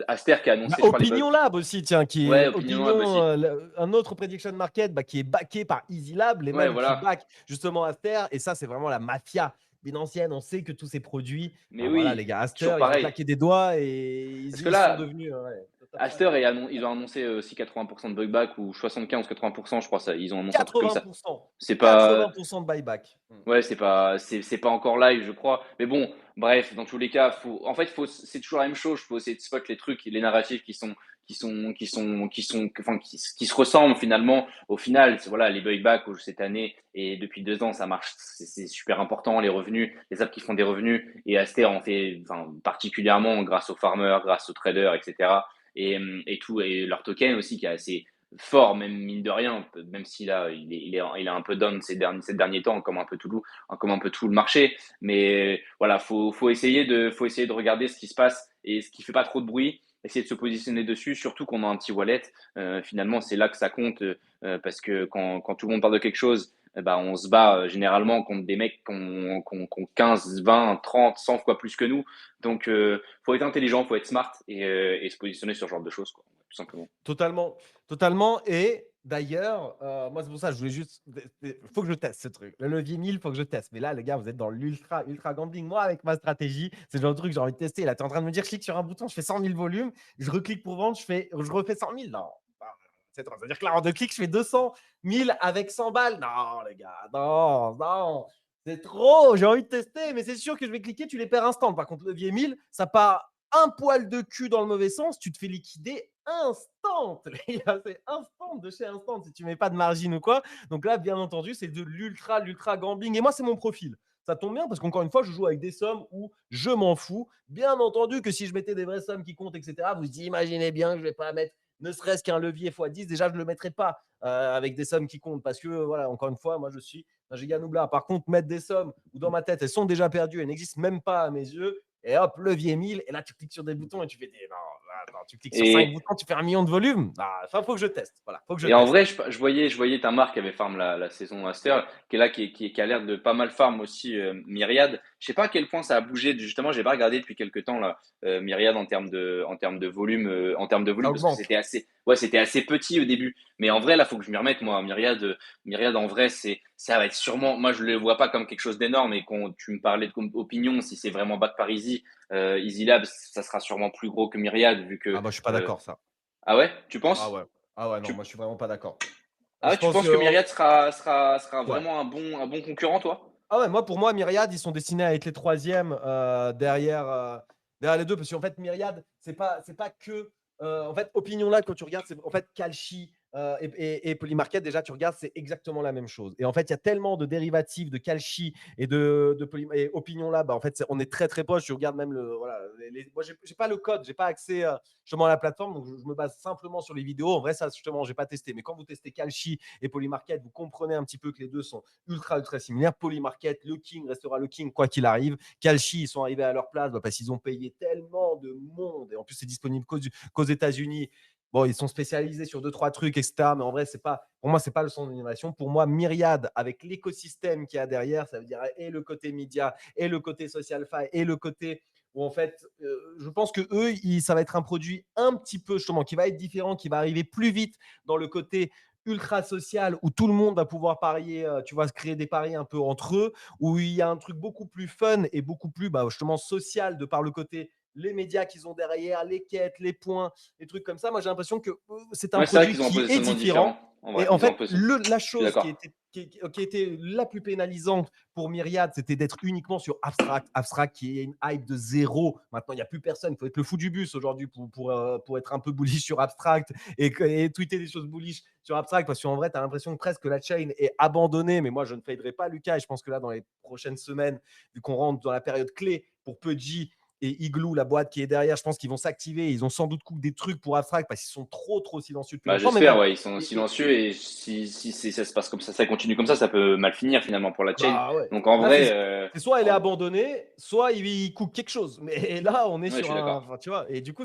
Aster qui a bah, annoncé, je crois, les bugs. Opinion Lab aussi, tiens, qui Ouais, est Opinion Lab Opinion, aussi. un autre prediction market bah, qui est backé par Easy Lab, les Ouais, mêmes qui voilà. back justement Aster. Et ça, c'est vraiment la mafia financière. On sait que tous ces produits, Mais bah, voilà, oui, les gars, toujours Aster, ils ont pareil. claqué des doigts et Parce que ils sont là, devenus ouais, totalement Aster, addicts. ils ont annoncé aussi 80% de bugback ou 75-80%, je crois, ça, ils ont annoncé un truc comme ça. 80%, C'est pas, 80% de buyback. Ouais, c'est pas encore live, je crois. Mais bon, bref, dans tous les cas, c'est toujours la même chose. Il faut essayer de spot les trucs, les narratifs enfin, qui se ressemblent finalement. Au final, voilà, les buybacks cette année et depuis 2 ans, ça marche. C'est super important. Les revenus, les apps qui font des revenus et Aster en fait, enfin, particulièrement grâce aux farmers, grâce aux traders, etc. Et tout, et leur token aussi qui est assez fort, même mine de rien, même si là, il est un peu down ces derniers temps, comme un peu tout le marché. Mais voilà, faut essayer de regarder ce qui se passe et ce qui fait pas trop de bruit, essayer de se positionner dessus, surtout qu'on a un petit wallet. Finalement, c'est là que ça compte parce que quand tout le monde parle de quelque chose, bah, on se bat généralement contre des mecs qui ont 15, 20, 30, 100 fois plus que nous. Donc, faut être intelligent, faut être smart et se positionner sur ce genre de choses, quoi, tout simplement. Totalement, totalement. Et d'ailleurs, moi, c'est pour ça que je voulais juste. Il faut que je teste ce truc. Le levier 1000, il faut que je teste. Mais là, les gars, vous êtes dans l'ultra, ultra gambling. Moi, avec ma stratégie, c'est le genre de truc que j'ai envie de tester. Là, tu es en train de me dire, je clique sur un bouton, je fais 100 000 volumes, je reclique pour vendre, je refais 100 000. Non, c'est trop. C'est-à-dire que là, en 2 clics, je fais 200 000 avec 100 balles. Non, les gars, non, non. C'est trop. J'ai envie de tester, mais c'est sûr que je vais cliquer, tu les perds instant. Par contre, levier 1000, ça part un poil de cul dans le mauvais sens, tu te fais liquider instant. C'est instant de chez instant si tu mets pas de margine ou quoi. Donc là, bien entendu, c'est de l'ultra gambling. Et moi, c'est mon profil. Ça tombe bien parce qu'encore une fois, je joue avec des sommes où je m'en fous. Bien entendu que si je mettais des vraies sommes qui comptent, etc., vous imaginez bien que je ne vais pas mettre ne serait-ce qu'un levier x10. Déjà, je ne le mettrais pas avec des sommes qui comptent parce que, voilà, encore une fois, moi, je suis un giga noubla. Par contre, mettre des sommes où dans ma tête, elles sont déjà perdues, elles n'existent même pas à mes yeux, et hop, levier 1000, et là, tu cliques sur des boutons et tu fais des. Non, attends, tu cliques sur 5 Et, boutons, tu fais 1 million de volume. Enfin, faut que je teste. Voilà, faut que je Et en teste. vrai, je voyais ta marque qui avait farm la saison Master, qui est là, qui a l'air de pas mal farm aussi Myriad. Je sais pas à quel point ça a bougé. Justement, j'ai pas regardé depuis quelques temps là Myriad en termes de volume, Ça parce que augmente. c'était assez petit au début. Mais en vrai, là, faut que je m'y remette moi. Myriad en vrai, ça va être sûrement. Moi, je le vois pas comme quelque chose d'énorme. Et quand tu me parlais de opinion, si c'est vraiment back par Easy, Easy Labs, ça sera sûrement plus gros que Myriad vu Ah, que bah, je suis pas euh, d'accord, ça. Ah ouais, tu Ah penses? ouais. Ah ouais, non, Tu moi je suis vraiment pas d'accord. Ah Je ouais, tu pense penses que que Myriad sera ouais. vraiment un bon concurrent, toi? Ah ouais, moi, pour moi, Myriad, ils sont destinés à être les troisièmes derrière les deux. Parce qu'en fait, Myriad, c'est pas que. En fait, Opinion là, quand tu regardes, c'est en fait Kalshi et Polymarket. Déjà, tu regardes, c'est exactement la même chose. Et en fait, il y a tellement de dérivatifs de Kalshi et Opinion là. Bah, en fait, on est très très proche. Tu regardes même le. Voilà, moi, j'ai pas le code, j'ai pas accès justement à la plateforme. Donc, je me base simplement sur les vidéos. En vrai, ça, justement, j'ai pas testé. Mais quand vous testez Kalshi et Polymarket, vous comprenez un petit peu que les deux sont ultra similaires. Polymarket, le King restera le King quoi qu'il arrive. Kalshi, ils sont arrivés à leur place parce qu'ils ont payé tellement de monde et en plus c'est disponible qu'aux États-Unis. Bon, ils sont spécialisés sur deux trois trucs, etc. Mais en vrai, c'est pas pour moi, c'est pas le son d'innovation. Pour moi, Myriad avec l'écosystème qu'il y a derrière, ça veut dire et le côté média, et le côté social fi, et le côté où en fait, je pense que eux, ça va être un produit un petit peu justement qui va être différent, qui va arriver plus vite dans le côté ultra social où tout le monde va pouvoir parier, tu vois, se créer des paris un peu entre eux, où il y a un truc beaucoup plus fun et beaucoup plus justement social de par le côté les médias qu'ils ont derrière, les quêtes, les points, les trucs comme ça. Moi, j'ai l'impression que c'est un Ouais, c'est vrai produit qu'ils ont un qui est positionnement différent. différent. En Et vrai, en ils ont un fait, peu la je suis chose d'accord. qui était la plus pénalisante pour Myriad, c'était d'être uniquement sur Abstract. Abstract qui est une hype de zéro. Maintenant, il n'y a plus personne. Il faut être le fou du bus aujourd'hui pour être un peu bullish sur Abstract et tweeter des choses bullish sur Abstract parce qu'en vrai, tu as l'impression que presque la chain est abandonnée. Mais moi, je ne faderai pas Lucas et je pense que là, dans les prochaines semaines, vu qu'on rentre dans la période clé pour Pudgy et Igloo, la boîte qui est derrière, je pense qu'ils vont s'activer. Ils ont sans doute des trucs pour Abstract parce qu'ils sont trop silencieux depuis Bah, longtemps. Mais j'espère, bref. ouais, ils sont silencieux et si ça se passe comme ça continue comme ça peut mal finir finalement pour la chain. Bah ouais. Donc en Là, vrai, c'est soit elle est abandonnée, soit il cook quelque chose. Mais là, on est ouais, je sur suis un. d'accord. Enfin, tu vois, et du coup,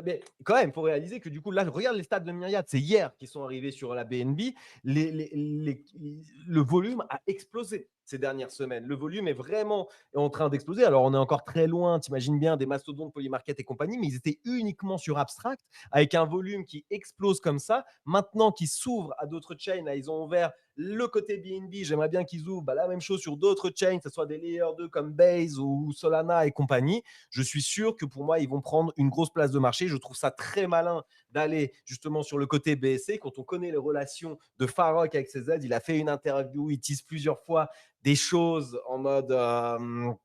mais quand même, il faut réaliser que du coup, là, regarde les stats de Myriad, c'est hier qu'ils sont arrivés sur la BNB. Le volume a explosé ces dernières semaines. Le volume est vraiment en train d'exploser. Alors, on est encore très loin, t'imagines bien, des mastodontes, Polymarket et compagnie, mais ils étaient uniquement sur Abstract avec un volume qui explose comme ça. Maintenant qu'ils s'ouvrent à d'autres chains, là, ils ont ouvert le côté BNB, j'aimerais bien qu'ils ouvrent la même chose sur d'autres chains, que ce soit des layer 2 comme Base ou Solana et compagnie. Je suis sûr que pour moi, ils vont prendre une grosse place de marché. Je trouve ça très malin d'aller justement sur le côté BSC. Quand on connaît les relations de Farok avec CZ, il a fait une interview, il tease plusieurs fois des choses en mode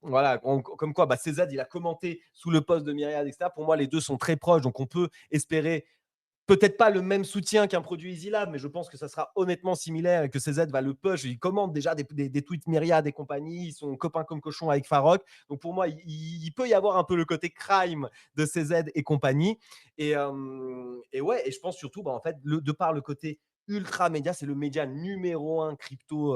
voilà, comme quoi CZ il a commenté sous le post de Myriad, etc. Pour moi, les deux sont très proches, donc on peut espérer peut-être pas le même soutien qu'un produit EasyLab, mais je pense que ça sera honnêtement similaire et que CZ va le push. Il commande déjà des tweets Myriad et compagnie. Ils sont copains comme cochons avec Farok. Donc pour moi, il peut y avoir un peu le côté crime de CZ et compagnie. Et ouais, et je pense surtout, en fait, de par le côté ultra média, c'est le média numéro un crypto,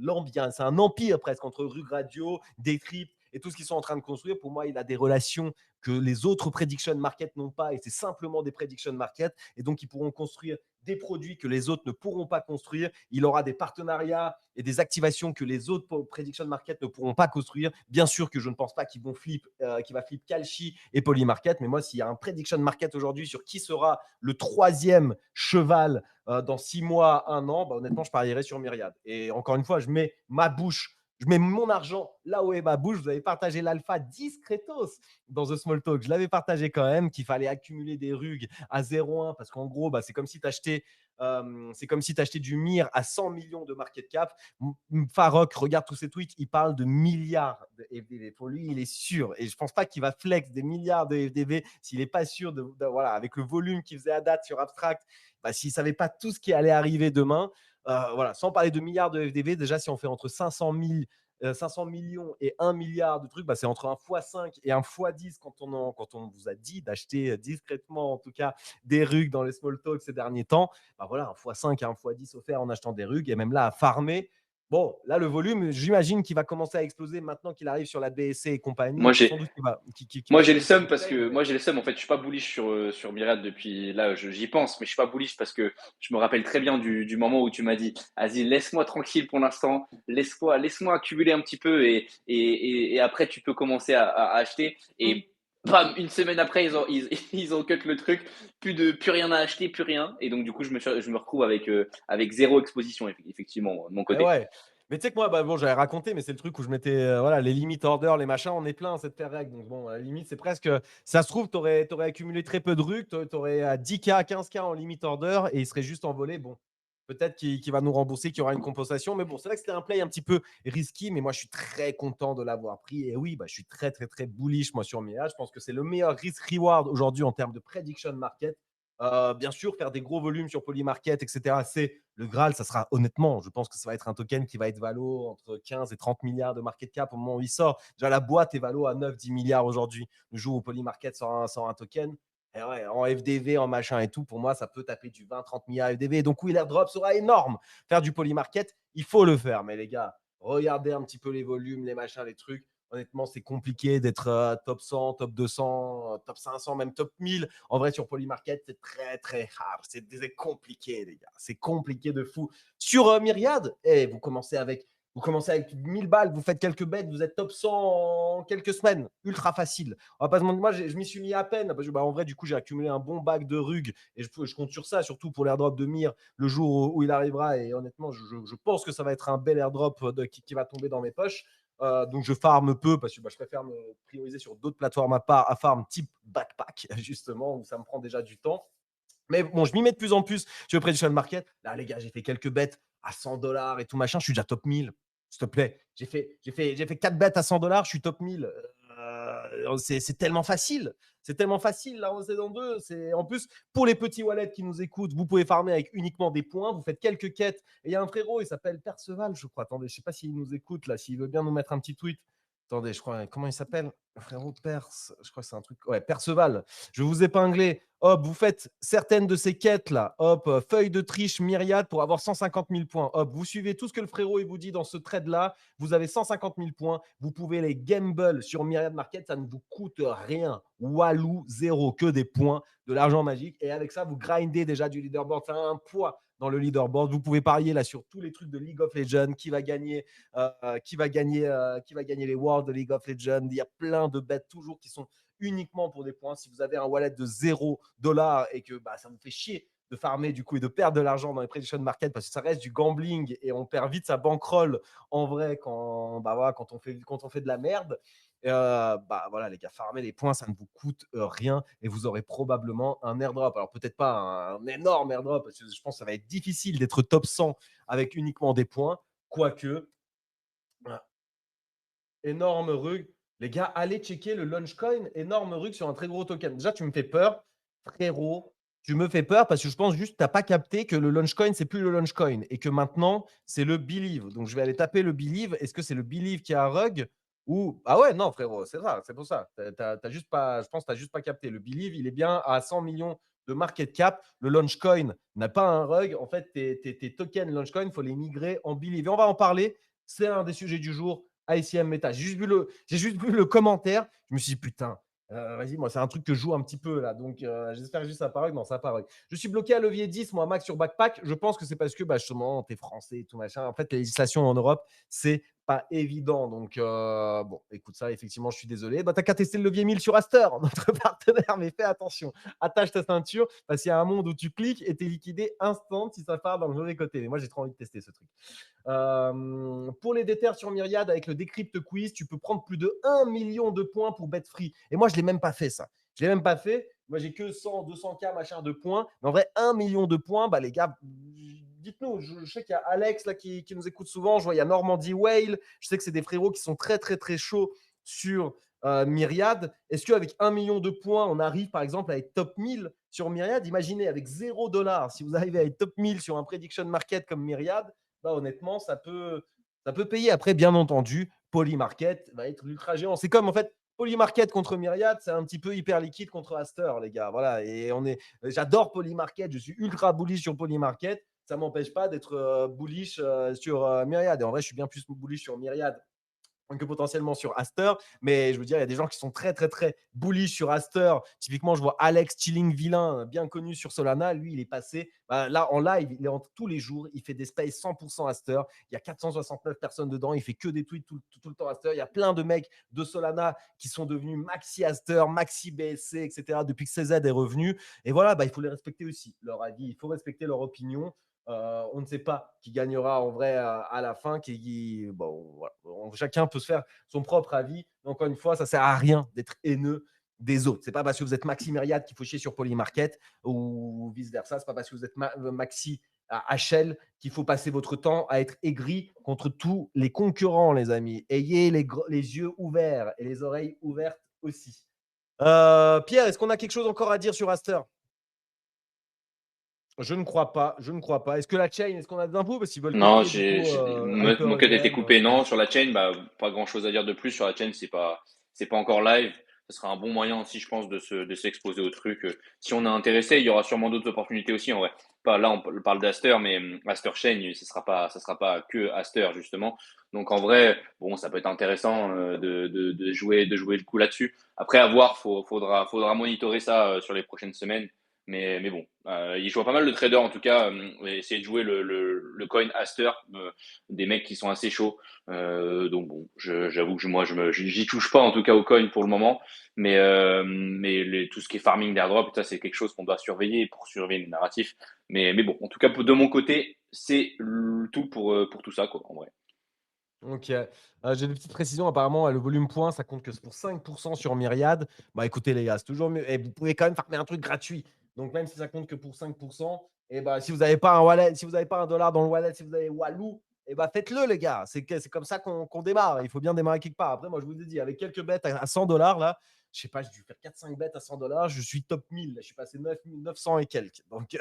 l'ambiance. C'est un empire presque entre Rug Radio, Decrypt et tout ce qu'ils sont en train de construire. Pour moi, il a des relations que les autres prediction market n'ont pas et c'est simplement des prediction market et donc ils pourront construire des produits que les autres ne pourront pas construire. Il aura des partenariats et des activations que les autres prediction market ne pourront pas construire. Bien sûr que je ne pense pas qu'ils vont qu'il va flip Kalshi et Polymarket, mais moi, s'il y a un prediction market aujourd'hui sur qui sera le troisième cheval dans 6 mois, 1 an, honnêtement, je parierais sur Myriad. Et encore une fois, je mets mon argent là où est ma bouche. Vous avez partagé l'alpha discretos dans The Small Talk. Je l'avais partagé quand même qu'il fallait accumuler des rugs à 0,1 parce qu'en gros, c'est comme si tu achetais du MIR à 100 millions de market cap. Farok, regarde tous ses tweets, il parle de milliards de FDV. Pour lui, il est sûr. Et je ne pense pas qu'il va flex des milliards de FDV s'il n'est pas sûr voilà, avec le volume qu'il faisait à date sur Abstract, s'il ne savait pas tout ce qui allait arriver demain. Voilà, sans parler de milliards de FDV, déjà si on fait entre 500 millions et 1 milliard de trucs, c'est entre un x5 et un x10 quand on vous a dit d'acheter discrètement, en tout cas, des rugs dans les small talks ces derniers temps. Voilà, un x5 et un x10 offert en achetant des rugs et même là à farmer. Bon, là, le volume, j'imagine qu'il va commencer à exploser maintenant qu'il arrive sur la BSC et compagnie. Moi Et puis j'ai sans doute qu'il Moi va j'ai le jouer sur seum d'autres parce chaînes. que Mais moi j'ai le seum en fait, je suis pas bullish sur Myriad depuis là, j'y pense, mais je suis pas bullish parce que je me rappelle très bien du moment où tu m'as dit, vas-y, laisse-moi tranquille pour l'instant, laisse-moi accumuler un petit peu et après tu peux commencer à acheter. Et bam, une semaine après, ils ont cut le truc, plus rien à acheter, plus rien. Et donc du coup, je me retrouve avec zéro exposition, effectivement, de mon Et côté. ouais. Mais tu sais que moi, bah, bon, j'avais raconté, mais c'est le truc où je mettais, voilà, les limit orders, les machins, on est plein, cette règle. Donc bon, à la limite, c'est presque, ça se trouve, tu aurais accumulé très peu de rugs, tu aurais à 10K, 15K en limit order et il serait juste envolé. Bon, peut-être qu'il va nous rembourser, qu'il y aura une compensation. Mais bon, c'est vrai que c'était un play un petit peu risky, mais moi, je suis très content de l'avoir pris. Et oui, bah, je suis très, très, très bullish, moi, sur Mia. Je pense que c'est le meilleur risk-reward aujourd'hui en termes de prediction market. Bien sûr, faire des gros volumes sur Polymarket, etc., c'est le Graal. Ça sera honnêtement, je pense que ça va être un token qui va être valo entre 15 et 30 milliards de market cap au moment où il sort. Déjà, la boîte est valo à 9-10 milliards aujourd'hui. Le jour où Polymarket sort un token, et ouais, en FDV, en machin et tout, pour moi, ça peut taper du 20-30 milliards FDV. Donc oui, l'airdrop sera énorme. Faire du Polymarket, il faut le faire. Mais les gars, regardez un petit peu les volumes, les machins, les trucs. Honnêtement, c'est compliqué d'être top 100, top 200, top 500, même top 1000. En vrai, sur Polymarket, c'est très, très hard. C'est compliqué, les gars. C'est compliqué de fou. Sur Myriad, vous commencez avec 1000 balles, vous faites quelques bêtes, vous êtes top 100 en quelques semaines. Ultra facile. On va pas se mentir, moi, je m'y suis mis à peine. Parce que, bah, en vrai, du coup, j'ai accumulé un bon bac de rug et je compte sur ça, surtout pour l'airdrop de Myr le jour où il arrivera. Et honnêtement, je pense que ça va être un bel airdrop qui va tomber dans mes poches. Donc je farme peu parce que bah, je préfère me prioriser sur d'autres plateformes à farm type backpack, justement, où ça me prend déjà du temps. Mais bon, je m'y mets de plus en plus sur le prediction market. Là, les gars, j'ai fait quelques bêtes à 100 $ et tout machin. Je suis déjà top 1000. S'il te plaît. J'ai fait 4 bêtes à 100 $. Je suis top 1000. C'est tellement facile. C'est tellement facile, là, en saison 2. En plus, pour les petits wallets qui nous écoutent, vous pouvez farmer avec uniquement des points. Vous faites quelques quêtes. Et il y a un frérot, il s'appelle Perceval, je crois. Attendez, je ne sais pas s'il nous écoute, là, s'il veut bien nous mettre un petit tweet. Attendez, je crois, comment il s'appelle? Frérot Perce, je crois que c'est un truc. Ouais, Perceval. Je vais vous épingler. Hop, vous faites certaines de ces quêtes-là. Hop, feuille de triche myriade pour avoir 150 000 points. Hop, vous suivez tout ce que le frérot il vous dit dans ce trade-là. Vous avez 150 000 points. Vous pouvez les gamble sur Myriad Market. Ça ne vous coûte rien. Walou, zéro, que des points, de l'argent magique. Et avec ça, vous grindez déjà du leaderboard. Ça a un poids dans le leaderboard. Vous pouvez parier là sur tous les trucs de League of Legends, qui va gagner, qui va gagner les Worlds de League of Legends. Il y a plein de bêtes toujours qui sont uniquement pour des points. Si vous avez un wallet de 0 $ et que bah, ça vous fait chier de farmer du coup et de perdre de l'argent dans les prediction market parce que ça reste du gambling et on perd vite sa bankroll en vrai bah, voilà, quand on fait de la merde. Bah voilà les gars, farmer les points, ça ne vous coûte rien et vous aurez probablement un airdrop. Alors peut-être pas un énorme airdrop parce que je pense que ça va être difficile d'être top 100 avec uniquement des points, quoique énorme rug. Les gars, allez checker le Launchcoin. Énorme rug sur un très gros token. Déjà, tu me fais peur. Frérot, tu me fais peur parce que je pense juste que tu n'as pas capté que le Launchcoin, c'est plus le Launchcoin et que maintenant, c'est le Believe. Donc, je vais aller taper le Believe. Est-ce que c'est le Believe qui a un rug ou… Ah ouais, non, frérot, c'est ça. C'est pour ça. Juste pas, je pense que tu n'as juste pas capté. Le Believe, il est bien à 100 millions de market cap. Le Launchcoin n'a pas un rug. En fait, tes tokens Launchcoin, il faut les migrer en Believe. Et on va en parler. C'est un des sujets du jour. ICM Meta. J'ai juste vu le commentaire. Je me suis dit, putain, vas-y, moi, c'est un truc que je joue un petit peu là. Donc, j'espère juste ça apparaît. Non, ça apparaît. Je suis bloqué à levier 10, moi, max sur Backpack. Je pense que c'est parce que, bah, justement, t'es français et tout machin. En fait, la législation en Europe, c'est pas évident. Donc, bon, écoute, ça, effectivement, je suis désolé. Bah, t'as qu'à tester le levier 1000 sur Aster, notre partenaire, mais fais attention. Attache ta ceinture parce qu'il y a un monde où tu cliques et t'es liquidé instant si ça part dans le mauvais côté. Mais moi, j'ai trop envie de tester ce truc. Pour les déterres sur Myriad, avec le Decrypt Quiz, tu peux prendre plus de 1 million de points pour bet free. Et moi, je ne l'ai même pas fait, ça. Je ne l'ai même pas fait. Moi, j'ai que 100, 200K, machin de points. Mais en vrai, 1 million de points, bah, les gars, dites-nous. Je sais qu'il y a Alex là, qui nous écoute souvent. Je vois, il y a Normandie Whale. Je sais que c'est des frérots qui sont très, très, très chauds sur Myriad. Est-ce qu'avec 1 million de points, on arrive par exemple à être top 1000 sur Myriad? Imaginez, avec 0 $, si vous arrivez à être top 1000 sur un prediction market comme Myriad, bah, honnêtement, ça peut payer. Après, bien entendu, Polymarket va être l'ultra géant. C'est comme en fait Polymarket contre Myriad, c'est un petit peu hyper liquide contre Aster, les gars. Voilà. Et j'adore Polymarket, je suis ultra bullish sur Polymarket. Ça ne m'empêche pas d'être bullish sur Myriad. Et en vrai, je suis bien plus bullish sur Myriad que potentiellement sur Aster. Mais je veux dire, il y a des gens qui sont très, très, très bullish sur Aster. Typiquement, je vois Alex Chilling Villain, bien connu sur Solana. Lui, il est passé là en live, il est entre tous les jours. Il fait des spaces 100% Aster. Il y a 469 personnes dedans. Il fait que des tweets tout le temps Aster. Il y a plein de mecs de Solana qui sont devenus Maxi Aster, Maxi BSC, etc. depuis que CZ est revenu. Et voilà, bah, il faut les respecter aussi, leur avis. Il faut respecter leur opinion. On ne sait pas qui gagnera en vrai à la fin. Bon, voilà. Chacun peut se faire son propre avis. Encore une fois, ça ne sert à rien d'être haineux des autres. C'est pas parce que vous êtes Maxi Myriad qu'il faut chier sur Polymarket ou vice-versa. C'est pas parce que vous êtes Maxi à HL qu'il faut passer votre temps à être aigri contre tous les concurrents, les amis. Ayez les yeux ouverts et les oreilles ouvertes aussi. Pierre, est-ce qu'on a quelque chose encore à dire sur Aster? Je ne crois pas. Je ne crois pas. Est-ce que la chain, est-ce qu'on a des infos? Parce qu'ils veulent Non, péter, du coup, mon code a été HyperEVM. coupé. Non, sur la chain, bah, pas grand-chose à dire de plus. Sur la chain, c'est pas encore live. Ce sera un bon moyen aussi, je pense, de s'exposer au truc. Si on est intéressé, il y aura sûrement d'autres opportunités aussi, en vrai. Pas, là, on parle d'Aster, mais Aster Chain, ça sera pas que Aster, justement. Donc, en vrai, bon, ça peut être intéressant de jouer le coup là-dessus. Après, à voir, faudra monitorer ça sur les prochaines semaines. Mais bon, il joue pas mal de traders en tout cas, essayer de jouer le coin Aster, des mecs qui sont assez chauds. Donc bon, j'avoue que moi j'y touche pas en tout cas au coin pour le moment, mais tout ce qui est farming d'airdrop, ça c'est quelque chose qu'on doit surveiller pour surveiller les narratifs. Mais bon, en tout cas de mon côté, c'est tout pour tout ça quoi en vrai. Ok. J'ai des petites précisions. Apparemment, le volume point, ça compte que pour 5% sur Myriad. Bah écoutez, les gars, c'est toujours mieux. Et vous pouvez quand même farmer un truc gratuit. Donc, même si ça compte que pour 5%, et bah, si vous n'avez pas un wallet, si vous n'avez pas un dollar dans le wallet, si vous avez Walou, et bah, faites-le, les gars. C'est comme ça qu'on démarre. Il faut bien démarrer quelque part. Après, moi, je vous ai dit, avec quelques bêtes à 100 dollars, là, je sais pas, j'ai dû faire 4-5 bêtes à 100 dollars. Je suis top 1000. Je suis passé 900 et quelques. Donc,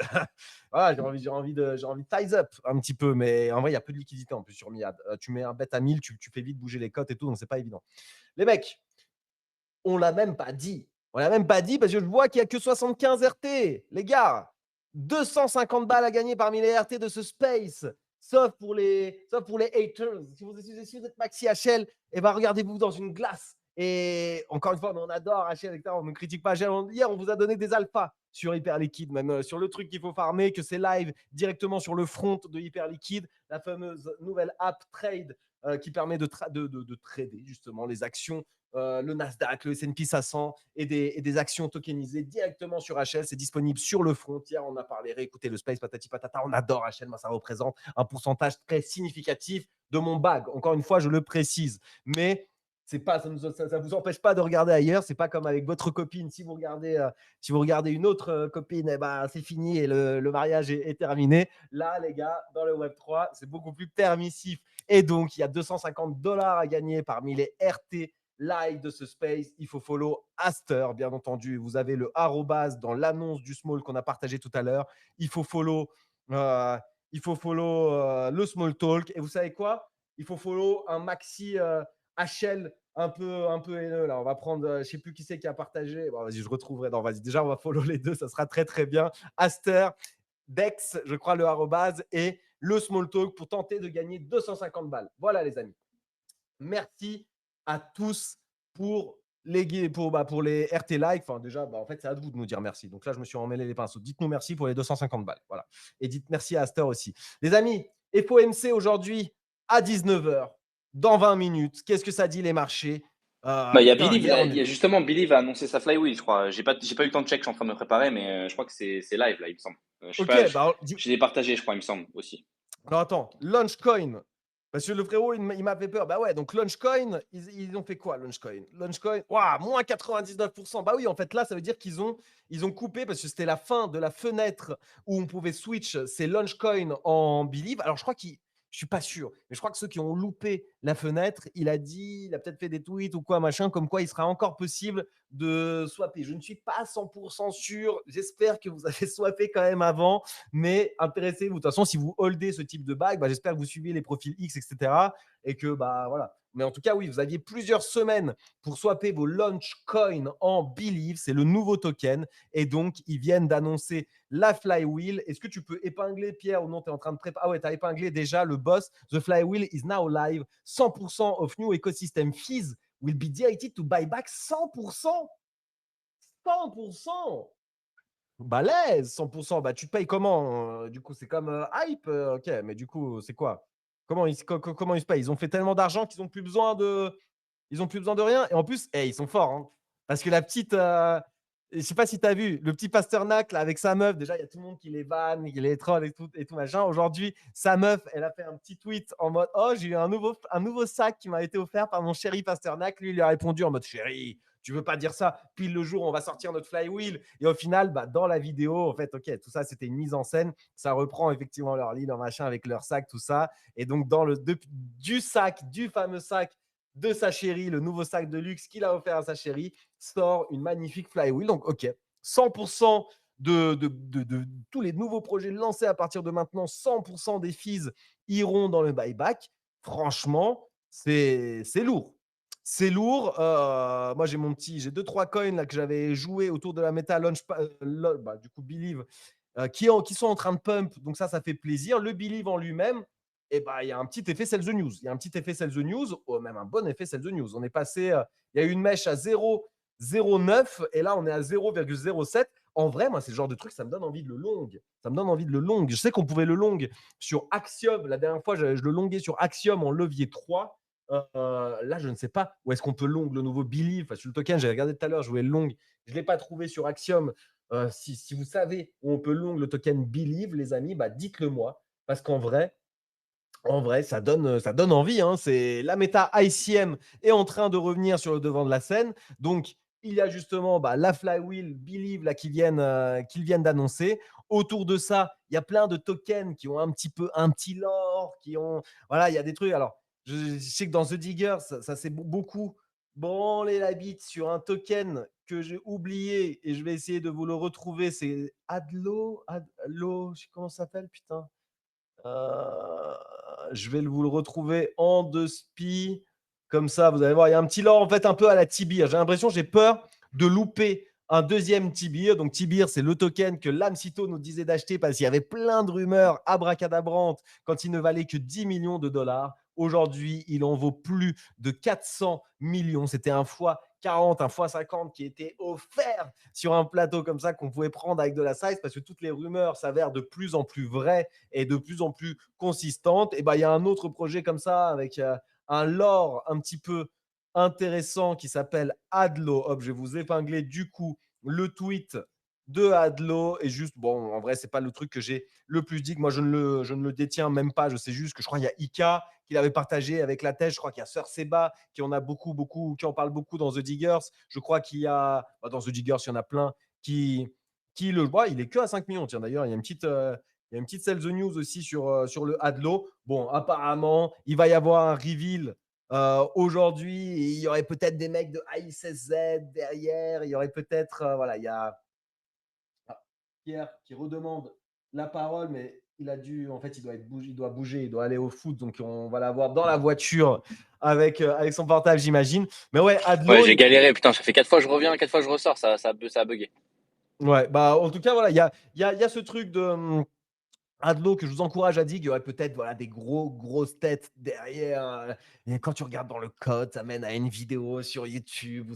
voilà, j'ai envie de ties up un petit peu, mais en vrai, il y a peu de liquidité en plus sur Miad. Tu mets un bet à 1000, tu fais vite bouger les cotes et tout, donc c'est pas évident. Les mecs, on l'a même pas dit. On l'a même pas dit parce que je vois qu'il n'y a que 75 RT. Les gars, 250 balles à gagner parmi les RT de ce space. Sauf pour les haters. Si vous êtes Maxi HL, et ben regardez-vous dans une glace. Et encore une fois, on adore HL, etc. On ne critique pas HL. Hier, on vous a donné des alphas sur Hyper Liquide, même sur le truc qu'il faut farmer, que c'est live directement sur le front de Hyper Liquide, la fameuse nouvelle app Trade qui permet de trader justement les actions, le Nasdaq, le S&P 500 et des actions tokenisées directement sur HL. C'est disponible sur le front. Hier, on a parlé, réécoutez le Space, patati patata. On adore HL. Moi, ça représente un pourcentage très significatif de mon bag. Encore une fois, je le précise. Mais ça ne vous empêche pas de regarder ailleurs. C'est pas comme avec votre copine. Si vous regardez une autre copine, eh ben, c'est fini et le mariage est terminé. Là, les gars, dans le Web3, c'est beaucoup plus permissif. Et donc, il y a 250 dollars à gagner parmi les RT live de ce space. Il faut follow Aster, bien entendu. Vous avez le arrobase dans l'annonce du small qu'on a partagé tout à l'heure. Il faut follow le small talk. Et vous savez quoi? Il faut follow un maxi HL un peu haineux. Là, on va prendre, je ne sais plus qui c'est qui a partagé. Bon, vas-y, je retrouverai. Non, vas-y, déjà, on va follow les deux. Ça sera très, très bien. Aster, Dex, je crois, le arrobase et le small talk pour tenter de gagner 250 balles. Voilà, les amis. Merci à tous pour les RT Live. Enfin, déjà, en fait, c'est à vous de nous dire merci. Donc là, je me suis emmêlé les pinceaux. Dites-nous merci pour les 250 balles. Voilà. Et dites merci à Aster aussi. Les amis, FOMC aujourd'hui à 19h, dans 20 minutes. Qu'est-ce que ça dit les marchés? Bah, il y a Putain, Believe, hier, il y a justement Believe a annoncé sa flywheel, je crois. J'ai pas eu le temps de check, je suis en train de me préparer, mais je crois que c'est live là, il me semble. Je sais pas, Ok, je l'ai partagé, je crois, il me semble aussi. alors attends, Launchcoin. Parce que le frérot, il m'a fait peur. Bah ouais, donc Launchcoin, ils ont fait quoi, Launchcoin? Launchcoin, waouh, moins 99%. Bah oui, en fait, là, ça veut dire qu'ils ont coupé parce que c'était la fin de la fenêtre où on pouvait switch ces Launchcoin en Believe. Alors, je suis pas sûr, mais je crois que ceux qui ont loupé la fenêtre, il a peut-être fait des tweets ou quoi, machin, comme quoi il sera encore possible de swapper. Je ne suis pas 100% sûr. J'espère que vous avez swappé quand même avant, mais intéressez-vous. De toute façon, si vous holdez ce type de bague, j'espère que vous suivez les profils X, etc. Et que, voilà. Mais en tout cas, oui, vous aviez plusieurs semaines pour swapper vos launch coins en Believe. C'est le nouveau token. Et donc, ils viennent d'annoncer la flywheel. Est-ce que tu peux épingler, Pierre, ou non? Tu es en train de préparer. Ah ouais, tu as épinglé déjà le boss. The flywheel is now live. 100% of new ecosystem fees will be directed to buyback. 100%. 100%. Balèze, 100%. Bah, tu payes comment? Du coup, c'est comme Hype. Ok, mais du coup, c'est quoi? Comment ils se payent? Ils ont fait tellement d'argent qu'ils n'ont plus besoin de rien. Et en plus, ils sont forts, hein. Parce que je sais pas si tu as vu le petit Pasternak là, avec sa meuf. Déjà, il y a tout le monde qui les vanne, qui les troll et tout machin. Aujourd'hui, sa meuf, elle a fait un petit tweet en mode oh, j'ai eu un nouveau sac qui m'a été offert par mon chéri Pasternak. Lui, il lui a répondu en mode chéri, tu veux pas dire ça. Pile le jour où on va sortir notre flywheel. Et au final, bah, dans la vidéo, en fait, ok, tout ça, c'était une mise en scène. Ça reprend effectivement leur lit, leur machin avec leur sac, tout ça. Et donc, du sac, du fameux sac de sa chérie, le nouveau sac de luxe qu'il a offert à sa chérie, sort une magnifique flywheel. Donc, ok, 100% de tous les nouveaux projets lancés à partir de maintenant, 100% des fees iront dans le buyback. Franchement, c'est lourd. C'est lourd. Moi, j'ai 2-3 coins là, que j'avais joué autour de la méta launch, bah, du coup, Believe, qui sont en train de pump. Donc, ça fait plaisir. Le Believe en lui-même, et bah, il y a un petit effet sell the news. Il y a un petit effet sell the news, même un bon effet sell the news. On est passé, il y a eu une mèche à 0,09 et là, on est à 0,07. En vrai, moi, c'est le genre de truc, ça me donne envie de le long. Ça me donne envie de le long. Je sais qu'on pouvait le long sur Axiom. La dernière fois, je le longuais sur Axiom en levier 3. Là, je ne sais pas où est-ce qu'on peut long le nouveau Believe. Enfin, sur le token, j'ai regardé tout à l'heure, je voulais le long. Je ne l'ai pas trouvé sur Axiom. Si vous savez où on peut long le token Believe, les amis, bah, dites-le moi. Parce qu'en vrai, ça donne envie. Hein. La méta ICM est en train de revenir sur le devant de la scène. Donc, il y a justement la Flywheel, Believe là, qu'ils viennent d'annoncer. Autour de ça, il y a plein de tokens qui ont un petit lore, voilà, il y a des trucs. Alors, je sais que dans The Digger, ça s'est beaucoup branlé la bite sur un token que j'ai oublié et je vais essayer de vous le retrouver. C'est Adlo, je sais comment ça s'appelle, putain. Je vais vous le retrouver en deux spi. Comme ça, vous allez voir, il y a un petit lore en fait un peu à la Tibir. J'ai peur de louper un deuxième Tibir. Donc Tibir, c'est le token que l'Amsito nous disait d'acheter parce qu'il y avait plein de rumeurs abracadabrantes quand il ne valait que 10 millions de dollars. Aujourd'hui, il en vaut plus de 400 millions. C'était un fois 40, un fois 50 qui était offert sur un plateau comme ça qu'on pouvait prendre avec de la size parce que toutes les rumeurs s'avèrent de plus en plus vraies et de plus en plus consistante. Et il y a un autre projet comme ça avec un lore un petit peu intéressant qui s'appelle Adlo. Hop, je vais vous épingler du coup le tweet de Adlo. Et juste, bon, en vrai, c'est pas le truc que j'ai le plus dit. Moi, je ne le détiens même pas. Je sais juste que je crois qu'il y a Ika qui l'avait partagé avec la tête. Je crois qu'il y a Sœur Seba qui en a qui en parle beaucoup dans The Diggers. Je crois qu'il y a, dans The Diggers, il y en a plein qui le voient. Il est que à 5 millions. Tiens, d'ailleurs, il y a une petite sell the news aussi sur le Adlo. Bon, apparemment, il va y avoir un reveal aujourd'hui. Il y aurait peut-être des mecs de AISZ derrière. Il y aurait peut-être, voilà, il y a Pierre qui redemande la parole, mais en fait, il doit bouger, il doit aller au foot. Donc, on va l'avoir dans la voiture avec son portable, j'imagine. Mais ouais, Adlo. Ouais, j'ai galéré, putain, ça fait 4 fois que je reviens, 4 fois que je ressors, ça a bugué. Ouais, en tout cas, voilà, il y a ce truc de Adlo que je vous encourage à dire qu'il y aurait peut-être des grosses têtes derrière. Et quand tu regardes dans le code, ça mène à une vidéo sur YouTube où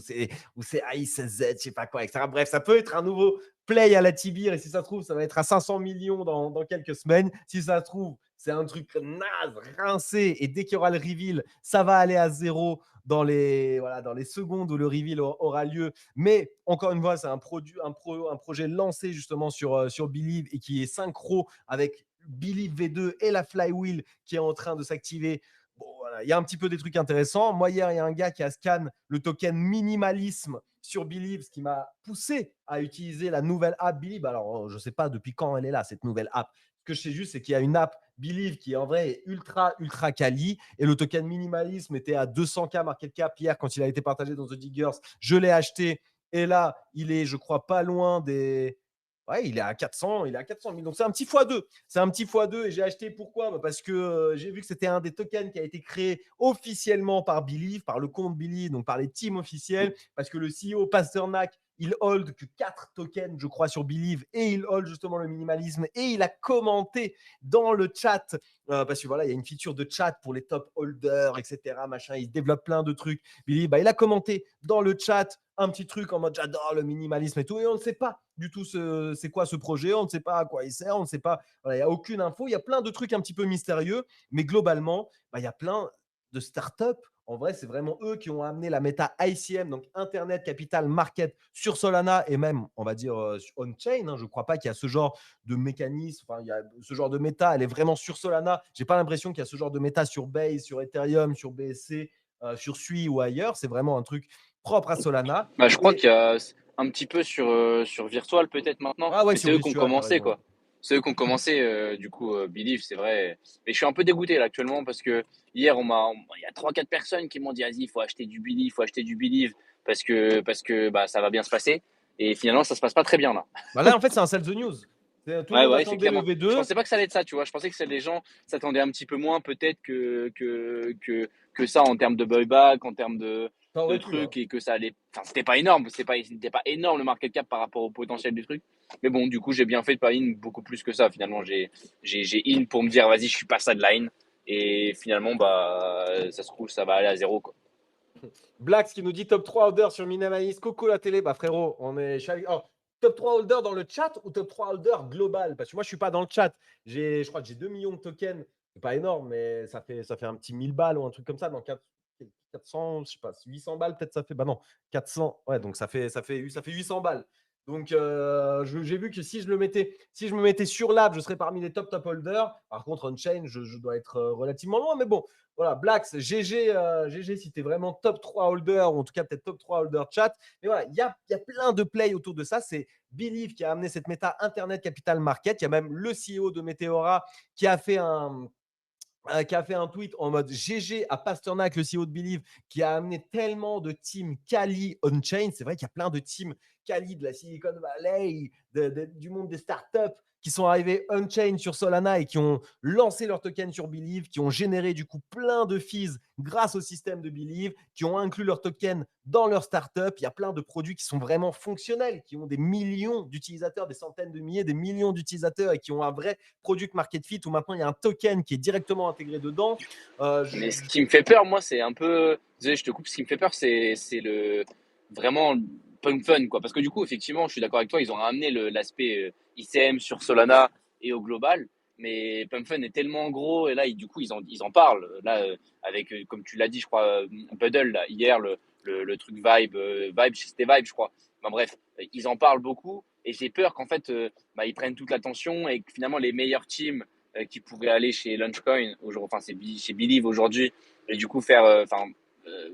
c'est AICZ, je sais pas quoi, etc. Bref, ça peut être un nouveau play à la Tibir et si ça se trouve, ça va être à 500 millions dans quelques semaines. Si ça se trouve, c'est un truc naze, rincé et dès qu'il y aura le reveal, ça va aller à zéro dans les secondes où le reveal aura lieu. Mais encore une fois, c'est un projet lancé justement sur Believe et qui est synchro avec Believe V2 et la Flywheel qui est en train de s'activer. Bon, voilà, il y a un petit peu des trucs intéressants. Moi, hier, il y a un gars qui a scan le token minimalisme sur Believe, ce qui m'a poussé à utiliser la nouvelle app Believe. Alors, je ne sais pas depuis quand elle est là, cette nouvelle app. Ce que je sais juste, c'est qu'il y a une app Believe qui, en vrai, est ultra quali. Et le token minimalisme était à 200K market cap hier quand il a été partagé dans The Diggers. Je l'ai acheté. Et là, il est, je crois, pas loin des. Ouais, il est à 400 000. Donc, c'est un petit x2. C'est un petit x2. Et j'ai acheté pourquoi ? Parce que j'ai vu que c'était un des tokens qui a été créé officiellement par Believe, par le compte Believe, donc par les teams officiels. Parce que le CEO Pasternak, il hold que 4 tokens, je crois, sur Believe. Et il hold justement le minimalisme. Et il a commenté dans le chat. Parce que voilà, il y a une feature de chat pour les top holders, etc. Machin. Il développe plein de trucs. Believe, il a commenté dans le chat un petit truc en mode j'adore le minimalisme et tout, et on ne sait pas du tout c'est quoi ce projet, on ne sait pas à quoi il sert, on ne sait pas, voilà, il n'y a aucune info, il y a plein de trucs un petit peu mystérieux, mais globalement, il y a plein de startups En vrai, c'est vraiment eux qui ont amené la méta ICM, donc Internet Capital Market, sur Solana et même, on va dire, on-chain. Je ne crois pas qu'il y a ce genre de mécanisme, enfin, il y a ce genre de méta, elle est vraiment sur Solana. Je n'ai pas l'impression qu'il y a ce genre de méta sur Base, sur Ethereum, sur BSC, sur Sui ou ailleurs. C'est vraiment un truc propre à Solana. Bah, je crois Et qu'il y a un petit peu sur Virtual peut-être maintenant, ah ouais, mais c'est sur eux qui ont Virtual, tu as commencé, raison. quoi. C'est eux qui ont commencé, du coup, Believe, c'est vrai. Mais je suis un peu dégoûté là actuellement parce que hier, il y a trois quatre personnes qui m'ont dit, vas-y, il faut acheter du Believe, faut acheter du Believe parce que bah, ça va bien se passer. Et finalement, ça se passe pas très bien là. Bah là, en fait, c'est un sell the news. Tout le Ouais, monde ouais, c'est attendait le clairement. Je V2. pensais pas que ça allait être ça, tu vois. Je pensais que les gens s'attendaient un petit peu moins, peut-être que ça en termes de buyback, en termes Ça de aurait pu, hein. trucs, et que ça allait. Enfin, c'était pas énorme, c'était pas énorme le market cap par rapport au potentiel du truc. Mais bon, du coup, j'ai bien fait de pas in beaucoup plus que ça. Finalement, j'ai in pour me dire, vas-y, je suis pas ça de la in. Et finalement, bah, ça se trouve, ça va aller à zéro, quoi. Blacks qui nous dit top 3 holder sur Minamalis, Coco la télé. Bah frérot, alors, top 3 holder dans le chat ou top 3 holder global? Parce que moi, je suis pas dans le chat. Je crois que j'ai 2 millions de tokens. C'est pas énorme, mais ça fait un petit 1000 balles ou un truc comme ça. Dans 400, je sais pas, 800 balles, peut-être ça fait. Bah non, 400. Ouais, donc ça fait 800 balles. Donc, j'ai vu que si je me mettais sur l'app, je serais parmi les top holders. Par contre, on-chain, je dois être relativement loin. Mais bon, voilà, Blacks, GG si tu es vraiment top 3 holder, ou en tout cas peut-être top 3 holder chat. Mais voilà, il y a plein de plays autour de ça. C'est Believe qui a amené cette méta Internet Capital Market. Il y a même le CEO de Meteora qui a fait un tweet en mode GG à Pasternak, le CEO de Believe, qui a amené tellement de teams Kali on-chain. C'est vrai qu'il y a plein de teams Kali de la Silicon Valley, du monde des startups qui sont arrivés on-chain sur Solana et qui ont lancé leur token sur Believe, qui ont généré du coup plein de fees grâce au système de Believe, qui ont inclus leur token dans leur startup. Il y a plein de produits qui sont vraiment fonctionnels, qui ont des millions d'utilisateurs, des centaines de milliers, des millions d'utilisateurs et qui ont un vrai product market fit où maintenant il y a un token qui est directement intégré dedans. Mais ce qui me fait peur, moi, c'est un peu. Désolé, je te coupe. Ce qui me fait peur, c'est le vraiment punk fun, quoi. Parce que du coup, effectivement, je suis d'accord avec toi. Ils ont ramené l'aspect ICM sur Solana et au global. Mais Pump Fun est tellement gros et là, du coup, ils en parlent. Là, avec, comme tu l'as dit, je crois, Puddle, là, hier, le truc Vibe, c'était Vibe, je crois. Enfin, bref, ils en parlent beaucoup et j'ai peur qu'en fait, bah, ils prennent toute l'attention et que finalement, les meilleurs teams qui pourraient aller chez Launchcoin, enfin c'est chez Believe aujourd'hui, et du coup faire,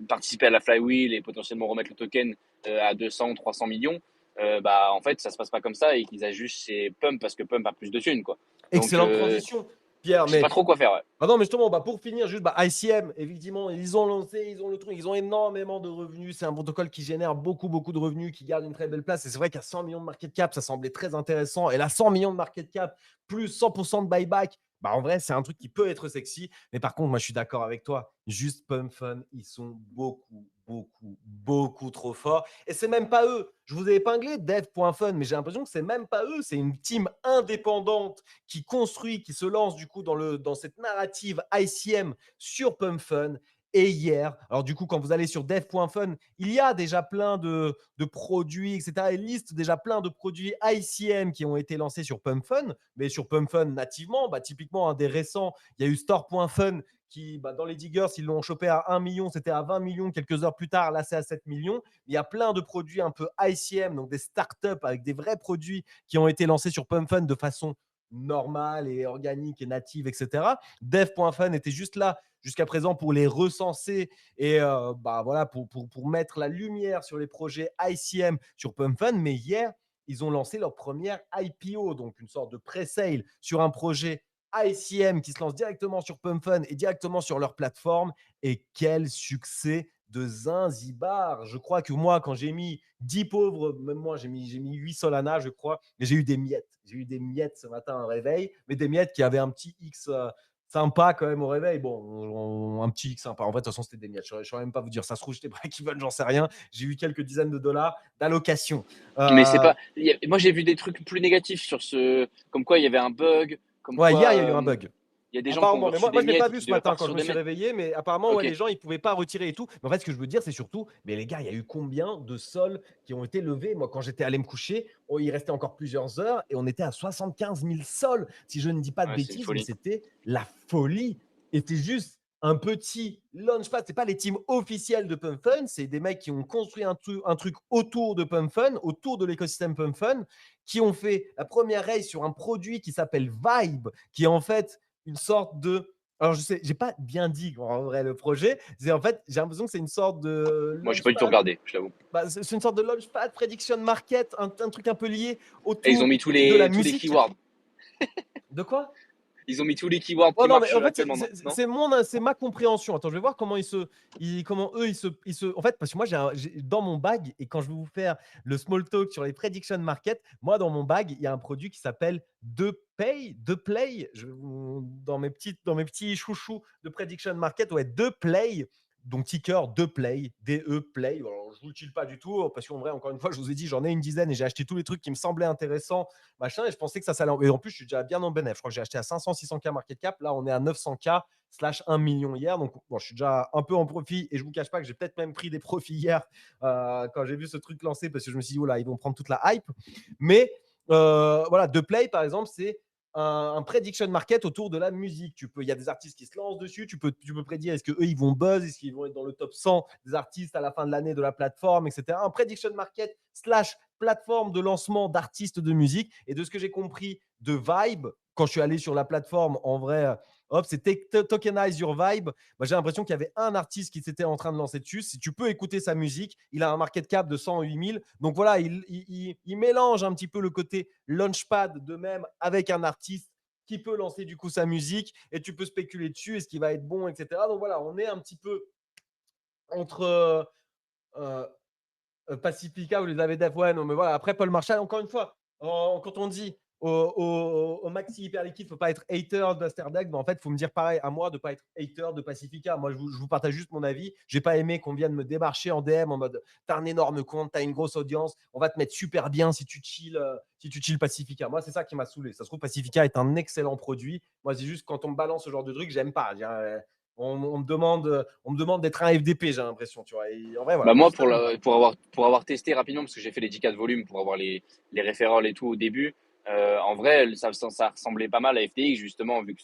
participer à la flywheel et potentiellement remettre le token à 200, 300 millions, bah en fait ça se passe pas comme ça et qu'ils ajustent chez Pump parce que Pump a plus de thunes, quoi. Donc Excellente transition, Pierre. je sais pas Mais trop quoi faire. Ouais. ah non, mais justement, pour finir, juste ICM, effectivement, ils ont lancé, ils ont le truc, ils ont énormément de revenus. C'est un protocole qui génère beaucoup, beaucoup de revenus, qui garde une très belle place. Et c'est vrai qu'à 100 millions de market cap, ça semblait très intéressant. Et là, 100 millions de market cap, plus 100% de buyback, bah en vrai, c'est un truc qui peut être sexy. Mais par contre, moi, je suis d'accord avec toi. Juste Pump Fun, ils sont beaucoup, beaucoup, beaucoup trop forts. Et c'est même pas eux. Je vous ai épinglé dev.fun, mais j'ai l'impression que c'est même pas eux. C'est une team indépendante qui construit, qui se lance du coup dans cette narrative ICM sur Pump Fun. Et hier, alors du coup, quand vous allez sur dev.fun, il y a déjà plein de produits, etc. Il liste déjà plein de produits ICM qui ont été lancés sur Pump Fun, mais sur Pump Fun nativement. Typiquement, un des récents, il y a eu Store.fun qui, dans les Diggers, ils l'ont chopé à 1 million, c'était à 20 millions quelques heures plus tard, là c'est à 7 millions. Il y a plein de produits un peu ICM, donc des startups avec des vrais produits qui ont été lancés sur Pump Fun de façon normale et organique et native, etc. Dev.fun était juste là jusqu'à présent pour les recenser et voilà, pour mettre la lumière sur les projets ICM sur Pump Fun. Mais hier, ils ont lancé leur première IPO, donc une sorte de pré-sale sur un projet ICM qui se lance directement sur Pump Fun et directement sur leur plateforme. Et quel succès de Zinzibar. Je crois que moi, quand j'ai mis 10 pauvres, même moi, j'ai mis 8 Solana, je crois, mais j'ai eu des miettes. J'ai eu des miettes ce matin au réveil, mais des miettes qui avaient un petit X sympa quand même au réveil. Bon, un petit X sympa. En vrai, de toute façon, c'était des miettes. Je ne saurais même pas vous dire. Ça se trouve, j'étais break-even, j'en sais rien. J'ai eu quelques dizaines de dollars d'allocation. Mais c'est pas. Moi j'ai vu des trucs plus négatifs sur ce, comme quoi il y avait un bug, comme Ouais, hier, quoi il y a eu un bug. il y a des gens qui ont Apparemment, mais reçu moi, des je ne l'ai pas miettes et vu qui ce devaient matin quand je partir me des suis miettes. réveillé, mais apparemment, ouais, Ok. les gens, ils ne pouvaient pas retirer et tout. Mais en fait, ce que je veux dire, c'est surtout, mais les gars, il y a eu combien de sols qui ont été levés? Moi, quand j'étais allé me coucher, il restait encore plusieurs heures et on était à 75 000 sols, si je ne dis pas de Ouais, c'est une bêtises, mais folie. c'était la folie. Et c'était juste un petit launchpad. C'est pas les teams officiels de Pump Fun, c'est des mecs qui ont construit un truc autour de Pump Fun, autour de l'écosystème Pump Fun, qui ont fait la première race sur un produit qui s'appelle Vibe, qui est en fait une sorte de. Alors, je sais, j'ai pas bien dit en vrai le projet. C'est en fait, j'ai l'impression que c'est une sorte de Moi, j'ai pas du tout launchpad. regardé, je t'avoue. Bah, c'est une sorte de launchpad, prediction market, un truc un peu lié Et ils ont autour mis tous de la les musique. keywords. De quoi? Ils ont mis tous les keywords Oh qui non, mais marchent en fait, actuellement, non? c'est ma compréhension. Attends, je vais voir comment comment eux, en fait, parce que moi, dans mon bag, et quand je vais vous faire le small talk sur les prediction market, moi, dans mon bag, il y a un produit qui s'appelle De Play. Dans mes petits chouchous de prediction market, ouais, De Play. Donc, ticker De Play, DE Play. Alors, je ne vous le chill pas du tout, parce qu'en vrai, encore une fois, je vous ai dit, j'en ai une dizaine et j'ai acheté tous les trucs qui me semblaient intéressants, machin, et je pensais que ça allait. Et en plus, je suis déjà bien en bénéf. Je crois que j'ai acheté à 500-600K market cap. Là, on est à 900K / 1 million hier. Donc, bon, je suis déjà un peu en profit, et je ne vous cache pas que j'ai peut-être même pris des profits hier quand j'ai vu ce truc lancé, parce que je me suis dit, oh là, ils vont prendre toute la hype. Mais voilà, De Play, par exemple, c'est un prediction market autour de la musique. Il y a des artistes qui se lancent dessus. Tu peux prédire est-ce qu'eux, ils vont buzz, est-ce qu'ils vont être dans le top 100 des artistes à la fin de l'année de la plateforme, etc. Un prediction market / plateforme de lancement d'artistes de musique. Et de ce que j'ai compris de Vibe, quand je suis allé sur la plateforme, en vrai, hop, c'est Tokenize Your Vibe. Bah, j'ai l'impression qu'il y avait un artiste qui s'était en train de lancer dessus. Si tu peux écouter sa musique, il a un market cap de 108 000. Donc voilà, il mélange un petit peu le côté launchpad de même avec un artiste qui peut lancer du coup sa musique, et tu peux spéculer dessus, est-ce qu'il va être bon, etc. Donc voilà, on est un petit peu entre euh, Pacifica ou les Avedef. Ouais, non, mais voilà. Après, Paul Marshall, encore une fois, quand on dit au maxi hyper liquide, il ne faut pas être hater d'Asterdex, mais en fait, il faut me dire pareil à moi de ne pas être hater de Pacifica. Moi, je vous partage juste mon avis. Je n'ai pas aimé qu'on vienne me démarcher en DM en mode t'as un énorme compte, t'as une grosse audience, on va te mettre super bien si tu chill Pacifica. Moi, c'est ça qui m'a saoulé. Ça se trouve, Pacifica est un excellent produit. Moi, c'est juste quand on me balance ce genre de truc, j'aime pas. On me demande d'être un FDP, j'ai l'impression, tu vois. Et en vrai, Bah voilà, moi, juste ça, j'aime pas. pour avoir testé rapidement, parce que j'ai fait les 10K de volume pour avoir les référents et tout au début, en vrai, ça ressemblait pas mal à FTX, justement, vu que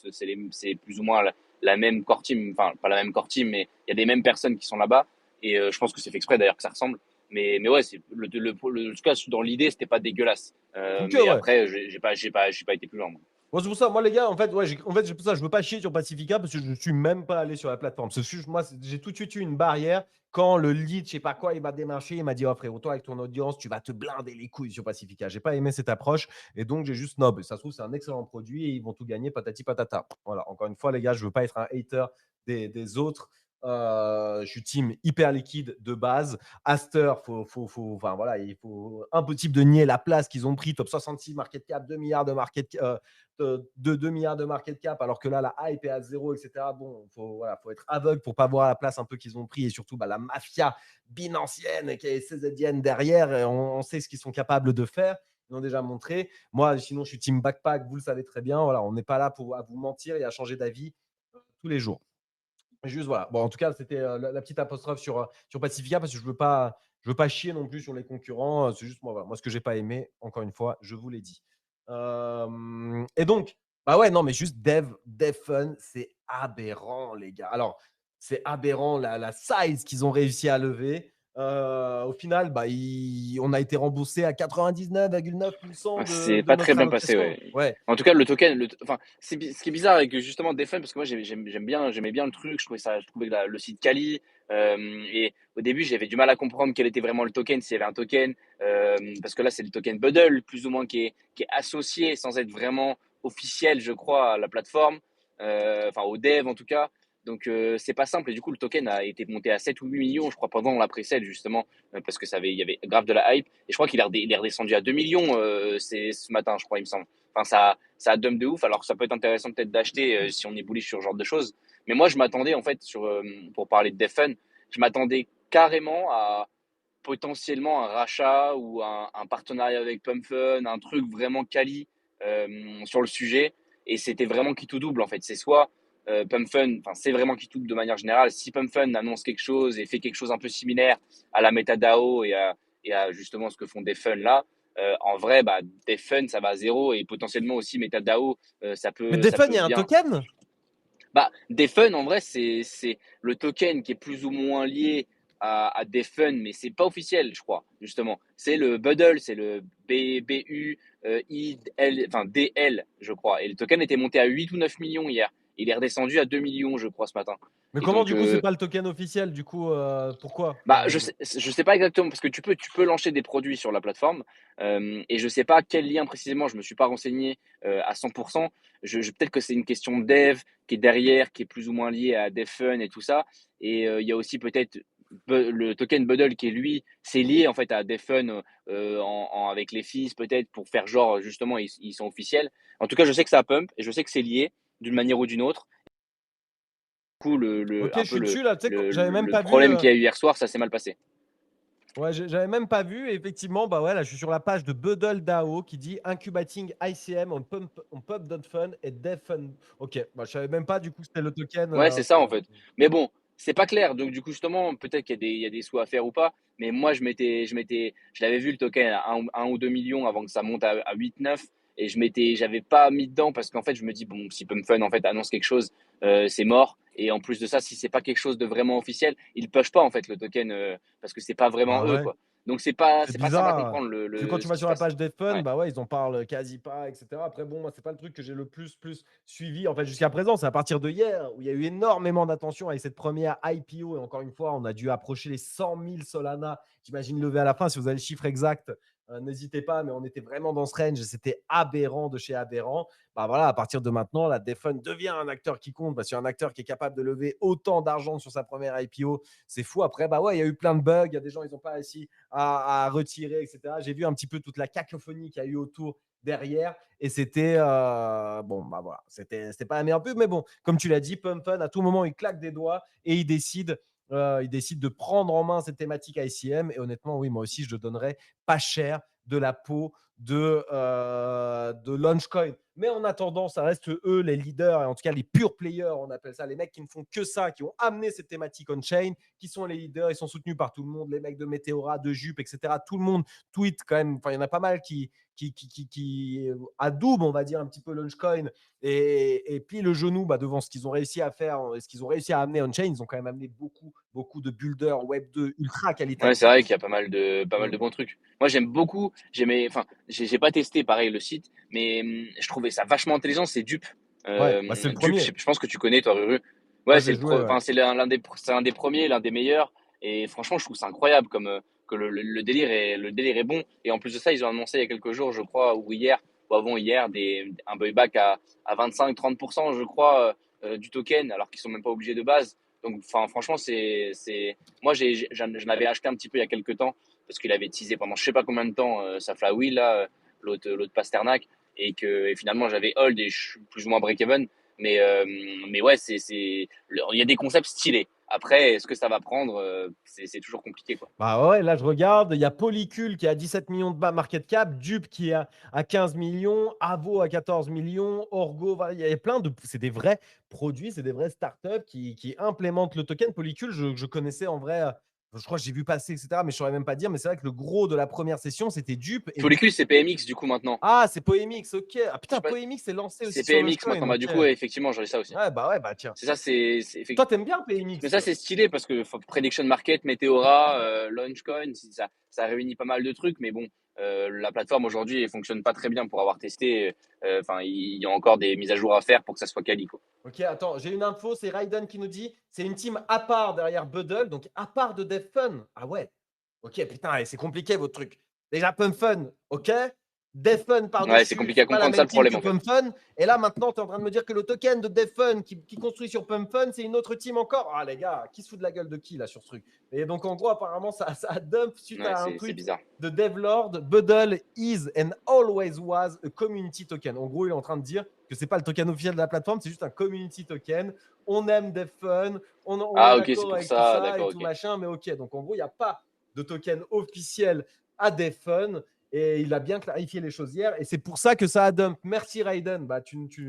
c'est plus ou moins la même core team, enfin, pas la même core team, mais il y a des mêmes personnes qui sont là-bas. Et je pense que c'est fait exprès d'ailleurs que ça ressemble. Mais ouais, en tout cas, dans l'idée, c'était pas dégueulasse. Ok, Mais ouais. après, j'ai pas été plus loin, moi. Bon, c'est pour ça, moi, les gars, en fait, ouais, c'est pour ça, je veux pas chier sur Pacifica parce que je ne suis même pas allé sur la plateforme. Moi, j'ai tout de suite eu une barrière quand le lead, je sais pas quoi, il m'a démarché, il m'a dit, oh frérot, toi, avec ton audience, tu vas te blinder les couilles sur Pacifica. J'ai pas aimé cette approche, et donc j'ai juste snob. Ça se trouve, c'est un excellent produit et ils vont tout gagner, patati patata. Voilà, encore une fois, les gars, je veux pas être un hater des autres. Je suis team hyper liquide de base. Aster, enfin, voilà, il faut impossible de nier la place qu'ils ont pris, top 66 market cap, 2 milliards de market cap. De 2 milliards de market cap, alors que là, la hype est à zéro, etc. Bon, faut être aveugle pour pas voir la place un peu qu'ils ont pris, et surtout la mafia binancienne qui est CZN derrière. On sait ce qu'ils sont capables de faire. Ils l'ont déjà montré. Moi, sinon, je suis team backpack, vous le savez très bien. Voilà, on n'est pas là à vous mentir et à changer d'avis tous les jours. Juste voilà. Bon, en tout cas, c'était la petite apostrophe sur Pacifica, parce que je veux pas chier non plus sur les concurrents. C'est juste moi, voilà. Moi, ce que j'ai pas aimé, encore une fois, je vous l'ai dit. Et donc, bah ouais, non, mais juste Dev Fun, c'est aberrant, les gars. Alors, c'est aberrant la size qu'ils ont réussi à lever. Au final, bah, on a été remboursé à 99,9% C'est de pas très notre bien passé, allocation. ouais. Ouais. En tout cas, le token, enfin, ce qui est bizarre avec justement Defun, parce que moi j'aimais bien le truc, je trouvais que le site quali, et au début j'avais du mal à comprendre quel était vraiment le token, s'il y avait un token, parce que là c'est le token Buddle, plus ou moins qui est associé sans être vraiment officiel, je crois, à la plateforme, enfin au dev en tout cas. Donc c'est pas simple, et du coup le token a été monté à 7 ou 8 millions, je crois, pendant la pré-sale justement, parce que il y avait grave de la hype. Et je crois il est redescendu à 2 millions c'est ce matin, je crois, il me semble. Enfin, ça a dump de ouf. Alors, ça peut être intéressant peut-être d'acheter si on est bullish sur ce genre de choses. Mais moi, je m'attendais, en fait, pour parler de Defun, je m'attendais carrément à potentiellement un rachat ou un partenariat avec PumpFun, un truc vraiment quali sur le sujet. Et c'était vraiment qui tout double, en fait. C'est soit PumpFun, enfin, c'est vraiment qui tout double de manière générale. Si PumpFun annonce quelque chose et fait quelque chose un peu similaire à la MetaDAO et à justement ce que font Defun là, en vrai, bah, Defun, ça va à zéro, et potentiellement aussi MetaDAO, Mais Dev ça Fun, il peut y a un bien. token? Bah, Defun, en vrai, c'est le token qui est plus ou moins lié à Defun, mais c'est pas officiel, je crois, justement. C'est le Buddle, c'est le BUI, enfin DL, je crois. Et le token était monté à 8 ou 9 millions hier. Il est redescendu à 2 millions, je crois, ce matin. Mais Et comment, donc, du coup, c'est pas le token officiel? Du coup, pourquoi? bah, je sais pas exactement parce que tu peux lancer des produits sur la plateforme et je sais pas quel lien précisément. Je me suis pas renseigné à 100%. Peut-être que c'est une question de dev qui est derrière, qui est plus ou moins liée à DevFun et tout ça. Et il y a aussi peut-être le token Buddle qui est lui, c'est lié en fait à DevFun avec les fees peut-être pour faire genre justement ils sont officiels. En tout cas, je sais que ça pump et je sais que c'est lié d'une manière ou d'une autre. Du coup, Ok, je un peu suis dessus là. Tu sais, j'avais même le pas vu. problème qu'il y a eu hier soir, ça s'est mal passé. Ouais, j'avais même pas vu. Et effectivement, bah ouais, là, je suis sur la page de Buddle DAO qui dit Incubating ICM on Pump.fun et DevFun. Ok, bah, je savais même pas, du coup, c'était le token. Ouais, c'est Ok, ça en ouais. fait. Mais bon, c'est pas clair. Donc du coup, justement, peut-être il y a des sous à faire ou pas. Mais moi, je l'avais vu le token à 1 ou 2 millions avant que ça monte à 8, 9. Et j'avais pas mis dedans parce qu'en fait, je me dis, bon, si PumpFun en fait annonce quelque chose, c'est mort. Et en plus de ça, si c'est pas quelque chose de vraiment officiel, ils push pas en fait le token parce que c'est pas vraiment Bah eux, ouais. quoi. Donc C'est c'est pas simple à bizarre. comprendre Puis quand tu ce vas qui se sur la passe. page des fun, Ouais. bah ouais, ils en parlent quasi pas, etc. Après, bon, moi, c'est pas le truc que j'ai le plus suivi. En fait, jusqu'à présent, c'est à partir de hier où il y a eu énormément d'attention avec cette première IPO. Et encore une fois, on a dû approcher les 100 000 Solana. J'imagine lever à la fin. Si vous avez le chiffre exact, n'hésitez pas. Mais on était vraiment dans ce range. C'était aberrant de chez aberrant. Bah voilà, à partir de maintenant, la DeFund devient un acteur qui compte parce qu'un acteur qui est capable de lever autant d'argent sur sa première IPO, c'est fou. Après, bah ouais, il y a eu plein de bugs. Il y a des gens, ils n'ont pas réussi à retirer, etc. J'ai vu un petit peu toute la cacophonie qu'il y a eu autour derrière et c'était bon bah voilà, c'était pas la meilleure pub, mais bon, comme tu l'as dit, Pump Fun à tout moment il claque des doigts et il décide de prendre en main cette thématique ICM. Et honnêtement, oui, moi aussi je donnerais pas cher de la peau de Launchcoin. Mais en attendant, ça reste eux les leaders, et en tout cas les pure players, on appelle ça, les mecs qui ne font que ça, qui ont amené cette thématique on-chain, qui sont les leaders. Ils sont soutenus par tout le monde, les mecs de Meteora, de Jup, etc. Tout le monde tweet quand même. Enfin, il y en a pas mal qui adoubent, on va dire, un petit peu Launchcoin et puis le genou devant ce qu'ils ont réussi à faire, ce qu'ils ont réussi à amener on-chain. Ils ont quand même amené beaucoup de builders Web 2 ultra Ouais, c'est qualitatifs. vrai qu'il y a pas mal Mm. de bons trucs. Moi, j'aime beaucoup. Enfin, j'ai pas testé pareil le site, mais je trouvais ça vachement intelligent. C'est Dupe. Ouais, bah c'est le Dupe, premier. je pense que tu connais, toi, Ruru. Ouais, Ouais, j'ai joué, ouais. enfin, c'est l'un des premiers, l'un des meilleurs. Et franchement, je trouve ça incroyable comme que le délire est bon. Et en plus de ça, ils ont annoncé il y a quelques jours, je crois, ou hier, ou avant hier, un buyback à 25-30%, je crois, du token, alors qu'ils sont même pas obligés de base. Donc, enfin, franchement, moi, j'en avais acheté un petit peu il y a quelques temps parce qu'il avait teasé pendant je sais pas combien de temps sa Flywheel, là, l'autre Pasternak, et finalement j'avais hold et je suis plus ou moins break-even. Mais ouais, il y a des concepts stylés. Après, est-ce que ça va prendre c'est toujours compliqué, quoi. Bah ouais, là je regarde, il y a Polycule qui a 17 millions de market cap, Dupe qui est à 15 millions, Avo à 14 millions, Orgo, voilà, il y a plein de. C'est des vrais produits, c'est des vraies startups qui implémentent le token. Polycule, je connaissais en vrai, je crois que j'ai vu passer, etc. Mais je ne saurais même pas dire. Mais c'est vrai que le gros de la première session, c'était Dupe. Et Follicule, c'est PMX du coup maintenant. ah, c'est Poemix, ok. Ah Je sais putain, pas, Poemix est lancé c'est aussi sur PMX Launchcoin, maintenant. Bah, ok. du coup, ouais, effectivement, j'aurais ça aussi. Ouais, bah tiens. C'est ça, Toi, t'aimes bien mais PMX, ça, toi. c'est stylé parce que Prediction Market, Meteora, Launchcoin, ça réunit pas mal de trucs. Mais bon, la plateforme aujourd'hui, elle fonctionne pas très bien pour avoir testé. Enfin, il y a encore des mises à jour à faire pour que ça soit quali, quoi. Ok, attends, j'ai une info, c'est Raiden qui nous dit c'est une team à part derrière Buddle, donc à part de DevFun. Ah ouais, ok, putain, c'est compliqué votre truc. Déjà PumpFun, ok. DevFun Ouais, c'est par-dessus, compliqué c'est à pas la comprendre ça même le team problème que en fait. PumpFun. Et là maintenant, tu es en train de me dire que le token de DevFun qui construit sur PumpFun, c'est une autre team encore. Ah les gars, qui se fout de la gueule de qui là sur ce truc? Et donc en gros, apparemment, ça dump suite Ouais, à un c'est tweet bizarre. de Devlord. Buddle is and always was a community token. En gros, il est en train de dire que c'est pas le token officiel de la plateforme, c'est juste un community token. On aime des fun, on est Ah, ok, c'est d'accord pour avec tout ça. ça et D'accord, tout ok. machin, mais ok. Donc en gros, il n'y a pas de token officiel à des fun et il a bien clarifié les choses hier et c'est pour ça que ça a dump. Merci Raiden. Bah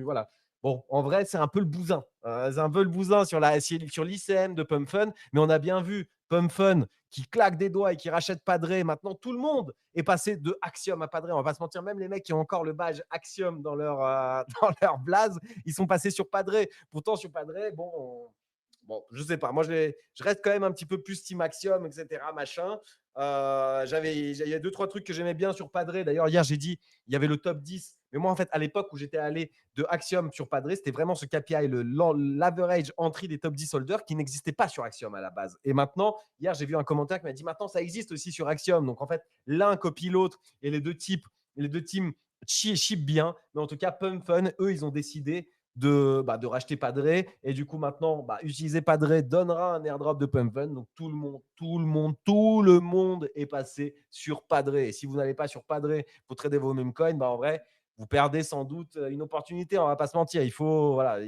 voilà. Bon, en vrai, c'est un peu le bousin. C'est un peu le bousin sur l'ICM de Pump Fun, mais on a bien vu Pump Fun qui claquent des doigts et qui rachètent Padre. Maintenant, tout le monde est passé de Axiom à Padre. On va pas se mentir, même les mecs qui ont encore le badge Axiom dans leur, dans leur blaze, ils sont passés sur Padre. Pourtant, sur Padre, bon, je sais pas. Moi, je reste quand même un petit peu plus Team Axiom, etc. Machin. Il y a 2-3 trucs que j'aimais bien sur Padre. D'ailleurs, hier, j'ai dit, il y avait le top 10. Mais moi, en fait, à l'époque où j'étais allé de Axiom sur Padre, c'était vraiment ce KPI, l'average entry des top 10 holders qui n'existait pas sur Axiom à la base. Et maintenant, hier, j'ai vu un commentaire qui m'a dit maintenant, ça existe aussi sur Axiom. Donc, en fait, l'un copie l'autre et les deux teams chip bien. Mais en tout cas, Pump Fun, eux, ils ont décidé de racheter Padre. Et du coup, maintenant, utiliser Padre donnera un airdrop de Pump Fun. Donc, tout le monde est passé sur Padre. Et si vous n'allez pas sur Padre pour trader vos mêmes coins, en vrai, vous perdez sans doute une opportunité. On ne va pas se mentir. Il faut, voilà.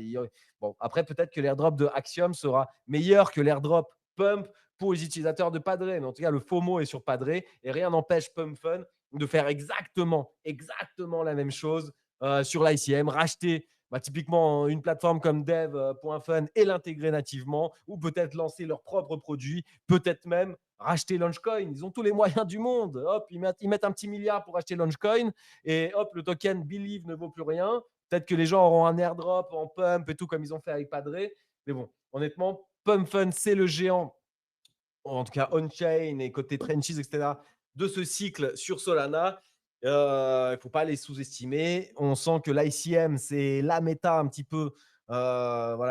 Bon, après, peut-être que l'airdrop de Axiom sera meilleur que l'airdrop Pump pour les utilisateurs de Padre. Mais en tout cas, le FOMO est sur Padre et rien n'empêche Pump Fun de faire exactement la même chose sur l'ICM, racheter typiquement une plateforme comme dev.fun et l'intégrer nativement, ou peut-être lancer leur propre produit, peut-être même racheter Launchcoin. Ils ont tous les moyens du monde. Hop, ils mettent un petit milliard pour acheter Launchcoin et hop, le token Believe ne vaut plus rien. Peut-être que les gens auront un airdrop en pump et tout comme ils ont fait avec Padre. Mais bon, honnêtement, Pump Fun, c'est le géant, en tout cas on-chain et côté trenches, etc., de ce cycle sur Solana. Il ne faut pas les sous-estimer. On sent que l'ICM, c'est la méta un petit peu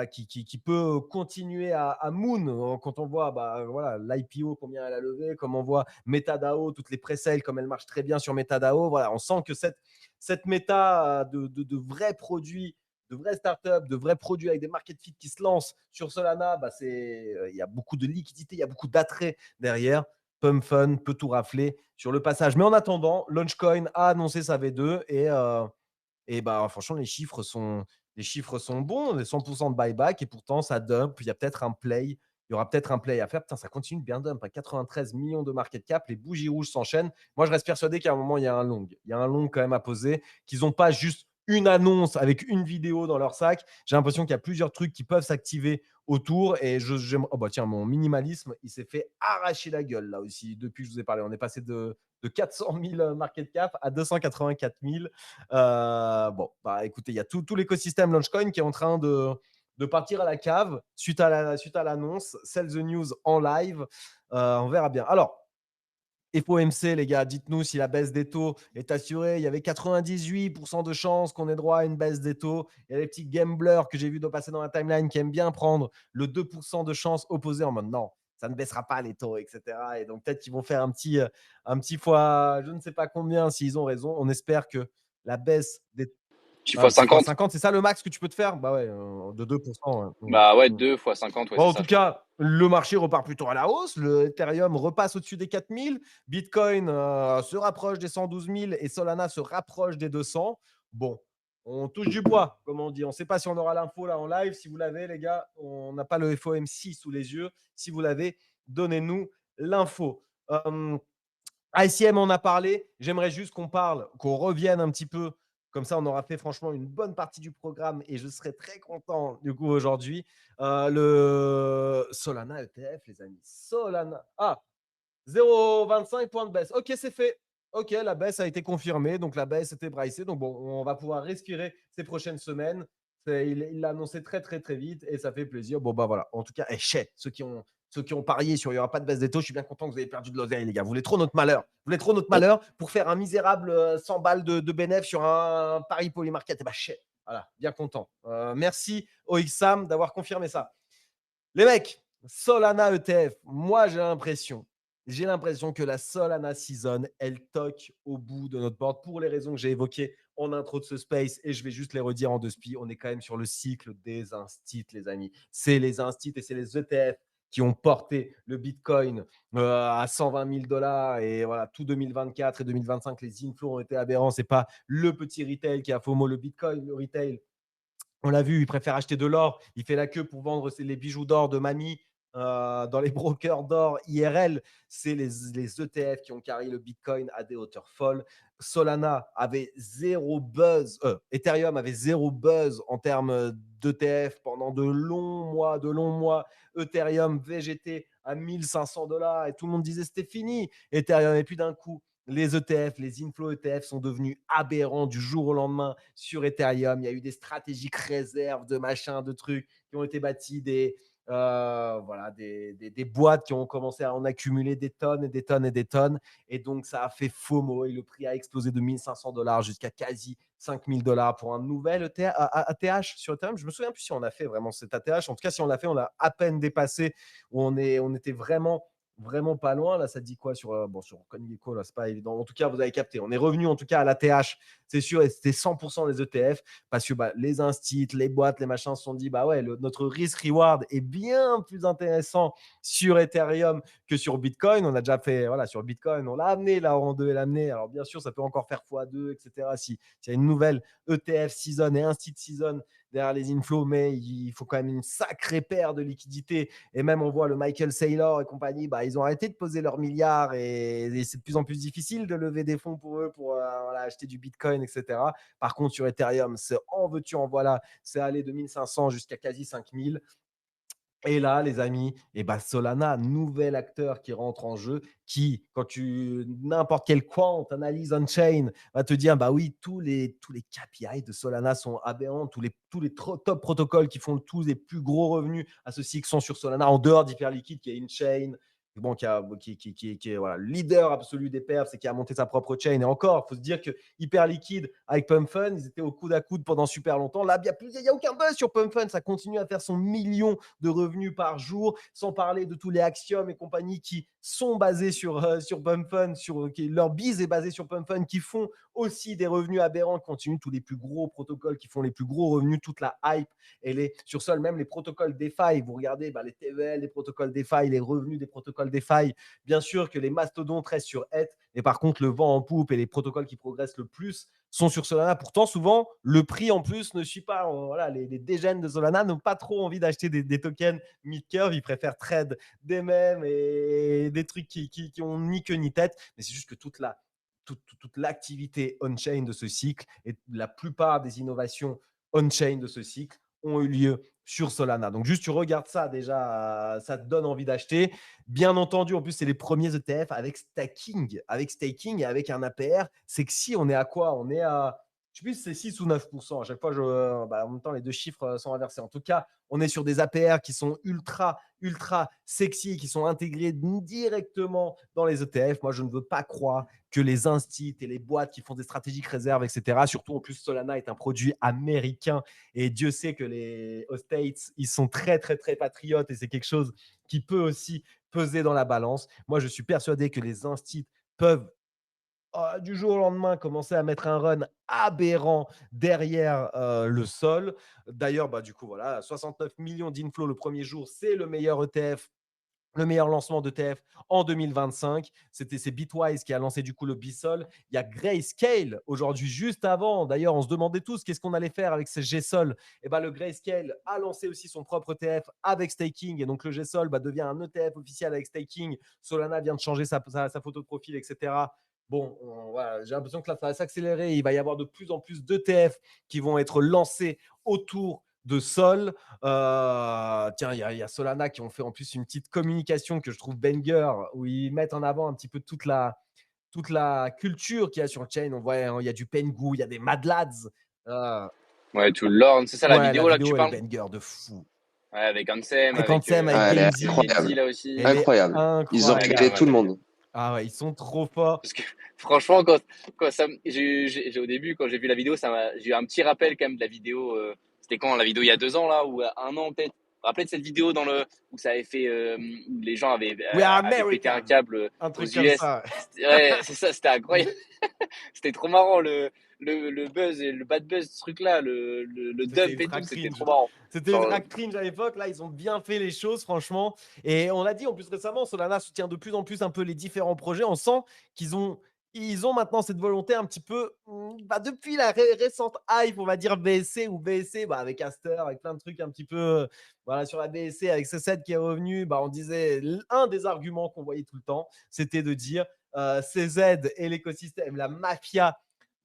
qui peut continuer à moon quand on voit l'IPO, combien elle a levé, comme on voit MetaDAO, toutes les pré-sales, comme elle marche très bien sur MetaDAO. Voilà, on sent que cette méta de vrais produits, de vraies startups, de vrais produits avec des market fit qui se lancent sur Solana, il y a beaucoup de liquidité, il y a beaucoup d'attrait derrière. Pump Fun peut tout rafler sur le passage. Mais en attendant, Launchcoin a annoncé sa V2 et franchement, les chiffres sont bons, 100% de buyback et pourtant ça dump. Il y a peut-être un play. Il y aura peut-être un play à faire. Putain, ça continue de bien dump. 93 millions de market cap. Les bougies rouges s'enchaînent. Moi, je reste persuadé qu'à un moment, il y a un long. Il y a un long quand même à poser. Qu'ils n'ont pas juste une annonce avec une vidéo dans leur sac. J'ai l'impression qu'il y a plusieurs trucs qui peuvent s'activer autour. Et tiens, mon minimalisme, il s'est fait arracher la gueule là aussi depuis que je vous ai parlé. On est passé de 400 000 market cap à 284 000. Écoutez, il y a tout l'écosystème Launchcoin qui est en train de partir à la cave suite à l'annonce. Sell the news en live. On verra bien. Alors, FOMC, les gars, dites-nous si la baisse des taux est assurée. Il y avait 98% de chances qu'on ait droit à une baisse des taux. Il y a les petits gamblers que j'ai vu passer dans la timeline qui aiment bien prendre le 2% de chance opposé en mode non, ça ne baissera pas les taux, etc. Et donc, peut-être qu'ils vont faire un petit fois, je ne sais pas combien, s'ils ont raison. On espère que la baisse des taux. Tu fois 50. 50, c'est ça le max que tu peux te faire? De 2%. Bah ouais, 2 fois 50, ouais, Bon, c'est en ça, tout je crois. cas, le marché repart plutôt à la hausse. Le Ethereum repasse au-dessus des 4000. Bitcoin se rapproche des 112 000 et Solana se rapproche des 200. Bon, on touche du bois, comme on dit. On ne sait pas si on aura l'info là en live. Si vous l'avez, les gars, on n'a pas le FOMC sous les yeux. Si vous l'avez, donnez-nous l'info. ICM, on a parlé. J'aimerais juste qu'on revienne un petit peu. Comme ça, on aura fait franchement une bonne partie du programme et je serai très content du coup aujourd'hui. Le Solana ETF, les amis. Solana. 0,25 points de baisse. Ok, c'est fait. Ok, la baisse a été confirmée. Donc, la baisse était bricée. Donc, bon, on va pouvoir respirer ces prochaines semaines. Il l'a annoncé très, très, très vite et ça fait plaisir. Bon, voilà. En tout cas, ceux qui ont parié sur il n'y aura pas de baisse des taux, je suis bien content que vous ayez perdu de l'oseille, les gars. Vous voulez trop notre malheur. Vous voulez trop notre malheur pour faire un misérable 100 balles de bénéf sur un pari polymarket. Eh ben, voilà, bien content. Merci OXAM d'avoir confirmé ça. Les mecs, Solana ETF, moi j'ai l'impression que la Solana Season, elle toque au bout de notre porte pour les raisons que j'ai évoquées en intro de ce space et je vais juste les redire en deux spi. On est quand même sur le cycle des instits, les amis. C'est les instits et c'est les ETF qui ont porté le Bitcoin à 120 000 $ et voilà, tout 2024 et 2025, les inflows ont été aberrants. C'est pas le petit retail qui a FOMO, le Bitcoin, le retail. On l'a vu, il préfère acheter de l'or. Il fait la queue pour vendre les bijoux d'or de mamie dans les brokers d'or IRL. C'est les ETF qui ont carré le Bitcoin à des hauteurs folles. Solana avait zéro buzz. Ethereum avait zéro buzz en termes d'ETF pendant de longs mois. Ethereum, VGT à 1 500 $ et tout le monde disait c'était fini. Ethereum, et puis d'un coup, les ETF, les inflow ETF sont devenus aberrants du jour au lendemain sur Ethereum. Il y a eu des stratégiques réserves de machins, de trucs qui ont été bâtis, voilà, des boîtes qui ont commencé à en accumuler des tonnes et des tonnes et des tonnes. Et donc, ça a fait FOMO et le prix a explosé de 1 500 $ jusqu'à quasi 5 000 $ pour un nouvel ATH sur Ethereum. Je me souviens plus si on a fait vraiment cet ATH. En tout cas, si on l'a fait, on l'a à peine dépassé. On était vraiment pas loin. Là, ça dit quoi sur CoinGecko, là, c'est pas évident. En tout cas, vous avez capté. On est revenu en tout cas à l'ATH, c'est sûr, et c'était 100% les ETF parce que les instits, les boîtes, les machins se sont dit bah ouais, notre risk-reward est bien plus intéressant sur Ethereum que sur Bitcoin. On a déjà fait, voilà, sur Bitcoin, on l'a amené là en 2 et l'amener. Alors bien sûr, ça peut encore faire x2, etc. S'il y a une nouvelle ETF season et instit season derrière les inflows, mais il faut quand même une sacrée paire de liquidités. Et même, on voit le Michael Saylor et compagnie, ils ont arrêté de poser leurs milliards et c'est de plus en plus difficile de lever des fonds pour eux pour acheter du Bitcoin, etc. Par contre, sur Ethereum, c'est en veux-tu, en voilà, c'est allé de 1500 jusqu'à quasi 5000. Et là, les amis, Solana, nouvel acteur qui rentre en jeu, qui, quand n'importe quel quant analyse on-chain, va te dire, bah oui, tous les KPI de Solana sont aberrants, tous les top protocoles qui font tous les plus gros revenus à ceux-ci qui sont sur Solana, en dehors d'Hyperliquid, qui est une chain, bon, qui est voilà, le leader absolu des perfs, c'est qui a monté sa propre chain. Et encore, il faut se dire que Hyperliquid avec Pump Fund, ils étaient au coude à coude pendant super longtemps. Là, il n'y a aucun buzz sur Pump Fund, ça continue à faire son million de revenus par jour, sans parler de tous les Axiom et compagnie qui sont basés sur Pump Fund, leur bise est basée sur Pump Fund, qui font aussi des revenus aberrants, qui continuent tous les plus gros protocoles qui font les plus gros revenus, toute la hype, elle est sur Sol, même les protocoles DeFi, vous regardez les TVL, les protocoles DeFi, les revenus des protocoles DeFi, bien sûr que les mastodontes restent sur ETH, mais par contre, le vent en poupe et les protocoles qui progressent le plus sont sur Solana. Pourtant, souvent, le prix en plus ne suit pas. Voilà, les dégènes de Solana n'ont pas trop envie d'acheter des tokens mid-curve. Ils préfèrent trade des mêmes et des trucs qui ont ni queue ni tête. Mais c'est juste que toute l'activité on-chain de ce cycle et la plupart des innovations on-chain de ce cycle ont eu lieu sur Solana. Donc, juste, tu regardes ça déjà, ça te donne envie d'acheter. Bien entendu, en plus, c'est les premiers ETF avec staking et avec un APR. C'est que si on est à quoi? On est à, je sais plus si c'est 6 ou 9%. À chaque fois, en même temps, les deux chiffres sont inversés. En tout cas, on est sur des APR qui sont ultra sexy, qui sont intégrés directement dans les ETF. Moi, je ne veux pas croire que les instits et les boîtes qui font des stratégiques réserves, etc., surtout en plus, Solana est un produit américain et Dieu sait que les States, ils sont très patriotes et c'est quelque chose qui peut aussi peser dans la balance. Moi, je suis persuadé que les instits peuvent du jour au lendemain commencer à mettre un run aberrant derrière le sol. D'ailleurs, du coup, voilà, 69 millions d'inflows le premier jour, c'est le meilleur ETF, le meilleur lancement d'ETF en 2025. C'est Bitwise qui a lancé du coup le Bisol. Il y a Grayscale aujourd'hui, juste avant. D'ailleurs, on se demandait tous qu'est-ce qu'on allait faire avec ces GSOL. Et le Grayscale a lancé aussi son propre ETF avec staking. Et donc, le GSOL devient un ETF officiel avec staking. Solana vient de changer sa photo de profil, etc. Bon, voilà, j'ai l'impression que là, ça va s'accélérer. Il va y avoir de plus en plus d'ETF qui vont être lancés autour de Sol. Tiens, il y a Solana qui ont fait en plus une petite communication que je trouve banger, où ils mettent en avant un petit peu toute la culture qu'il y a sur le chain. On voit, il y a du Pengu, il y a des Mad Lads. Ouais, tout le lore, c'est ça la Ouais, la vidéo là que tu vidéo, elle est parles? banger de fou. Ouais, avec Ansem, Avec Ansem, avec elle est Genzi, Genzi incroyable. là aussi. elle est Incroyable. Ils ont Ouais, incroyable. régalé grave, tout le monde. Ah ouais, ils sont trop forts. Parce que franchement, quand ça, au début, quand j'ai vu la vidéo, j'ai eu un petit rappel quand même de la vidéo. C'était quand la vidéo il y a 2 ans là, ou un an peut-être. Vous vous rappelez de cette vidéo où ça avait fait, où les gens We are avaient pété un American. câble Un aux truc comme US. ça. Ouais, c'est ça, c'était incroyable. C'était trop marrant le buzz et le bad buzz, ce truc-là, le C'était dump et ultra tout, c'était cringe. trop marrant. C'était Genre, ultra cringe à l'époque. Là, ils ont bien fait les choses, franchement. Et on l'a dit en plus récemment, Solana soutient de plus en plus un peu les différents projets. On sent qu'ils ont maintenant cette volonté un petit peu, depuis la récente hype, on va dire BSC ou BSC, avec Aster, avec plein de trucs un petit peu, voilà, sur la BSC, avec C7 qui est revenu, on disait, un des arguments qu'on voyait tout le temps, c'était de dire CZ et l'écosystème, la mafia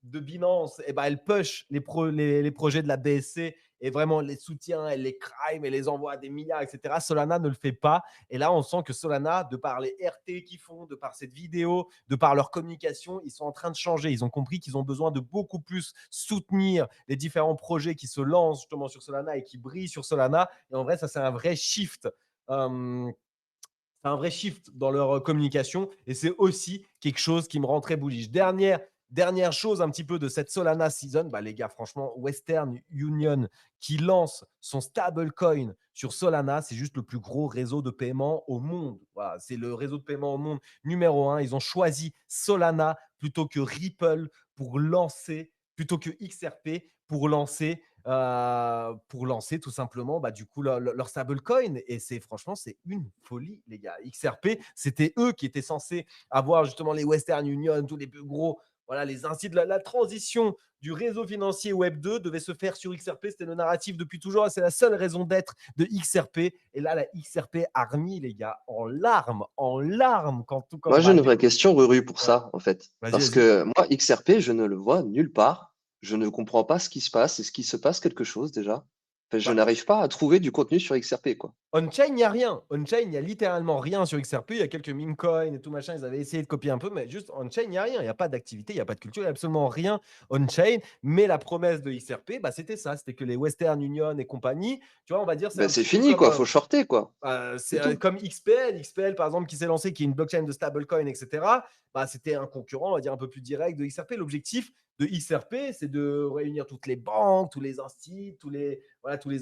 de Binance, elle push les projets de la BSC et vraiment les soutient, elle les crime, elle les envoie à des milliards, etc. Solana ne le fait pas. Et là, on sent que Solana, de par les RT qu'ils font, de par cette vidéo, de par leur communication, ils sont en train de changer. Ils ont compris qu'ils ont besoin de beaucoup plus soutenir les différents projets qui se lancent justement sur Solana et qui brillent sur Solana. Et en vrai, ça, c'est un vrai shift. C'est un vrai shift dans leur communication et c'est aussi quelque chose qui me rend très bullish. Dernière chose un petit peu de cette Solana season, bah les gars, franchement, Western Union qui lance son stablecoin sur Solana, c'est juste le plus gros réseau de paiement au monde. Voilà, c'est le réseau de paiement au monde numéro 1. Ils ont choisi Solana plutôt que Ripple pour lancer, plutôt que XRP pour lancer tout simplement du coup leur stablecoin. Et franchement, c'est une folie, les gars. XRP, c'était eux qui étaient censés avoir justement les Western Union, tous les plus gros. Voilà, les ainsi de la transition du réseau financier Web 2 devait se faire sur XRP. C'était le narratif depuis toujours. C'est la seule raison d'être de XRP. Et là, la XRP a remis, les gars, en larmes quand tout comme Moi, j'ai une vraie question, Ruru, pour ça, en fait. Vas-y, Parce vas-y. que moi, XRP, je ne le vois nulle part. Je ne comprends pas ce qui se passe. Est-ce qu'il se passe quelque chose déjà? Enfin, je Bah, n'arrive pas à trouver du contenu sur XRP, quoi. On-chain, il n'y a rien. On-chain, il n'y a littéralement rien sur XRP. Il y a quelques meme coins et tout machin. Ils avaient essayé de copier un peu, mais juste on-chain, il n'y a rien. Il n'y a pas d'activité, il n'y a pas de culture, il n'y a absolument rien on-chain. Mais la promesse de XRP, c'était ça. C'était que les Western Union et compagnie, tu vois, on va dire, c'est Ben, un c'est petit peu fini, comme, quoi. Faut shorter, quoi. C'est tout. comme XPL. XPL, par exemple, qui s'est lancé, qui est une blockchain de stablecoin, etc. C'était un concurrent, on va dire, un peu plus direct de XRP. L'objectif de XRP, c'est de réunir toutes les banques, tous les instituts, tous les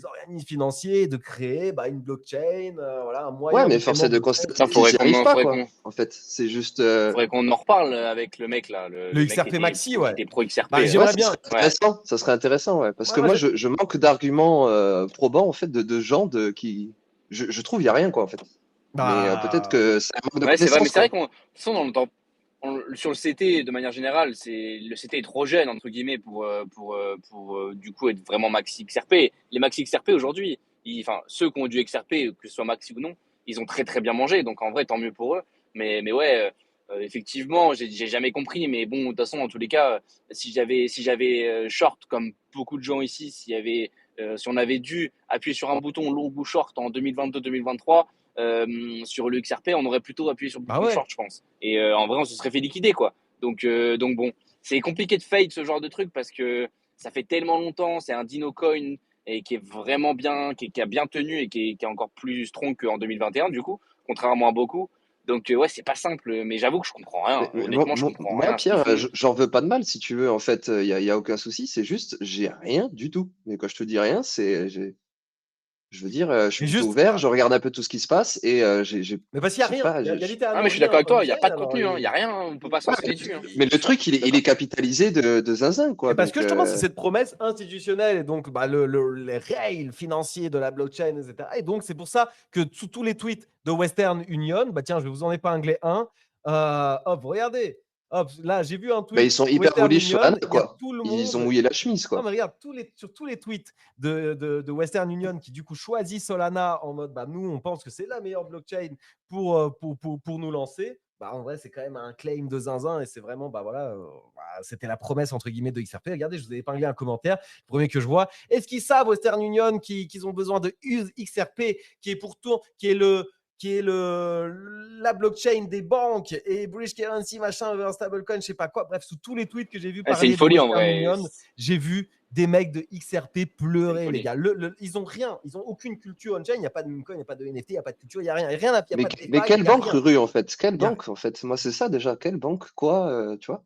organismes financiers, de créer une blockchain, un Ouais, moyen de mais force paiement est de blockchain. constater Ça, qu'ils n'y arrivent pas, quoi. En fait, c'est juste. faudrait qu'on en reparle avec le mec là, Le le mec XRP Maxi, qui ouais. était pro XRP. Ouais, J'aimerais ça bien. serait intéressant. Ça serait intéressant, ouais. Parce que Ouais, moi, je manque d'arguments probants, en fait, de gens qui. Je trouve, il n'y a rien, quoi, en fait. Mais peut-être que c'est un manque de Ouais, c'est vrai, mais connaissances, c'est vrai quoi. qu'on, de toute façon, sur le CT, de manière générale, le CT est trop jeune, entre guillemets, pour du coup, être vraiment maxi XRP. Les maxi XRP aujourd'hui, enfin, ceux qui ont du XRP, que ce soit maxi ou non, ils ont très très bien mangé. Donc, en vrai, tant mieux pour eux. Mais ouais, effectivement, j'ai jamais compris. Mais bon, de toute façon, en tous les cas, si j'avais short, comme beaucoup de gens ici, si on avait dû appuyer sur un bouton long ou short en 2022-2023, sur le XRP, on aurait plutôt appuyé sur le bouton Ouais. short, je pense. Et en vrai, on se serait fait liquider, quoi. Donc bon, c'est compliqué de fade ce genre de truc parce que ça fait tellement longtemps, c'est un dino coin et qui est vraiment bien, qui a bien tenu et qui est encore plus strong qu'en 2021, du coup, contrairement à beaucoup. Donc ouais, c'est pas simple, mais j'avoue que je comprends rien. Mais Honnêtement, je comprends rien moi, à ce qu'ils Pierre, font. j'en veux pas de mal si tu veux. En fait, y a aucun souci. C'est juste, j'ai rien du tout. Mais quand je te dis rien, je veux dire, je suis Mais plutôt juste, ouvert, je regarde un peu tout ce qui se passe et mais parce qu'il n'y a j'ai rien. pas. Il y a Ah, mais littéralement je suis d'accord rien avec toi, il n'y a on-chain. pas de Alors, contenu, il n'y a rien, on ne peut pas Ouais, s'enseigner dessus. mais le truc, il est capitalisé de zinzin, quoi. Et parce Donc, que justement, c'est cette promesse institutionnelle et donc les rails financiers de la blockchain, etc. Et donc, c'est pour ça que sous tous les tweets de Western Union, tiens, je vais vous en épingler un. Hop, regardez. Hop, là, j'ai vu un bah, ils tweet sont de hyper Western bullish sur Union. Lana, Il y a quoi. tout le Ils ont monde. mouillé la chemise, Non, quoi. mais regarde, sur tous les tweets de Western Union qui, du coup, choisit Solana en mode nous, on pense que c'est la meilleure blockchain pour nous lancer. En vrai, c'est quand même un claim de zinzin et c'est vraiment, c'était la promesse entre guillemets de XRP. Regardez, je vous ai épinglé un commentaire, le premier que je vois. Est-ce qu'ils savent, Western Union, qu'ils ont besoin de XRP, qui est pourtant, la blockchain des banques et British Currency, machin, un stablecoin, je sais pas quoi. Bref, sous tous les tweets que j'ai vu C'est une parler de folie en Western vrai. Union, j'ai vu des mecs de XRP pleurer, les folie. gars. Ils ont rien, ils ont aucune culture on-chain. Il n'y a pas de meme coin, il n'y a pas de NFT, il n'y a pas de culture, il n'y a rien. Il n'y a pas de Mais DeFi, quelle il n'y a banque, rien. Ruru, en fait? Quelle Il y a- banque, en fait? Moi, c'est ça déjà. Quelle banque? Quoi? Tu vois?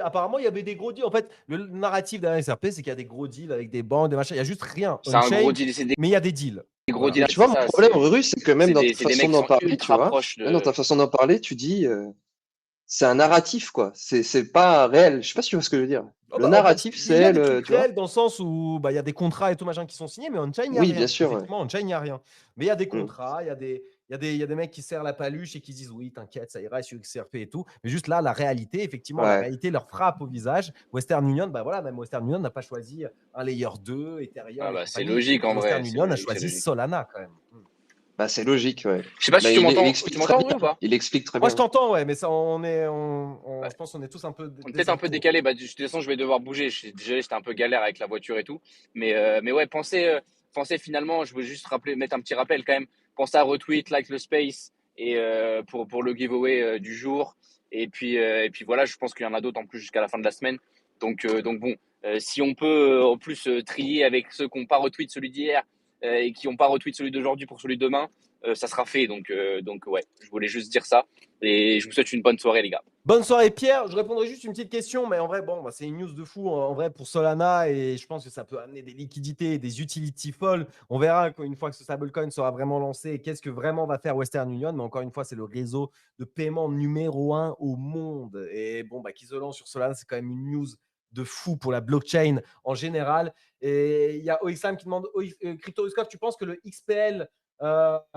apparemment, il y avait des gros deals. En fait, le narratif derrière XRP, c'est qu'il y a des gros deals avec des banques, des machins. Il n'y a juste rien C'est un gros on-chain, deal, c'est des mais il y a des deals. gros Voilà. deals, Mais tu c'est vois, mon ça. problème, Ruru, c'est que même dans ta C'est des façon mecs qui d'en sont parler, tu ultra vois, proches même dans ta de. façon d'en parler, tu dis, c'est un narratif, quoi. C'est pas réel. Je sais pas si tu vois ce que je veux dire. Le En fait, narratif, il y a c'est des le, trucs tu vois? réels dans le sens où il y a des contrats et tout machin qui sont signés, mais on-chain, il n'y a Oui, rien. bien sûr, ouais. Effectivement, on-chain, il n'y a rien. Mais il y a des Mm. contrats, il y a des mecs qui serrent la paluche et qui disent oui, t'inquiète, ça ira sur XRP et tout. Mais juste là, la réalité, effectivement, la Ouais. réalité leur frappe au visage. Western Union, même Western Union n'a pas choisi un layer 2, Ah Ethereum et bah c'est compagnie. logique en vrai, Western c'est Union a logique, c'est choisi logique. Solana quand même. Bah, c'est logique, ouais. Je sais pas si Mais tu il m'entends, explique tu très m'entends, oui, bien. ou pas? Il explique très Moi, je bien. t'entends, ouais, mais ça, Ouais. je pense qu'on est tous un peu On est peut-être un peu désertés. décalé. Bah, de toute façon, je vais devoir bouger. Je suis désolé, j'étais un peu galère avec la voiture et tout. Mais ouais, pensez finalement, je veux juste mettre un petit rappel quand même. Pensez à retweet, like le space et pour le giveaway du jour. Et puis voilà, je pense qu'il y en a d'autres en plus jusqu'à la fin de la semaine. Donc bon, si on peut en plus trier avec ceux qui n'ont pas retweet celui d'hier et qui n'ont pas retweet celui d'aujourd'hui pour celui de demain, ça sera fait. Donc ouais, je voulais juste dire ça. Et je vous souhaite une bonne soirée, les gars. Bonne soirée, Pierre. Je répondrai juste une petite question, mais en vrai, bon, bah, c'est une news de fou en vrai pour Solana et je pense que ça peut amener des liquidités, des utilities folles. On verra une fois que ce stablecoin sera vraiment lancé et qu'est-ce que vraiment va faire Western Union. Mais encore une fois, c'est le réseau de paiement numéro 1 au monde. Et bon, bah, qu'ils se lancent sur Solana, c'est quand même une news de fou pour la blockchain en général. Et il y a Oxam qui demande CryptoScope, tu penses que le XPL va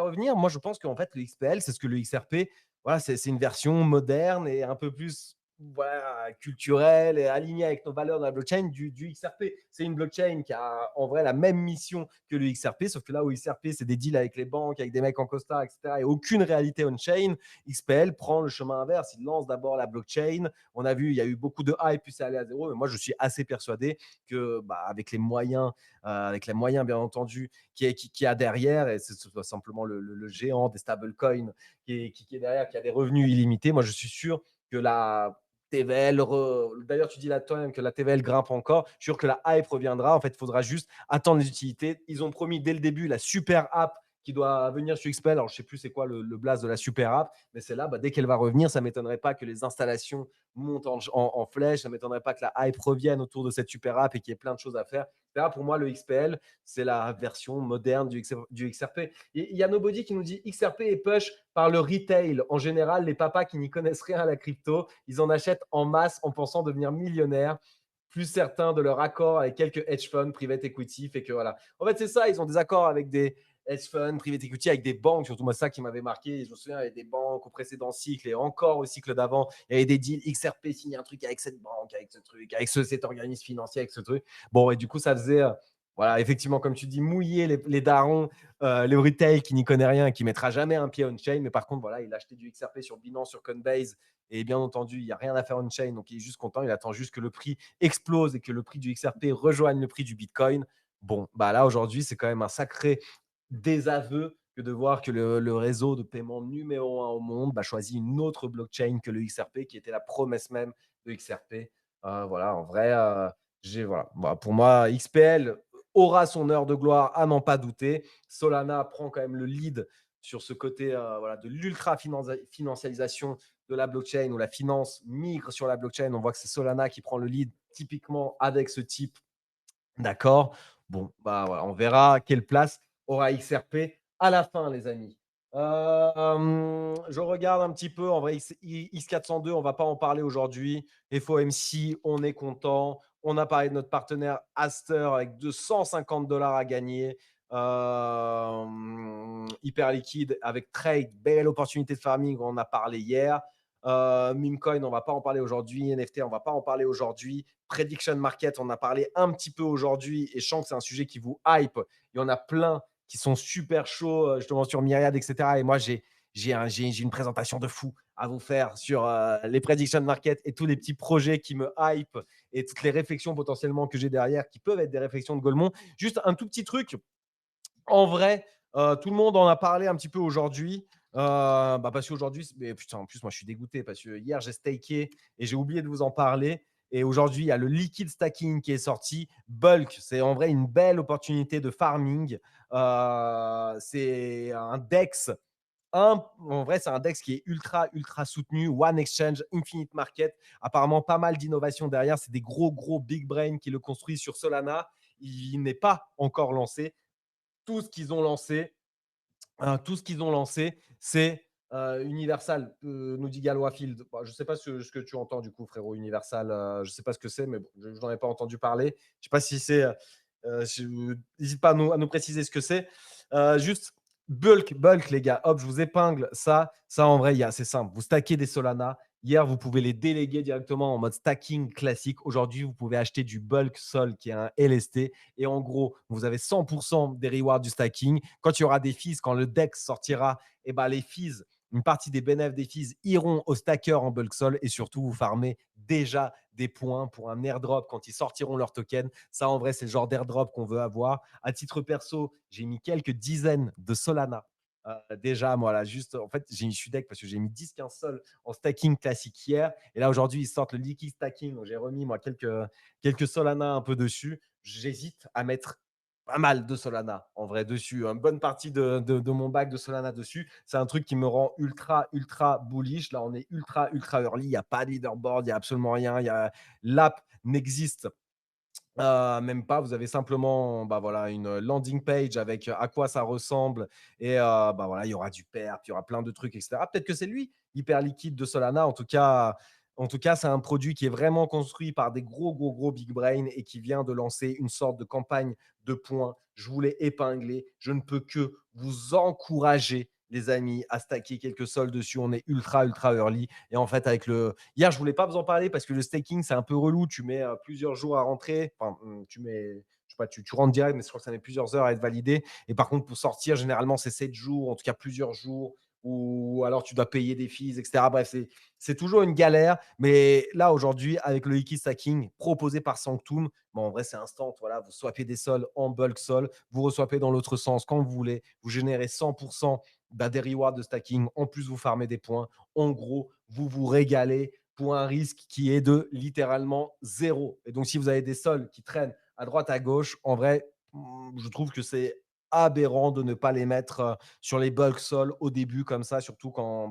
revenir? Moi, je pense qu'en fait, le XPL, c'est ce que le XRP, voilà, c'est une version moderne et un peu plus voilà, culturelle et alignée avec nos valeurs de la blockchain du XRP. C'est une blockchain qui a en vrai la même mission que le XRP, sauf que là où XRP, c'est des deals avec les banques, avec des mecs en costard, etc. et aucune réalité on-chain. XPL prend le chemin inverse. Il lance d'abord la blockchain. On a vu, il y a eu beaucoup de hype, puis c'est allé à zéro. Mais moi, je suis assez persuadé que avec les moyens, bien entendu, qui a derrière, et c'est simplement le géant des stablecoins qui est derrière, qui a des revenus illimités. Moi, je suis sûr que la TVL, d'ailleurs, tu dis là toi-même que la TVL grimpe encore. Je suis sûr que la hype reviendra. En fait, il faudra juste attendre les utilités. Ils ont promis dès le début la super app qui doit venir sur XPL. Alors, je ne sais plus c'est quoi le blast de la super app, mais c'est là, dès qu'elle va revenir, ça ne m'étonnerait pas que les installations montent en flèche. Ça ne m'étonnerait pas que la hype revienne autour de cette super app et qu'il y ait plein de choses à faire. Là, pour moi, le XPL, c'est la version moderne du XRP. Il y a Nobody qui nous dit XRP est push par le retail. En général, les papas qui n'y connaissent rien à la crypto, ils en achètent en masse en pensant devenir millionnaires. Plus certains de leur accord avec quelques hedge funds, private equity, fait que voilà. En fait, c'est ça, ils ont des accords avec des hedge funds, private equity, avec des banques, surtout moi, ça qui m'avait marqué. Je me souviens, il y avait des banques au précédent cycle et encore au cycle d'avant. Il y avait des deals XRP signé un truc avec cette banque, avec ce truc, avec cet organisme financier, avec ce truc. Bon, et du coup, ça faisait, voilà, effectivement, comme tu dis, mouiller les darons, le retail qui n'y connaît rien, qui ne mettra jamais un pied on-chain. Mais par contre, voilà, il a acheté du XRP sur Binance, sur Coinbase. Et bien entendu, il n'y a rien à faire on-chain. Donc, il est juste content. Il attend juste que le prix explose et que le prix du XRP rejoigne le prix du Bitcoin. Bon, là, aujourd'hui, c'est quand même un sacré désaveu que de voir que le réseau de paiement numéro 1 au monde choisit une autre blockchain que le XRP, qui était la promesse même de XRP. Voilà, en vrai, voilà. Pour moi, XPL aura son heure de gloire, à n'en pas douter. Solana prend quand même le lead sur ce côté de l'ultra-financialisation de la blockchain, où la finance migre sur la blockchain. On voit que c'est Solana qui prend le lead typiquement avec ce type d'accord. Bon, voilà, on verra quelle place aura XRP à la fin, les amis. Je regarde un petit peu. En vrai, X402, on ne va pas en parler aujourd'hui. FOMC, on est content. On a parlé de notre partenaire Aster avec 250 $ à gagner. Hyper liquide avec trade, belle opportunité de farming, on en a parlé hier. Memecoin, on ne va pas en parler aujourd'hui. NFT, on ne va pas en parler aujourd'hui. Prediction Market, on en a parlé un petit peu aujourd'hui et je sens que c'est un sujet qui vous hype. Il y en a plein qui sont super chauds, justement sur Myriad, etc. Et moi, j'ai une présentation de fou à vous faire sur les Prediction Market et tous les petits projets qui me hype et toutes les réflexions potentiellement que j'ai derrière qui peuvent être des réflexions de Golemont. Juste un tout petit truc. En vrai, tout le monde en a parlé un petit peu aujourd'hui. Parce qu'aujourd'hui, mais putain, en plus, moi, je suis dégoûté parce que hier, j'ai staké et j'ai oublié de vous en parler. Et aujourd'hui, il y a le liquid stacking qui est sorti. Bulk, c'est en vrai une belle opportunité de farming. C'est un DEX. En vrai, c'est un DEX qui est ultra, ultra soutenu. One Exchange, Infinite Market. Apparemment, pas mal d'innovations derrière. C'est des gros, gros big brains qui le construisent sur Solana. Il n'est pas encore lancé. Tout ce qu'ils ont lancé, c'est Universal, nous dit Galois Field. Bon, je ne sais pas ce que tu entends du coup, frérot. Universal, je ne sais pas ce que c'est, mais bon, je n'en ai pas entendu parler. Je ne sais pas si c'est. N'hésite pas à nous préciser ce que c'est. Juste bulk, les gars. Hop, je vous épingle ça. Ça, en vrai, c'est simple. Vous stackez des Solana Hier, vous pouvez les déléguer directement en mode stacking classique. Aujourd'hui, vous pouvez acheter du bulk sol qui est un LST. Et en gros, vous avez 100% des rewards du stacking. Quand il y aura des fees, quand le DEX sortira, et ben les fees, une partie des bénéfices des fees iront au stacker en bulk sol. Et surtout, vous farmez déjà des points pour un airdrop quand ils sortiront leur token. Ça, en vrai, c'est le genre d'airdrop qu'on veut avoir. À titre perso, j'ai mis quelques dizaines de Solana. Déjà, moi, là, juste, en fait, je suis deck parce que j'ai mis 10-15 sols en stacking classique hier. Et là, aujourd'hui, ils sortent le liquid stacking. Donc, j'ai remis, moi, quelques Solana un peu dessus. J'hésite à mettre pas mal de Solana, en vrai, dessus. Une bonne partie de mon bac de Solana dessus. C'est un truc qui me rend ultra, ultra bullish. Là, on est ultra, ultra early. Il n'y a pas de leaderboard, il n'y a absolument rien. L'app n'existe même pas, vous avez simplement voilà, une landing page avec à quoi ça ressemble et voilà, il y aura du perp, il y aura plein de trucs, etc. Peut-être que c'est lui, hyper liquide de Solana. En tout cas, c'est un produit qui est vraiment construit par des gros, gros, gros big brain et qui vient de lancer une sorte de campagne de points. Je vous l'ai épinglé. Je ne peux que vous encourager, les amis, à stacker quelques sols dessus. On est ultra, ultra early. Et en fait, hier, je voulais pas vous en parler parce que le staking, c'est un peu relou. Tu mets plusieurs jours à rentrer. Enfin, tu mets, je sais pas, tu rentres direct, mais je crois que ça met plusieurs heures à être validé. Et par contre, pour sortir, généralement, c'est 7 jours, en tout cas plusieurs jours. Ou alors tu dois payer des fees, etc. Bref, c'est toujours une galère. Mais là, aujourd'hui, avec le liquid stacking proposé par Sanctum, en vrai, c'est instant. Voilà, vous swappez des sols en bulk sol, vous reswappez dans l'autre sens quand vous voulez, vous générez 100% des rewards de stacking. En plus, vous farmez des points. En gros, vous vous régalez pour un risque qui est de littéralement zéro. Et donc, si vous avez des sols qui traînent à droite, à gauche, en vrai, je trouve que c'est aberrant de ne pas les mettre sur les bulk sols au début comme ça, surtout quand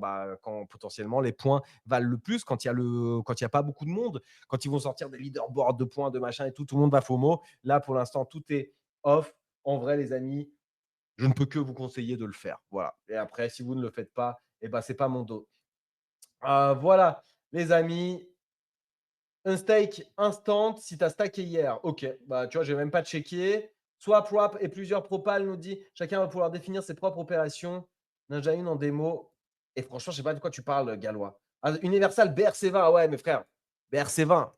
potentiellement les points valent le plus, quand il y a pas beaucoup de monde, quand ils vont sortir des leaderboards de points, de machin et tout le monde va FOMO. Là, pour l'instant, tout est off. En vrai, les amis, je ne peux que vous conseiller de le faire. Voilà. Et après, si vous ne le faites pas, c'est pas mon dos. Voilà, les amis. Un stake instant, si tu as stacké hier, ok. Tu vois, je n'ai même pas checké. Swap, wrap et plusieurs propals nous dit chacun va pouvoir définir ses propres opérations. Ninja une en démo. Et franchement, je ne sais pas de quoi tu parles, Gallois. Universal BRC20, ah ouais, mes frères. BRC20.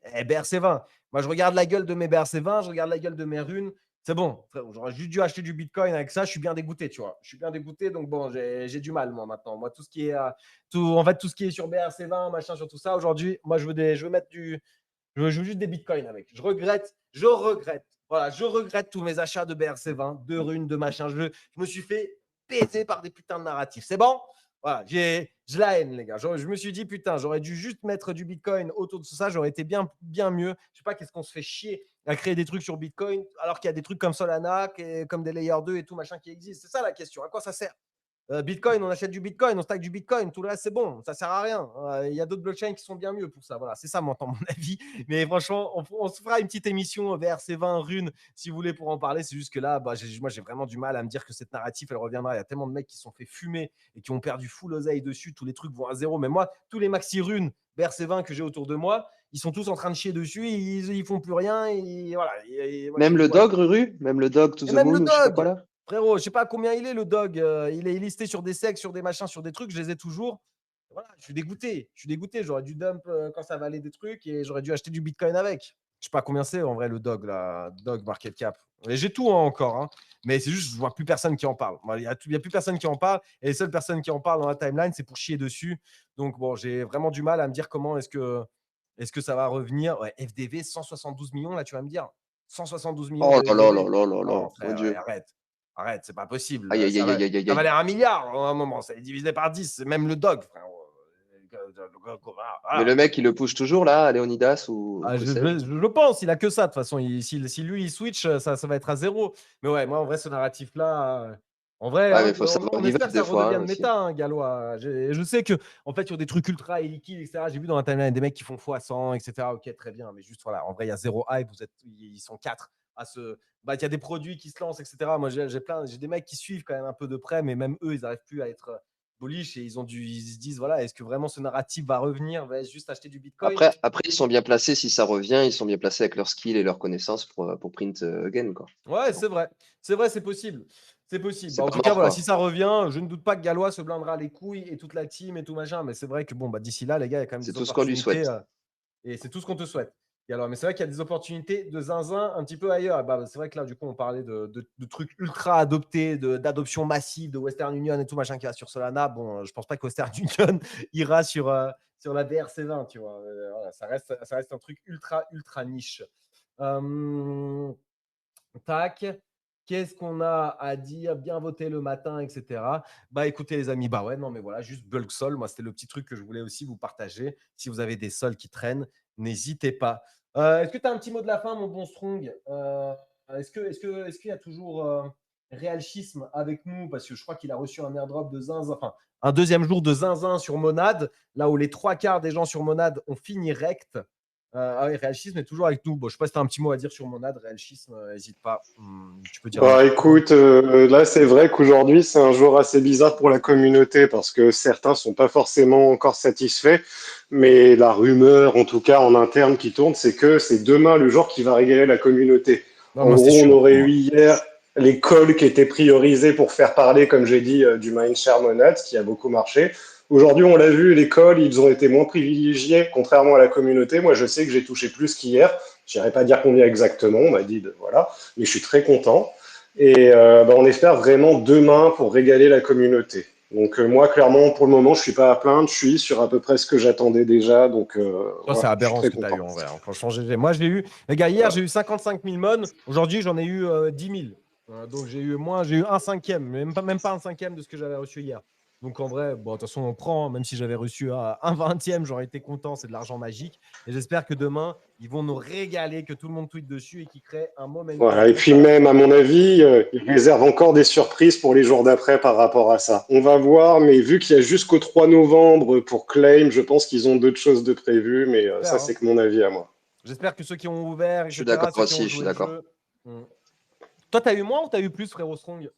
BRC20. Moi, je regarde la gueule de mes BRC20, je regarde la gueule de mes runes. C'est bon, j'aurais juste dû acheter du Bitcoin avec ça. Je suis bien dégoûté, tu vois. Je suis bien dégoûté, donc bon, j'ai du mal, moi, maintenant. Moi, tout ce qui est tout ce qui est sur BRC20, machin, sur tout ça, aujourd'hui, moi, je veux mettre je veux juste des bitcoins avec. Je regrette. Voilà, je regrette tous mes achats de BRC20, de runes, de machin. Je me suis fait péter par des putains de narratifs. C'est bon? Voilà, je la haine, les gars. Je me suis dit, putain, j'aurais dû juste mettre du bitcoin autour de tout ça. J'aurais été bien, bien mieux. Je sais pas qu'est-ce qu'on se fait chier à créer des trucs sur bitcoin alors qu'il y a des trucs comme Solana, comme des Layer 2 et tout machin qui existent. C'est ça la question. À quoi ça sert? Bitcoin, on achète du Bitcoin, on stack du Bitcoin, tout le reste c'est bon, ça sert à rien. Il y a d'autres blockchains qui sont bien mieux pour ça. Voilà, c'est ça, mon avis. Mais franchement, on se fera une petite émission VRC20 Rune si vous voulez pour en parler. C'est juste que là, moi j'ai vraiment du mal à me dire que cette narrative elle reviendra. Il y a tellement de mecs qui se sont fait fumer et qui ont perdu full oseille dessus. Tous les trucs vont à zéro. Mais moi, tous les maxi runes VRC20 que j'ai autour de moi, ils sont tous en train de chier dessus. Ils font plus rien. Et voilà. Même le dog, Ruru, même le dog to Et the même le moon ou je sais pas quoi dog, là. frérot, je sais pas combien il est le dog. Il est listé sur des secs, sur des machins, sur des trucs. Je les ai toujours. Voilà, je suis dégoûté. Je suis dégoûté. J'aurais dû dump quand ça valait des trucs et j'aurais dû acheter du Bitcoin avec. Je sais pas combien c'est en vrai le dog, là, dog market cap. Et j'ai tout encore, hein. Mais c'est juste, je vois plus personne qui en parle. Il y a plus personne qui en parle. Et les seules personnes qui en parlent dans la timeline, c'est pour chier dessus. Donc bon, j'ai vraiment du mal à me dire comment est-ce que ça va revenir. Ouais, FDV 172 millions, là, tu vas me dire. 172 millions Oh de là là là FDV. là là là, Non, mon frère, Dieu. arrête. Arrête, c'est pas possible. Aïe aïe Ça aïe va, aïe aïe aïe ça aïe. valait 1 milliard à un moment. Ça est divisé par 10. C'est même le dog, frère. Mais le mec, il le push toujours là, Léonidas ou que Je, sais-je. je- je pense, il a que ça. De toute façon, si lui, il switch, ça va être à zéro. Mais ouais, moi, en vrai, ce narratif-là, en vrai, Ouais, hein, mais il faut savoir on give espère up que ça des fois hein, redevienne aussi. méta, hein, Gallois. Je sais que, en fait, sur des trucs ultra liquides, etc., j'ai vu dans la timeline des mecs qui font x100, etc. Ok, très bien. Mais juste, voilà, en vrai, il y a zéro hype. Ils sont 4 à ce. Il y a des produits qui se lancent, etc. Moi, j'ai des mecs qui suivent quand même un peu de près, mais même eux, ils n'arrivent plus à être bullish et ils se disent, voilà, est-ce que vraiment ce narratif va revenir? Va-t-il juste acheter du Bitcoin? Après, ils sont bien placés si ça revient, ils sont bien placés avec leurs skills et leurs connaissances pour print again, quoi. Ouais, c'est vrai. C'est vrai, c'est possible. C'est possible. C'est Bah, en pas tout cas, mort, voilà, quoi. si ça revient, je ne doute pas que Gallois se blindera les couilles et toute la team et tout machin. Mais c'est vrai que bon, bah, d'ici là, les gars, il y a quand même C'est des tout ce qu'on lui opportunités. souhaite. Et c'est tout ce qu'on te souhaite. Et alors, mais c'est vrai qu'il y a des opportunités de zinzin un petit peu ailleurs. Bah, c'est vrai que là, du coup, on parlait de trucs ultra adoptés, d'adoption massive de Western Union et tout machin qui va sur Solana. Bon, je pense pas que Western Union ira sur la BRC20, tu vois. Voilà, ça reste un truc ultra, ultra niche. Tac. Qu'est-ce qu'on a à dire? Bien voter le matin, etc. Bah écoutez les amis, bah ouais, non mais voilà, juste bulk sol. Moi, c'était le petit truc que je voulais aussi vous partager. Si vous avez des sols qui traînent, n'hésitez pas. Est-ce que tu as un petit mot de la fin, mon bon Strong? Est-ce qu'il y a toujours Real Schisme avec nous? Parce que je crois qu'il a reçu un airdrop de zinzin, enfin un deuxième jour de zinzin sur Monade, là où les trois quarts des gens sur Monade ont fini rect. Ah oui, Real Schisme est toujours avec nous. Bon, je sais pas si tu as un petit mot à dire sur Monade, Real Schisme, n'hésite pas. Tu peux dire un Bah petit mot. écoute, là c'est vrai qu'aujourd'hui c'est un jour assez bizarre pour la communauté parce que certains sont pas forcément encore satisfaits, mais la rumeur, en tout cas en interne qui tourne, c'est que c'est demain le jour qui va régaler la communauté. Non, En moi, c'est gros, on sûr. aurait eu hier les calls qui étaient priorisés pour faire parler, comme j'ai dit, du Mindshare Monad, ce qui a beaucoup marché. Aujourd'hui, on l'a vu, les calls, ils ont été moins privilégiés, contrairement à la communauté. Moi, je sais que j'ai touché plus qu'hier. Je n'irai pas dire combien exactement, on m'a dit, voilà, mais je suis très content. Et bah, on espère vraiment demain pour régaler la communauté. Donc moi, clairement, pour le moment, je suis pas à plaindre. Je suis sur à peu près ce que j'attendais déjà. Donc Toi, c'est voilà, je suis aberrant ce très que tu as eu content. en vrai, hein. Franchement, GG. Moi, j'ai eu, les gars, hier, j'ai eu 55 000 mon. Aujourd'hui, j'en ai eu 10 000. Donc, j'ai eu un cinquième, même pas un cinquième de ce que j'avais reçu hier. Donc, en vrai, bon, de toute façon, on prend, hein. Même si j'avais reçu un vingtième, j'aurais été content. C'est de l'argent magique. Et j'espère que demain, ils vont nous régaler, que tout le monde tweete dessus et qu'ils créent un momentum Voilà. Et puis même, à incroyable. mon avis, ils réservent encore des surprises pour les jours d'après par rapport à ça. On va voir, mais vu qu'il y a jusqu'au 3 novembre pour Claim, je pense qu'ils ont d'autres choses de prévues. Mais J'espère, ça, hein. c'est que mon avis à moi. J'espère que ceux qui ont ouvert, Je suis etc., d'accord ceux qui ont aussi, je suis joué le d'accord. jeu. Toi, t'as eu moins ou t'as eu plus, frérot Strong?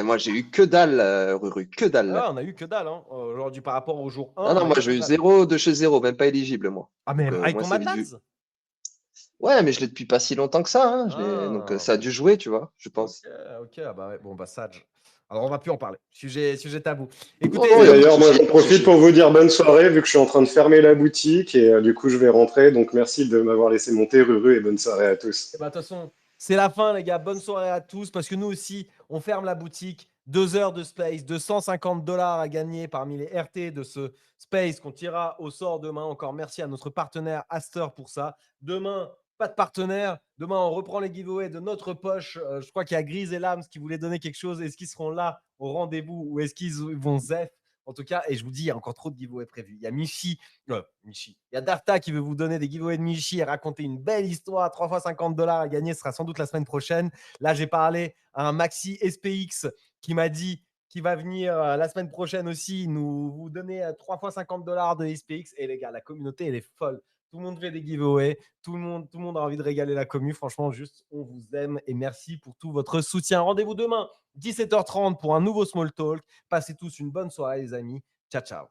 Moi, j'ai eu que dalle, Ruru, que dalle. Ah, on a eu que dalle, hein. Aujourd'hui, par rapport au jour 1, Ah on non, a moi, eu que j'ai eu dalle. zéro de chez zéro, même pas éligible, moi. Ah, mais Donc, avec moi, ton c'est vite vu. Madads? Ouais, mais je l'ai depuis pas si longtemps que ça, hein. Donc, Ah, ça a dû jouer, tu vois, je ok, pense. ok. Ah bah ouais, bon, bah, Sage. Alors, on va plus en parler. Sujet tabou. Non, Écoutez, non, les Et il n'y a pas amis. de d'ailleurs, moi, souci, il j'en a pas de profite souci. pour vous dire bonne soirée, vu que je suis en train de fermer la boutique et du coup, je vais rentrer. Donc, merci de m'avoir laissé monter, Ruru, et bonne soirée à tous. Eh ben, de toute façon, c'est la fin, les gars. Bonne soirée à tous parce que nous aussi, on ferme la boutique. 2 heures de space, 250 $ à gagner parmi les RT de ce space qu'on tirera au sort demain. Encore merci à notre partenaire Aster pour ça. Demain, pas de partenaire. Demain, on reprend les giveaways de notre poche. Je crois qu'il y a Grise et Lams qui voulaient donner quelque chose. Est-ce qu'ils seront là au rendez-vous ou est-ce qu'ils vont zef? En tout cas, et je vous dis, il y a encore trop de giveaways prévus. Il y a Michi. Il y a Darta qui veut vous donner des giveaways de Michi et raconter une belle histoire. 3 fois 50 $ à gagner. Ce sera sans doute la semaine prochaine. Là, j'ai parlé à un Maxi SPX qui m'a dit qu'il va venir la semaine prochaine aussi nous vous donner 3 fois 50 $ de SPX. Et les gars, la communauté, elle est folle. Tout le monde fait des giveaways. Tout le monde a envie de régaler la commu. Franchement, juste, on vous aime et merci pour tout votre soutien. Rendez-vous demain, 17h30 pour un nouveau Small Talk. Passez tous une bonne soirée, les amis. Ciao, ciao.